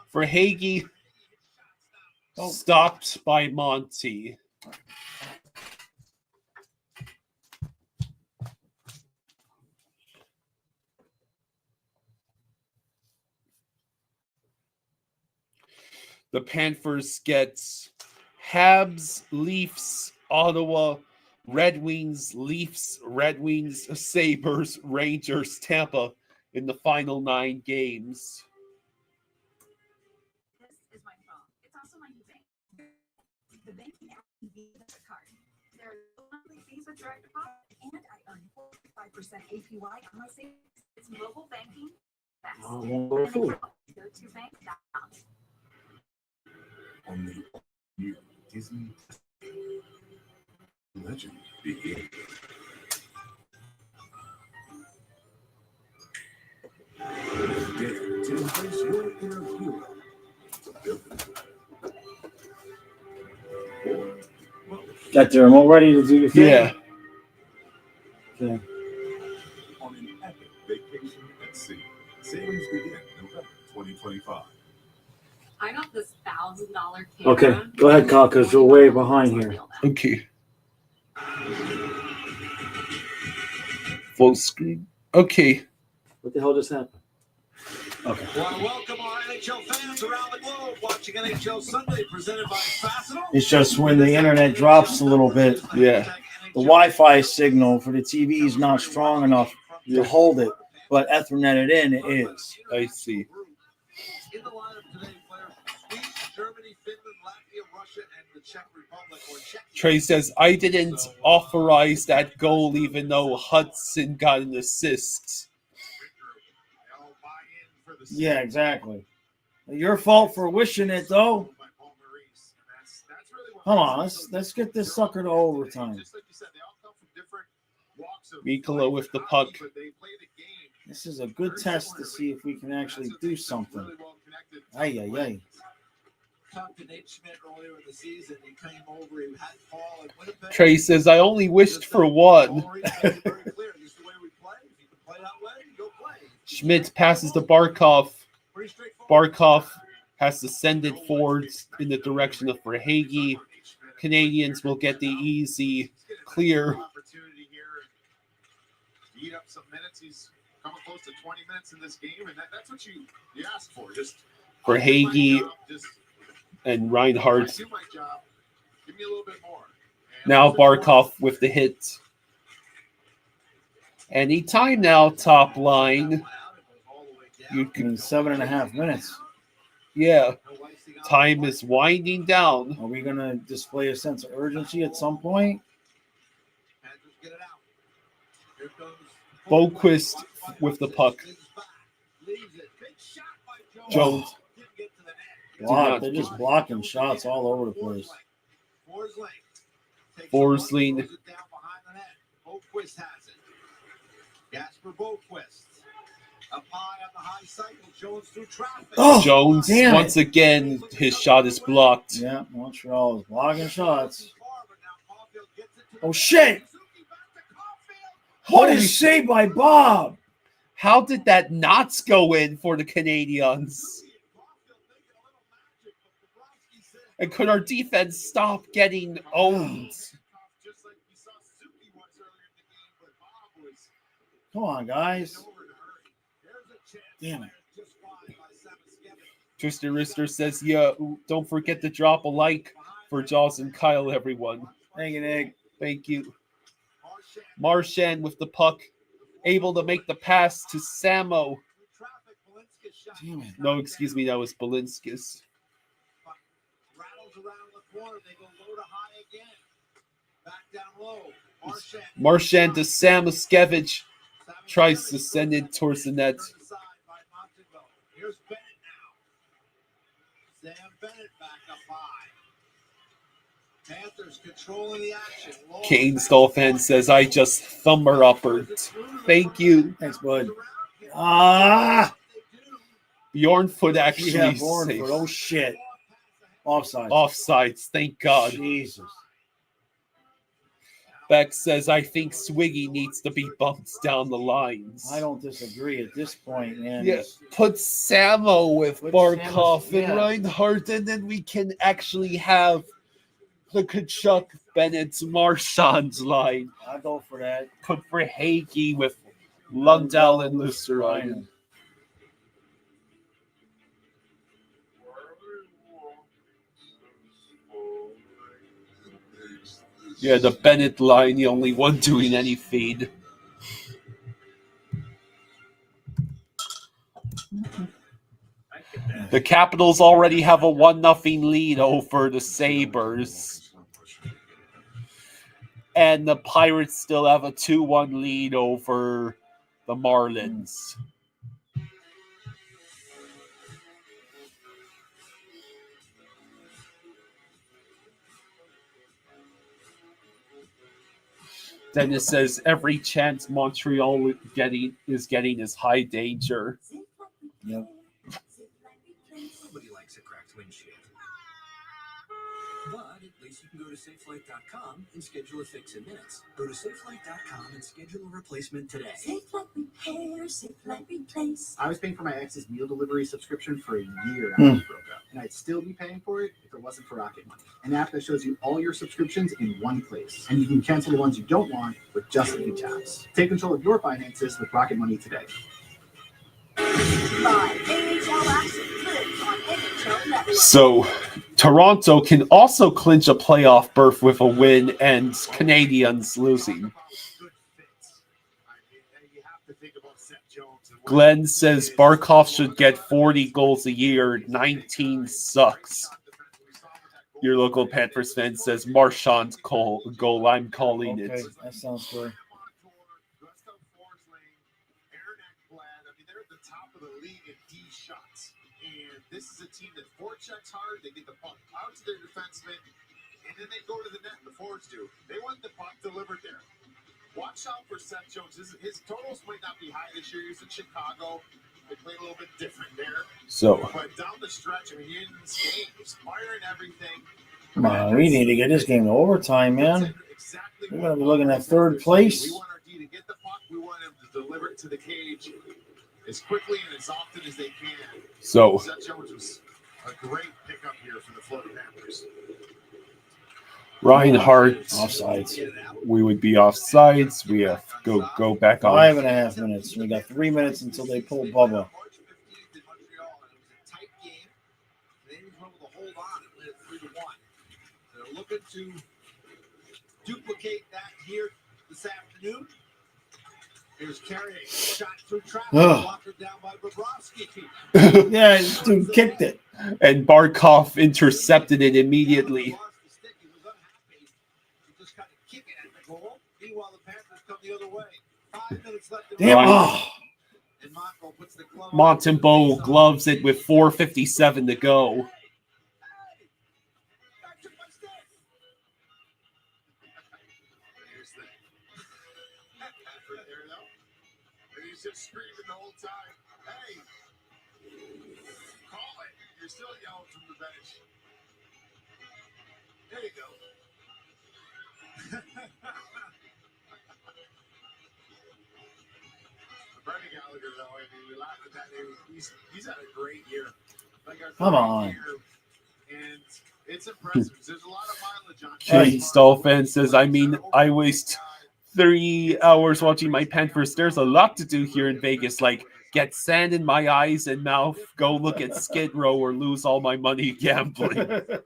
For Hagee, stopped by Monty. The Panthers get Habs, Leafs, Ottawa, Red Wings, Leafs, Red Wings, Sabres, Rangers, Tampa in the final 9 games. This is my phone. It's also my new bank. The banking app Visa card. There are no monthly fees with direct deposit, and I earn 45% APY on my savings. It's mobile banking. Fast. Go to bank.com. On the new Disney legend begins. Dare to embrace your inner hero. Got the remote ready to do the thing? Yeah. Okay. On an epic vacation at sea. Sailings begin November 2025. I got this $1,000 camera. Okay, go ahead, Kyle, because we're way behind here. Okay. Full screen. Okay. What the hell just happened? Okay. Want to welcome our NHL fans around the globe watching NHL Sunday presented by Fastenal. It's just when the internet drops a little bit, Yeah. the Wi-Fi signal for the TV is not strong enough to hold it, but Ethernet in it is. I see. In the lineup today, players from Sweden, Germany, Finland, Latvia, Russia, and the Czech Republic. Trey says, I didn't authorize that goal even though Hudson got an assist. Yeah, exactly. Your fault for wishing it, though. Come on, let's get this sucker to overtime. Mikola with the puck. This is a good test to see if we can actually do something. Ay, ay, ay. Talked to Nate Schmidt earlier in the season. He came over. He had Paul and Winnipeg. Trey says, I only wished for one. Schmidt passes to Barkov. Barkov has to send it forwards in the direction of Verhaeghe. Canadiens will get the easy clear. Eat up some minutes. He's coming close to 20 minutes in this game, and that's what you ask for. Just Verhaeghe and Reinhardt. do my job. Give me a little bit more. Now Barkov with the hit. Anytime now, top line. You In can, 7.5 minutes. yeah. Time is winding down. Are we going to display a sense of urgency at some point? Boquist with the puck. Jones. Wow, they're just blocking shots all over the place. Forsling. Boquist has it. Jasper Boquist. Up high on the high cycle. Jones through traffic. Oh, Jones, damn it. once again, his shot is blocked. Yeah, Montreal is blocking shots. Oh, shit. What a Holy save by Bob. How did that not go in for the Canadiens? And could our defense stop getting owned? Come on, guys. Damn it. Tristan Rister says, yeah, don't forget to drop a like for Jaws and Kyle, everyone. Thank you, Nick. Thank you. Marchand with the puck, able to make the pass to Samo. Damn it. No, excuse me, that was Balinskis. Rattles around the corner. They go low to high again. Back down low. Marchand to Samoskevich. Tries to send it towards the net. Here's Bennett now. Sam Bennett back up high. Panthers controlling the action. Kane Stolfan says, I just thumber upper. Thank you. Thanks, bud. Ah! Bjornfoot actually Yeah, saved. Bournemouth. Oh, shit. Offside. Offsides, thank God. Jesus. Beck says, I think Swiggy needs to be bumped down the lines. I don't disagree at this point, man. Yeah, put Samo with Put Barkov Samo, yeah. and Reinhardt, and then we can actually have the Kachuk, Bennett, Marchand's line. I'll go for that. Put Verhaeghe with Lundell and Lusterine. Yeah, the Bennett line, the only one doing any feed. The Capitals already have a 1-0 lead over the Sabres. And the Pirates still have a 2-1 lead over the Marlins. Dennis says every chance Montreal is getting is high danger. Yep. Nobody likes a cracked windshield. But at least you can go to SafeLight.com and schedule a fix in minutes. Go to SafeLight.com and schedule a replacement today. Safe Light Repair, Safe Light Replace. I was paying for my ex's meal delivery subscription for a year after we broke up, and I'd still be paying for it if it wasn't for Rocket Money, an app that shows you all your subscriptions in one place, and you can cancel the ones you don't want with just a few taps. Take control of your finances with Rocket Money today. Live NHL action lives on NHL Network. So Toronto can also clinch a playoff berth with a win and Canadiens losing. Glenn says Barkov should get 40 goals a year. 19 sucks. Your local Panthers fan says Marchand's goal. I'm calling Okay, it. that sounds good. They're at the top of the league in D shots. And this is a team that forechecks hard. They get the puck out to their defensemen, and then they go to the net. The forwards do. They want the puck delivered there. Watch out for Seth Jones. His totals might not be high this year. He's in Chicago. They play a little bit different there. So, But down the stretch, I mean, in this game, he's firing everything. Come on, we need to get this game to overtime, man. We're going to be looking at third place. We want our D to get the puck. We want him to deliver it to the cage as quickly and as often as they can. So Seth Jones was a great pickup here for the Florida Panthers. Reinhardt, Offsides. we would be offsides. We have to go back on. 5.5 minutes. We got 3 minutes until they pull Bubba. March 15th in Montreal, and it was a tight game. Canadiens were able to hold on and win it 3-1. They're looking to duplicate that here this afternoon. Here's Carrier, shot through traffic, blocked down by Bobrovsky. Yeah, dude kicked it. And Barkov intercepted it immediately. Lost the stick. He was unhappy. He just kind of kick it at the goal. Meanwhile, the Panthers come the other way. 5 minutes left. Damn. And Monteal puts the glove on. Montembeau gloves it with 4:57 to go. Here's the effort there, though. And he's just screaming the whole time. Hey, call it. You're still yelling from the bench. There you go. Brendan Gallagher, though, I mean, we laughed at that. He's had a great year. Like our Come third on. year, and it's impressive. There's a lot of mileage on Jay Stolfan says, I waste 3 hours watching my Panthers. There's a lot to do here in Vegas, like get sand in my eyes and mouth, go look at Skid Row, or lose all my money gambling. 32 points, but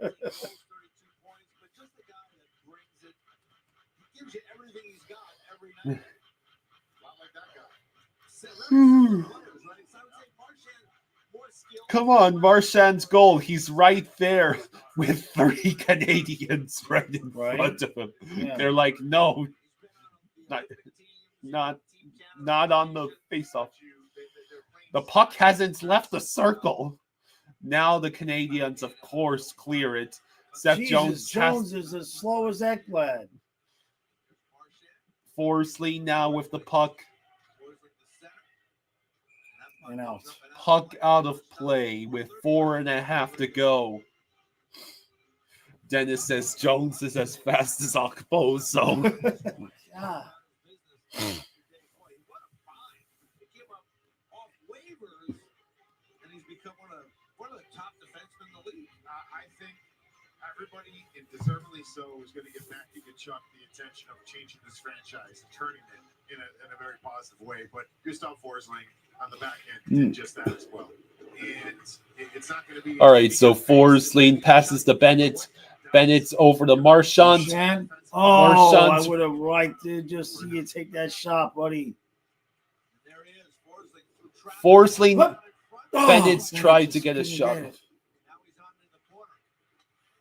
just the guy that brings it. He gives you everything he's got every night. A lot like that guy. Come on, Marchand's goal. He's right there with 3 Canadians right in front of him. Yeah. They're like, no, not on the faceoff. The puck hasn't left the circle. Now the Canadiens, of course, clear it. Seth Jesus, Jones is as slow as Ekblad. Forsley now with the puck. And out. Puck out of play with 4.5 to go. Dennis says Jones is as fast as Okposo. Ah. And he's become one of the top defensemen in the league. I think everybody, and deservedly so, is going to give Matthew Tkachuk the attention of changing this franchise and turning it in a very positive way. But Gustav Forsling on the back end did just that as well. And it's not going to be... All right, so Forsling passes to Bennett. Bennett's over to Marchand. Oh, Marchand's- I would have liked to just see you take that shot, buddy. There he is. Forsling, What? Oh, Bennett's Bennett tried to just get a couldn't shot. get it. Now he's on in the corner.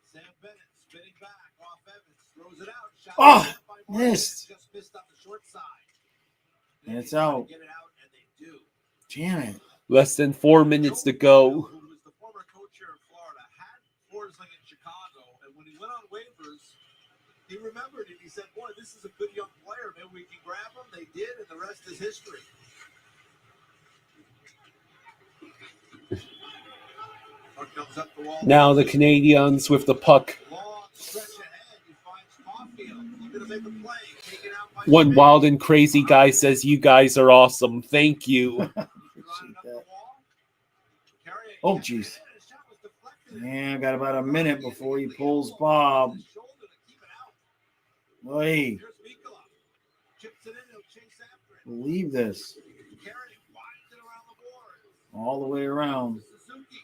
Sam Bennett spinning back off Evans. Throws it out. Shot Oh, by Martin. missed. Just missed on the short side. And it's They try to out. Get it out, and they do. Damn it. Less than 4 minutes to go. Who was the former coach here in Florida, had Forsling in Chicago, and when he went on waivers, he remembered it. He said, boy, this is a good young player. Maybe we can grab him. They did, and the rest is history. Puck comes up the wall. Now the Canadiens with the puck. Long stretch ahead. He finds Caulfield. Looking to make a play. Taken out by One Smith. wild and crazy guy says, you guys are awesome. Thank you. Lining up the wall. Carrier Oh, gets it jeez. in. His shot was deflected. Yeah, got about a minute before he pulls Bob. Shoulder to keep it out. Hey, Here's Mikola. Chips it in. He'll chase after it. believe this. Carrier winds it around the board. all the way around. Suzuki.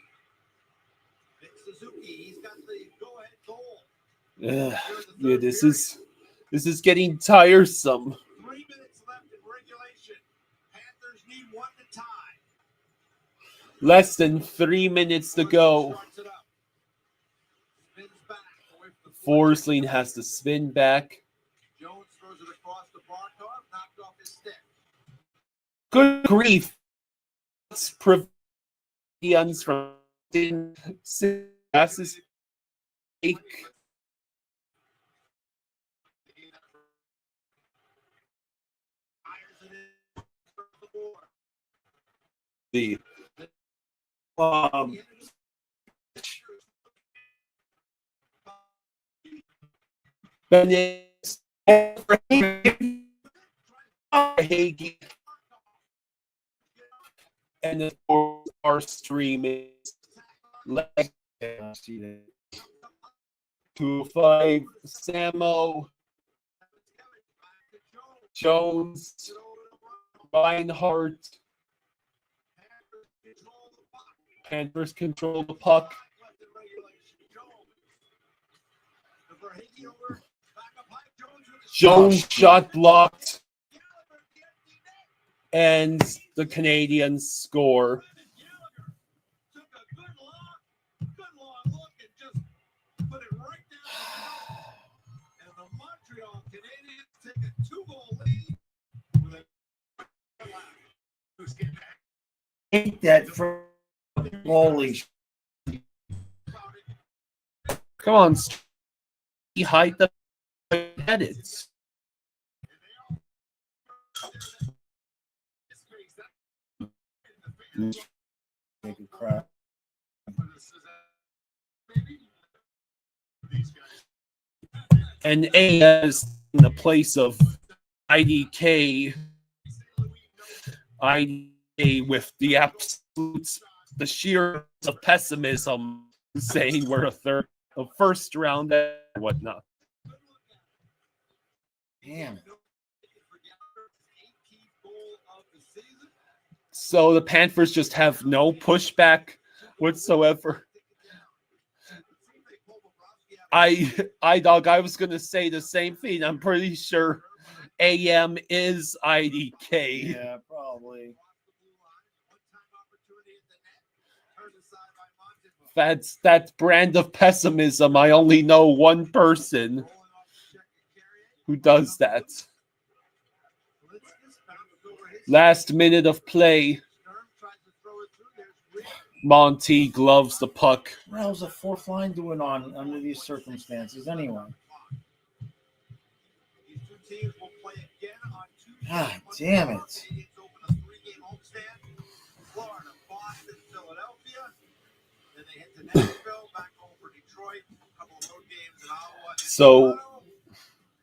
Nick Suzuki, he's got the go-ahead goal. Yeah, this is getting tiresome. 3 minutes left in regulation. Panthers need one to tie. Less than 3 minutes to go. Starts it up. Spins back away from the Forsling has to spin back. Jones throws it across the Barkov, knocked off his stick. Good grief. Prevents from passes. The Bennett Hagee and the our stream is like 2-5 Samo Jones Reinhardt. Panthers control the puck. Jones shot blocked. And the Canadiens score. Took a good long look and just put it right down. And the Montreal Canadiens take a 2-goal lead with a Ain't that for holy sh- Come on, he hide the edits. Make it cry. And A is in the place of IDK with the absolute, the sheer of pessimism, saying we're a first round and whatnot. Damn it. So the Panthers just have no pushback whatsoever. I was gonna say the same thing. I'm pretty sure AM is IDK. Yeah, probably. That's that brand of pessimism. I only know one person who does that. Last minute of play. Monty gloves the puck. What hell's the fourth line doing on under these circumstances anyway? God damn it. Florida, Boston, Philadelphia. Then they hit to Nashville, back home for Detroit, a couple of road games in Ottawa. So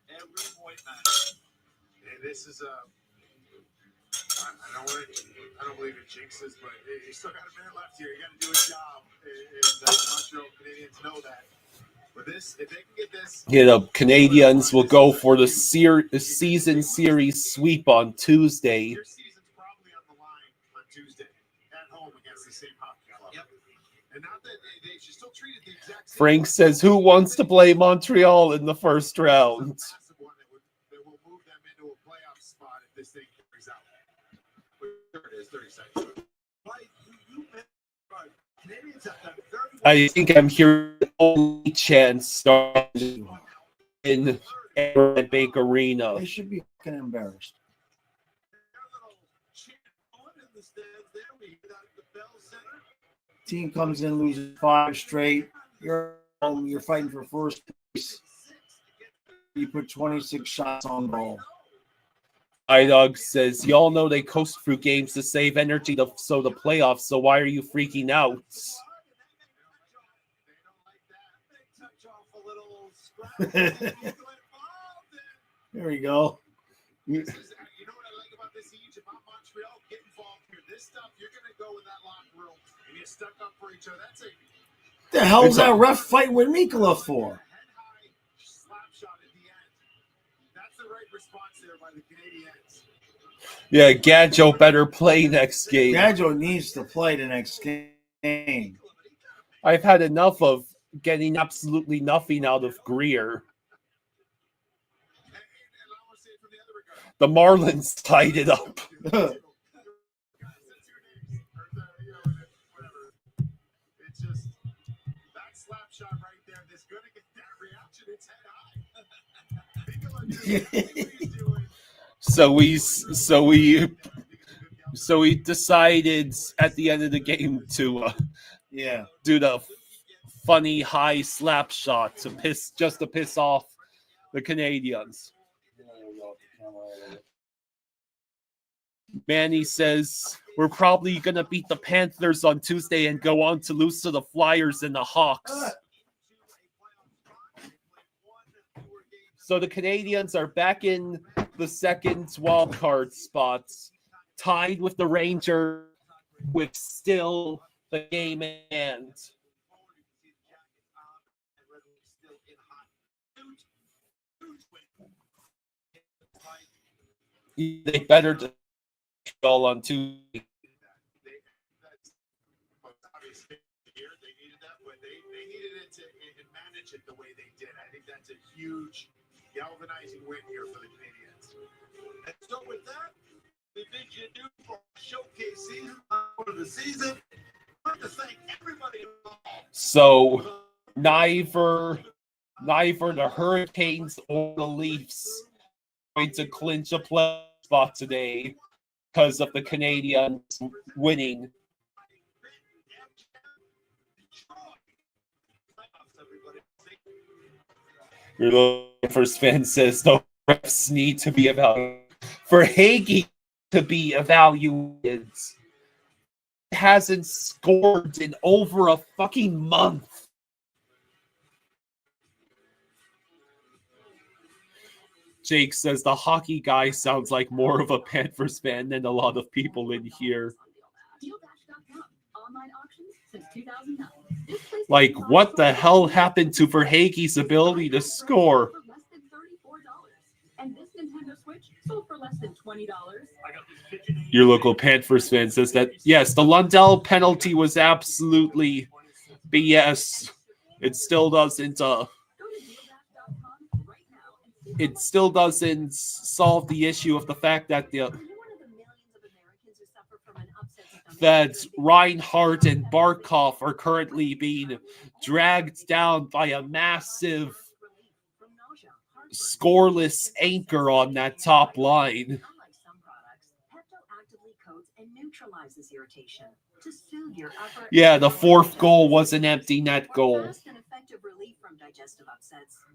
Every point matters. And this is I don't believe in jinxes, but you still got a minute left here. You got to do a job, and the Montreal Canadiens know that. But this, if they can get this, the Canadiens will go for the season series sweep on Tuesday. your season's probably on the line on Tuesday at home against the same hockey club. Yep. And not that they should still treat it the exact same. Frank says, "Who wants to play Montreal in the first round?" Massive one that will move them into a playoff spot if this thing carries out. There it is, 30 seconds. Right, you Canadiens have done very well. I think I'm hearing the only chance starting in Arrowhead Bank Arena. They should be fucking embarrassed. Team comes in, loses 5 straight. You're home, you're fighting for first place. You put 26 shots on goal. iDog says, "Y'all know they coast through games to save energy the playoffs, so why are you freaking out?" There we go. You know what I like about this Siege about Montreal? Get involved here. This stuff, you're going to go in that locker room and you're stuck up for each other. That's a The hell's that ref fighting with Mikula for? head high slap shot at the end. That's the right response there by the Canadiens. Yeah, Gadjo better play next game. Gadjo needs to play the next game. I've had enough of getting absolutely nothing out of Greer. And I want to say it from the other regard. The Marlins tied it up. It's just that slap shot right there that's going to get that reaction. It's head high. Think of what he's doing. So we decided at the end of the game to do the funny high slap shot to piss off the Canadiens. Manny says we're probably gonna beat the Panthers on Tuesday and go on to lose to the Flyers and the Hawks. So the Canadiens are back in the second wild card spots, tied with the Rangers, with still the game in hand. They better do all on Tuesday. Obviously, here they needed that, but they needed it to manage it the way they did. I think that's a huge galvanizing win here for the Canadiens. And so with that, we bid you adieu for showcase season for the season. I'd like to thank everybody involved. So neither the Hurricanes or the Leafs are going to clinch a playoff spot today because of the Canadiens winning. Your first fan says no refs need to be evaluated. For Hagee to be evaluated, hasn't scored in over a fucking month. Jake says the hockey guy sounds like more of a Panthers fan than a lot of people in here. Like, what the hell happened to Verhaeghe's ability to score? Your local Panthers fan says that, yes, the Lundell penalty was absolutely BS. It still doesn't solve the issue of the fact that that Reinhardt and Barkov are currently being dragged down by a massive scoreless anchor on that top line. Yeah, the fourth goal was an empty net goal.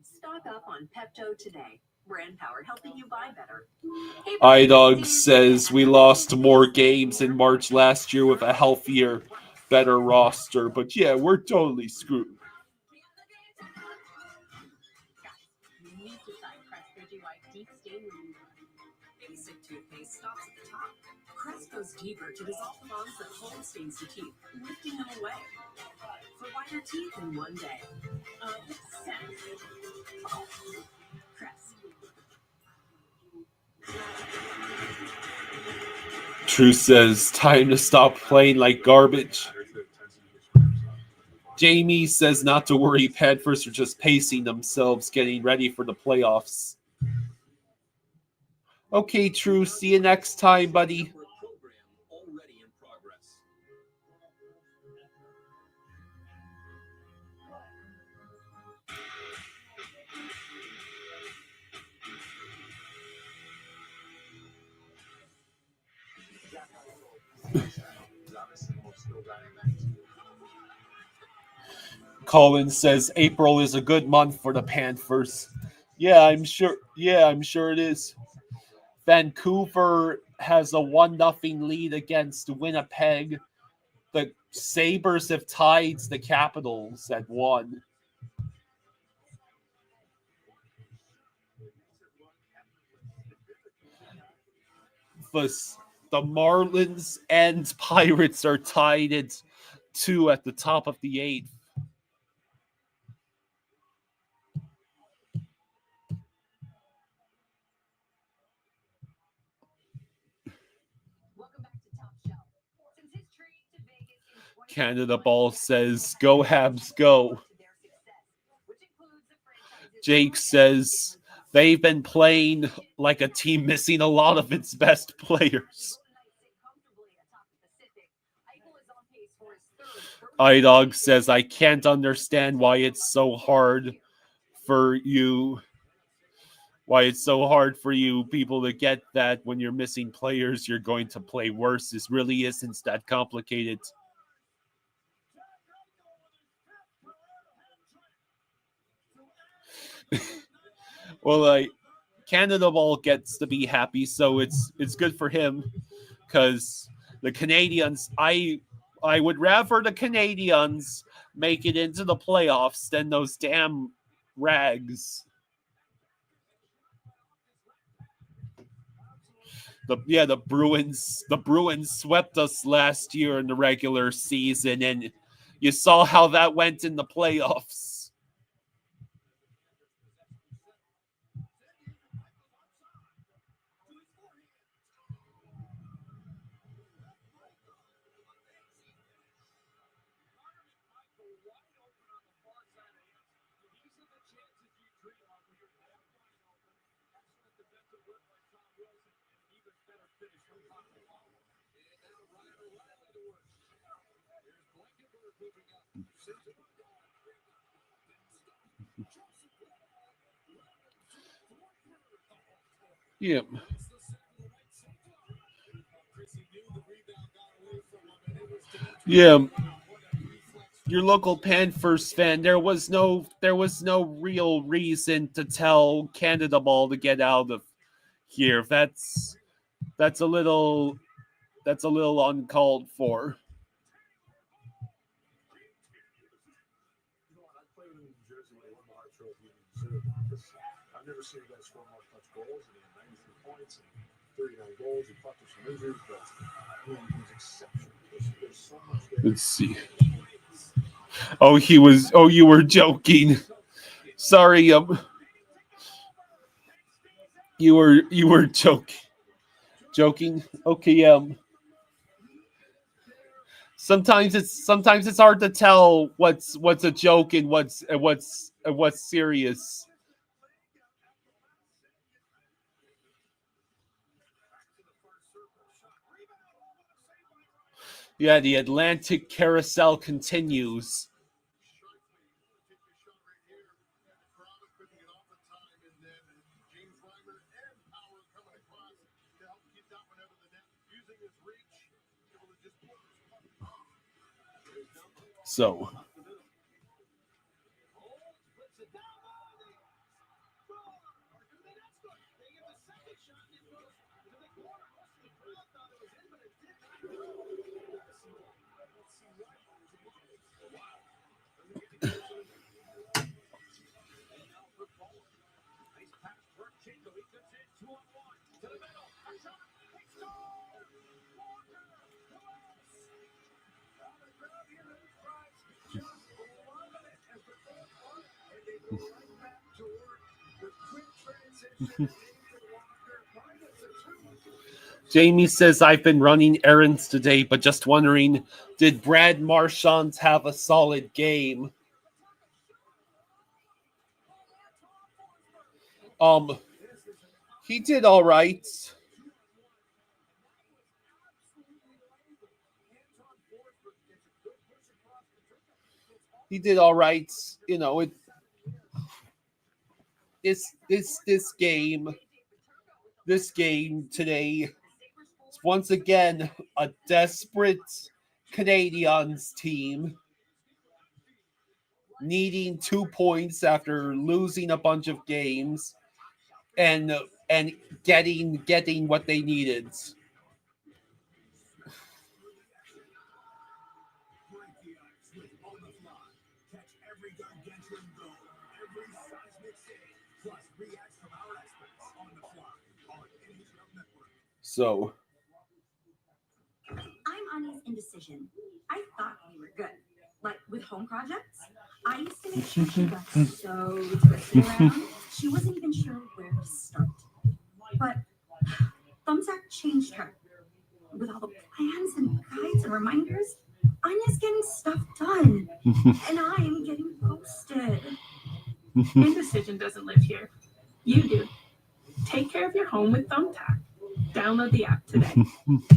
Stock up on Pepto today. Brand power helping you buy better. iDog says we lost more games in March last year with a healthier, better roster. But yeah, we're totally screwed. Basic toothpaste stops at the top. Crest goes deeper to dissolve the bonds that hold stains to teeth, lifting them away. For whiter teeth in one day. Crest. True says time to stop playing like garbage. Jamie says not to worry, Panthers are just pacing themselves, getting ready for the playoffs. Okay, True. See you next time, buddy. Colin says April is a good month for the Panthers. Yeah, I'm sure it is. Vancouver has a 1-0 lead against Winnipeg. The Sabres have tied the Capitals at 1. The Marlins and Pirates are tied at 2 at the top of the 8th. Canada Ball says, "Go Habs, go." Jake says, "They've been playing like a team missing a lot of its best players." iDog says, "I can't understand why it's so hard for you. Why it's so hard for you people to get that when you're missing players, you're going to play worse. This really isn't that complicated." Well, Canada Ball gets to be happy, so it's good for him, because the Canadiens, I would rather the Canadiens make it into the playoffs than those damn rags. The Bruins swept us last year in the regular season, and you saw how that went in the playoffs. Yeah. Yeah. Your local Panthers fan, there was no real reason to tell Canada Ball to get out of here. That's a little uncalled for. I've never seen a guy score more clutch goals, and he had 93 points and 39 goals. He fucked up some injuries, but he was exceptional. There's so much there. Let's see. Oh, you were joking. Sorry, you were joking. Okay, sometimes it's hard to tell what's a joke and what's serious. Yeah, the Atlantic carousel continues. So, Jamie says, "I've been running errands today, but just wondering, did Brad Marchand have a solid game?" He did all right. He did all right. You know, this game today, once again, a desperate Canadiens team needing 2 points after losing a bunch of games, and getting what they needed. So, I'm Anya's indecision. I thought we were good. Like with home projects, I used to make sure she got so twisted around, she wasn't even sure where to start. But Thumbsack changed her. With all the plans and guides and reminders, Anya's getting And I'm getting posted. Indecision doesn't live here. You do. Take care of your home with Thumbtack. Download the app today.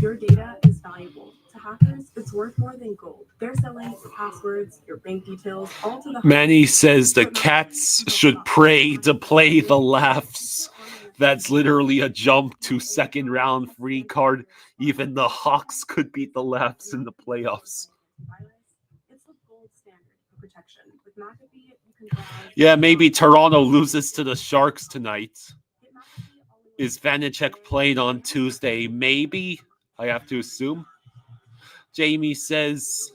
Your data is valuable. To hackers, it's worth more than gold. They're selling your passwords, your bank details, all to the Manny says the Cats should pray to play the Laughs. That's literally a jump to second round free card. Even the Hawks could beat the Laughs in the playoffs. It's the gold standard for protection. With McAfee, you can browse. Yeah, maybe Toronto loses to the Sharks tonight. Is Vanacek playing on Tuesday? Maybe. I have to assume. Jamie says,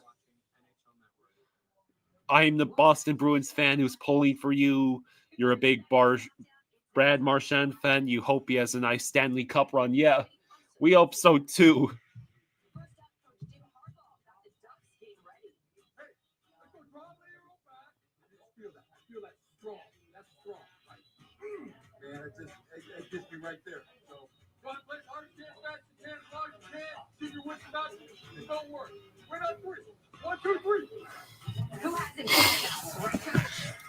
I'm the Boston Bruins fan who's pulling for you. You're a big Brad Marchand fan. You hope he has a nice Stanley Cup run. Yeah, we hope so too. Man, it gets me right there. So, go and play hard chance, fast chance, large chance. Keep your wits about you. Don't worry. Right on three. 1, 2, 3.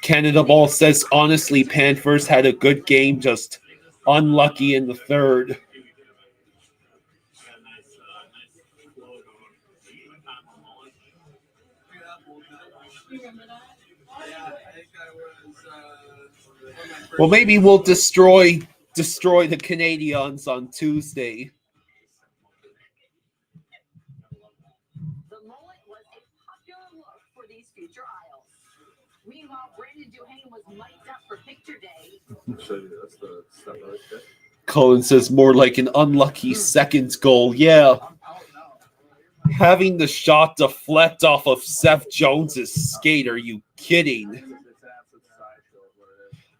Canada Ball says, honestly, Panthers had a good game, just unlucky in the third. Well, maybe we'll destroy the Canadiens on Tuesday. The mullet was a popular look for these future aisles. Meanwhile, Brandon Duhaime was mic'd up for picture day. That's the stuff right there. Colin says more like an unlucky second goal. Yeah. Having the shot deflect off of Seth Jones's skate. Are you kidding?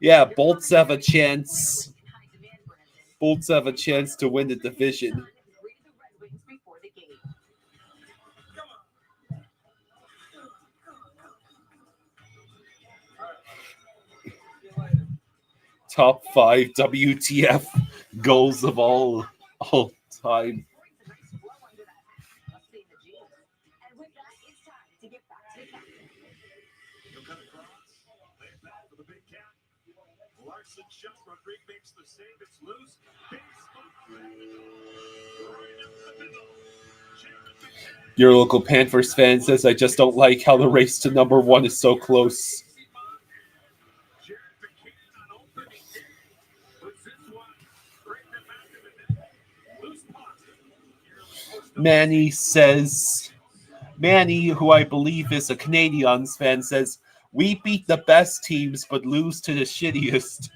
Yeah, Bolts have a chance. Bolts have a chance to win the division. Top 5 WTF goals of all time. Makes the save. It's loose. Your local Panthers fan says, I just don't like how the race to number 1 is so close. Manny says, Manny, who I believe is a Canadiens fan, says, we beat the best teams but lose to the shittiest.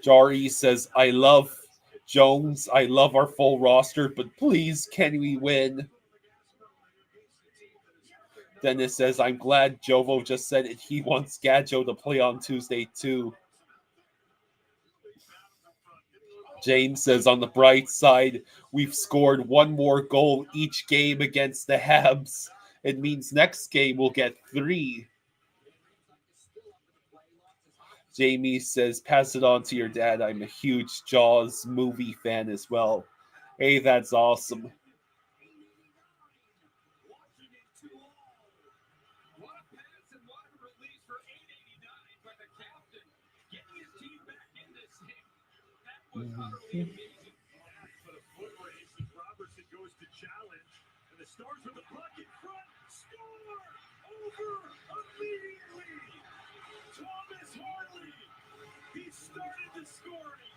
Jari says, I love Jones. I love our full roster, but please, can we win? Dennis says, I'm glad Jovo just said it. He wants Gadjo to play on Tuesday, too. James says, on the bright side, we've scored 1 more goal each game against the Habs. It means next game we'll get 3. Jamie says, pass it on to your dad. I'm a huge Jaws movie fan as well. Hey, that's awesome. Robertson goes to challenge, and the Stars with the puck in front. Score! Over immediately! Thomas Harley! He started the scoring.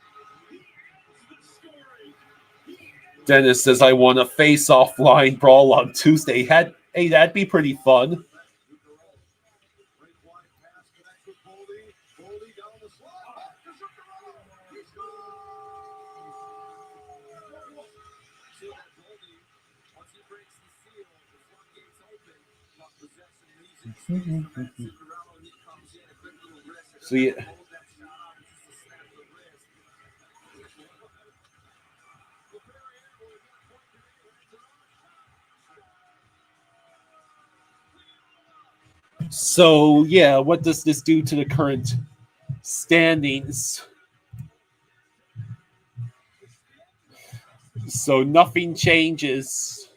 He ends the scoring. Dennis says, I want a face-off line brawl on Tuesday. Hey, that'd be pretty fun. See it. So, yeah, what does this do to the current standings? So nothing changes.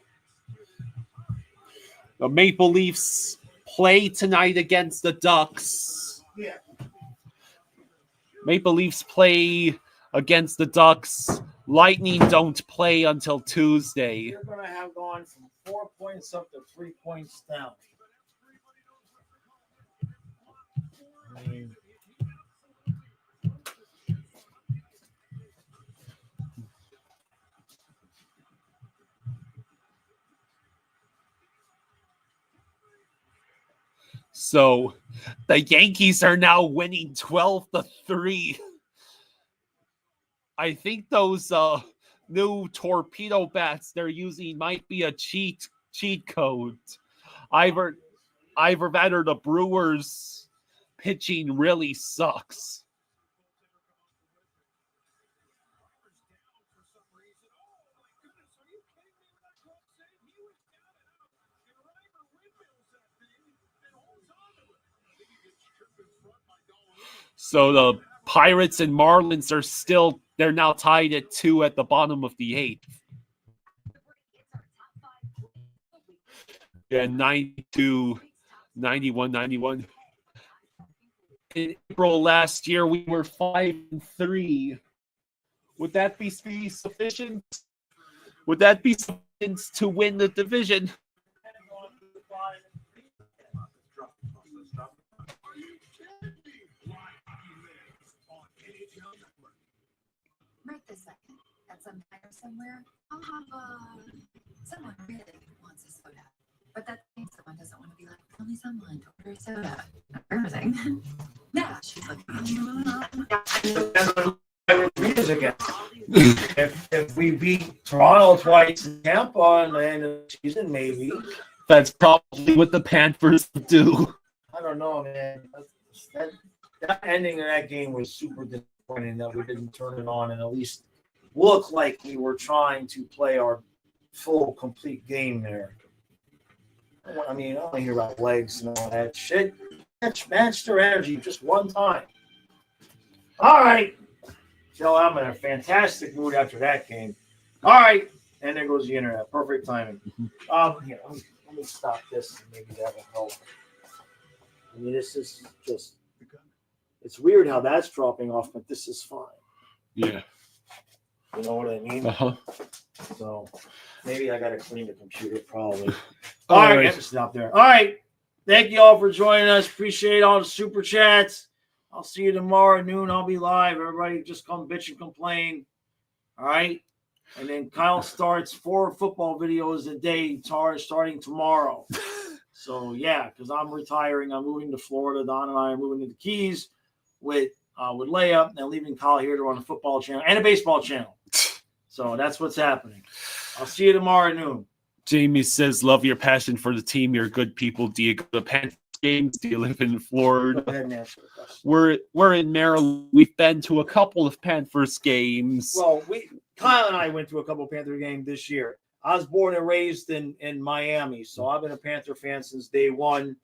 The Maple Leafs play tonight against the Ducks. Yeah. Maple Leafs play against the Ducks. Lightning don't play until Tuesday. You're going to have gone from 4 points up to 3 points down. I mean, so the Yankees are now winning 12-3. I think those new torpedo bats they're using might be a cheat code. Either that or the Brewers pitching really sucks. So the Pirates and Marlins are they're now tied at 2 at the bottom of the 8th. Yeah, 92, 91, 91. In April last year, we were 5-3. Would that be sufficient? Would that be sufficient to win the division? Right this second, at some diner somewhere, I'll have someone really wants a soda. But that same someone doesn't want to be like, only someone to order a soda. Embarrassing. Yeah, she's like, if we beat Toronto twice in Tampa and land in the season, maybe. That's probably what the Panthers do. I don't know, man. That ending of that game was super disappointing that we didn't turn it on and at least look like we were trying to play our full, complete game there. I mean, I don't hear about legs and all that shit. Match their energy just one time. All right. Joe, I'm in a fantastic mood after that game. All right. And there goes the internet. Perfect timing. Here, let me stop this and maybe that will help. I mean, this is just, it's weird how that's dropping off, but this is fine. Yeah. You know what I mean? Uh-huh. So maybe I got to clean the computer probably. All right. Have to stop there. All right. Thank you all for joining us. Appreciate all the super chats. I'll see you tomorrow at noon. I'll be live. Everybody just come bitch and complain. All right. And then Kyle starts 4 football videos a day starting tomorrow. So, yeah, because I'm retiring. I'm moving to Florida. Don and I are moving to the Keys with Leia and leaving Kyle here to run a football channel and a baseball channel. So that's what's happening. I'll see you tomorrow at noon. Jamie says, love your passion for the team. You're good people. Do you go to Panthers games? Do you live in Florida? Go ahead and answer the question. We're in Maryland. We've been to a couple of Panthers games. Well, Kyle and I went to a couple of Panther games this year. I was born and raised in Miami, so I've been a Panther fan since day one.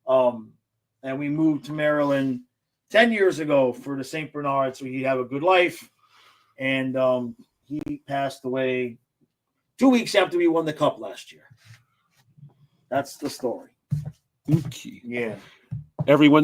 And we moved to Maryland 10 years ago for the St. Bernard, so he'd have a good life. And he passed away 2 weeks after we won the Cup last year. That's the story. Okay. Yeah. Everyone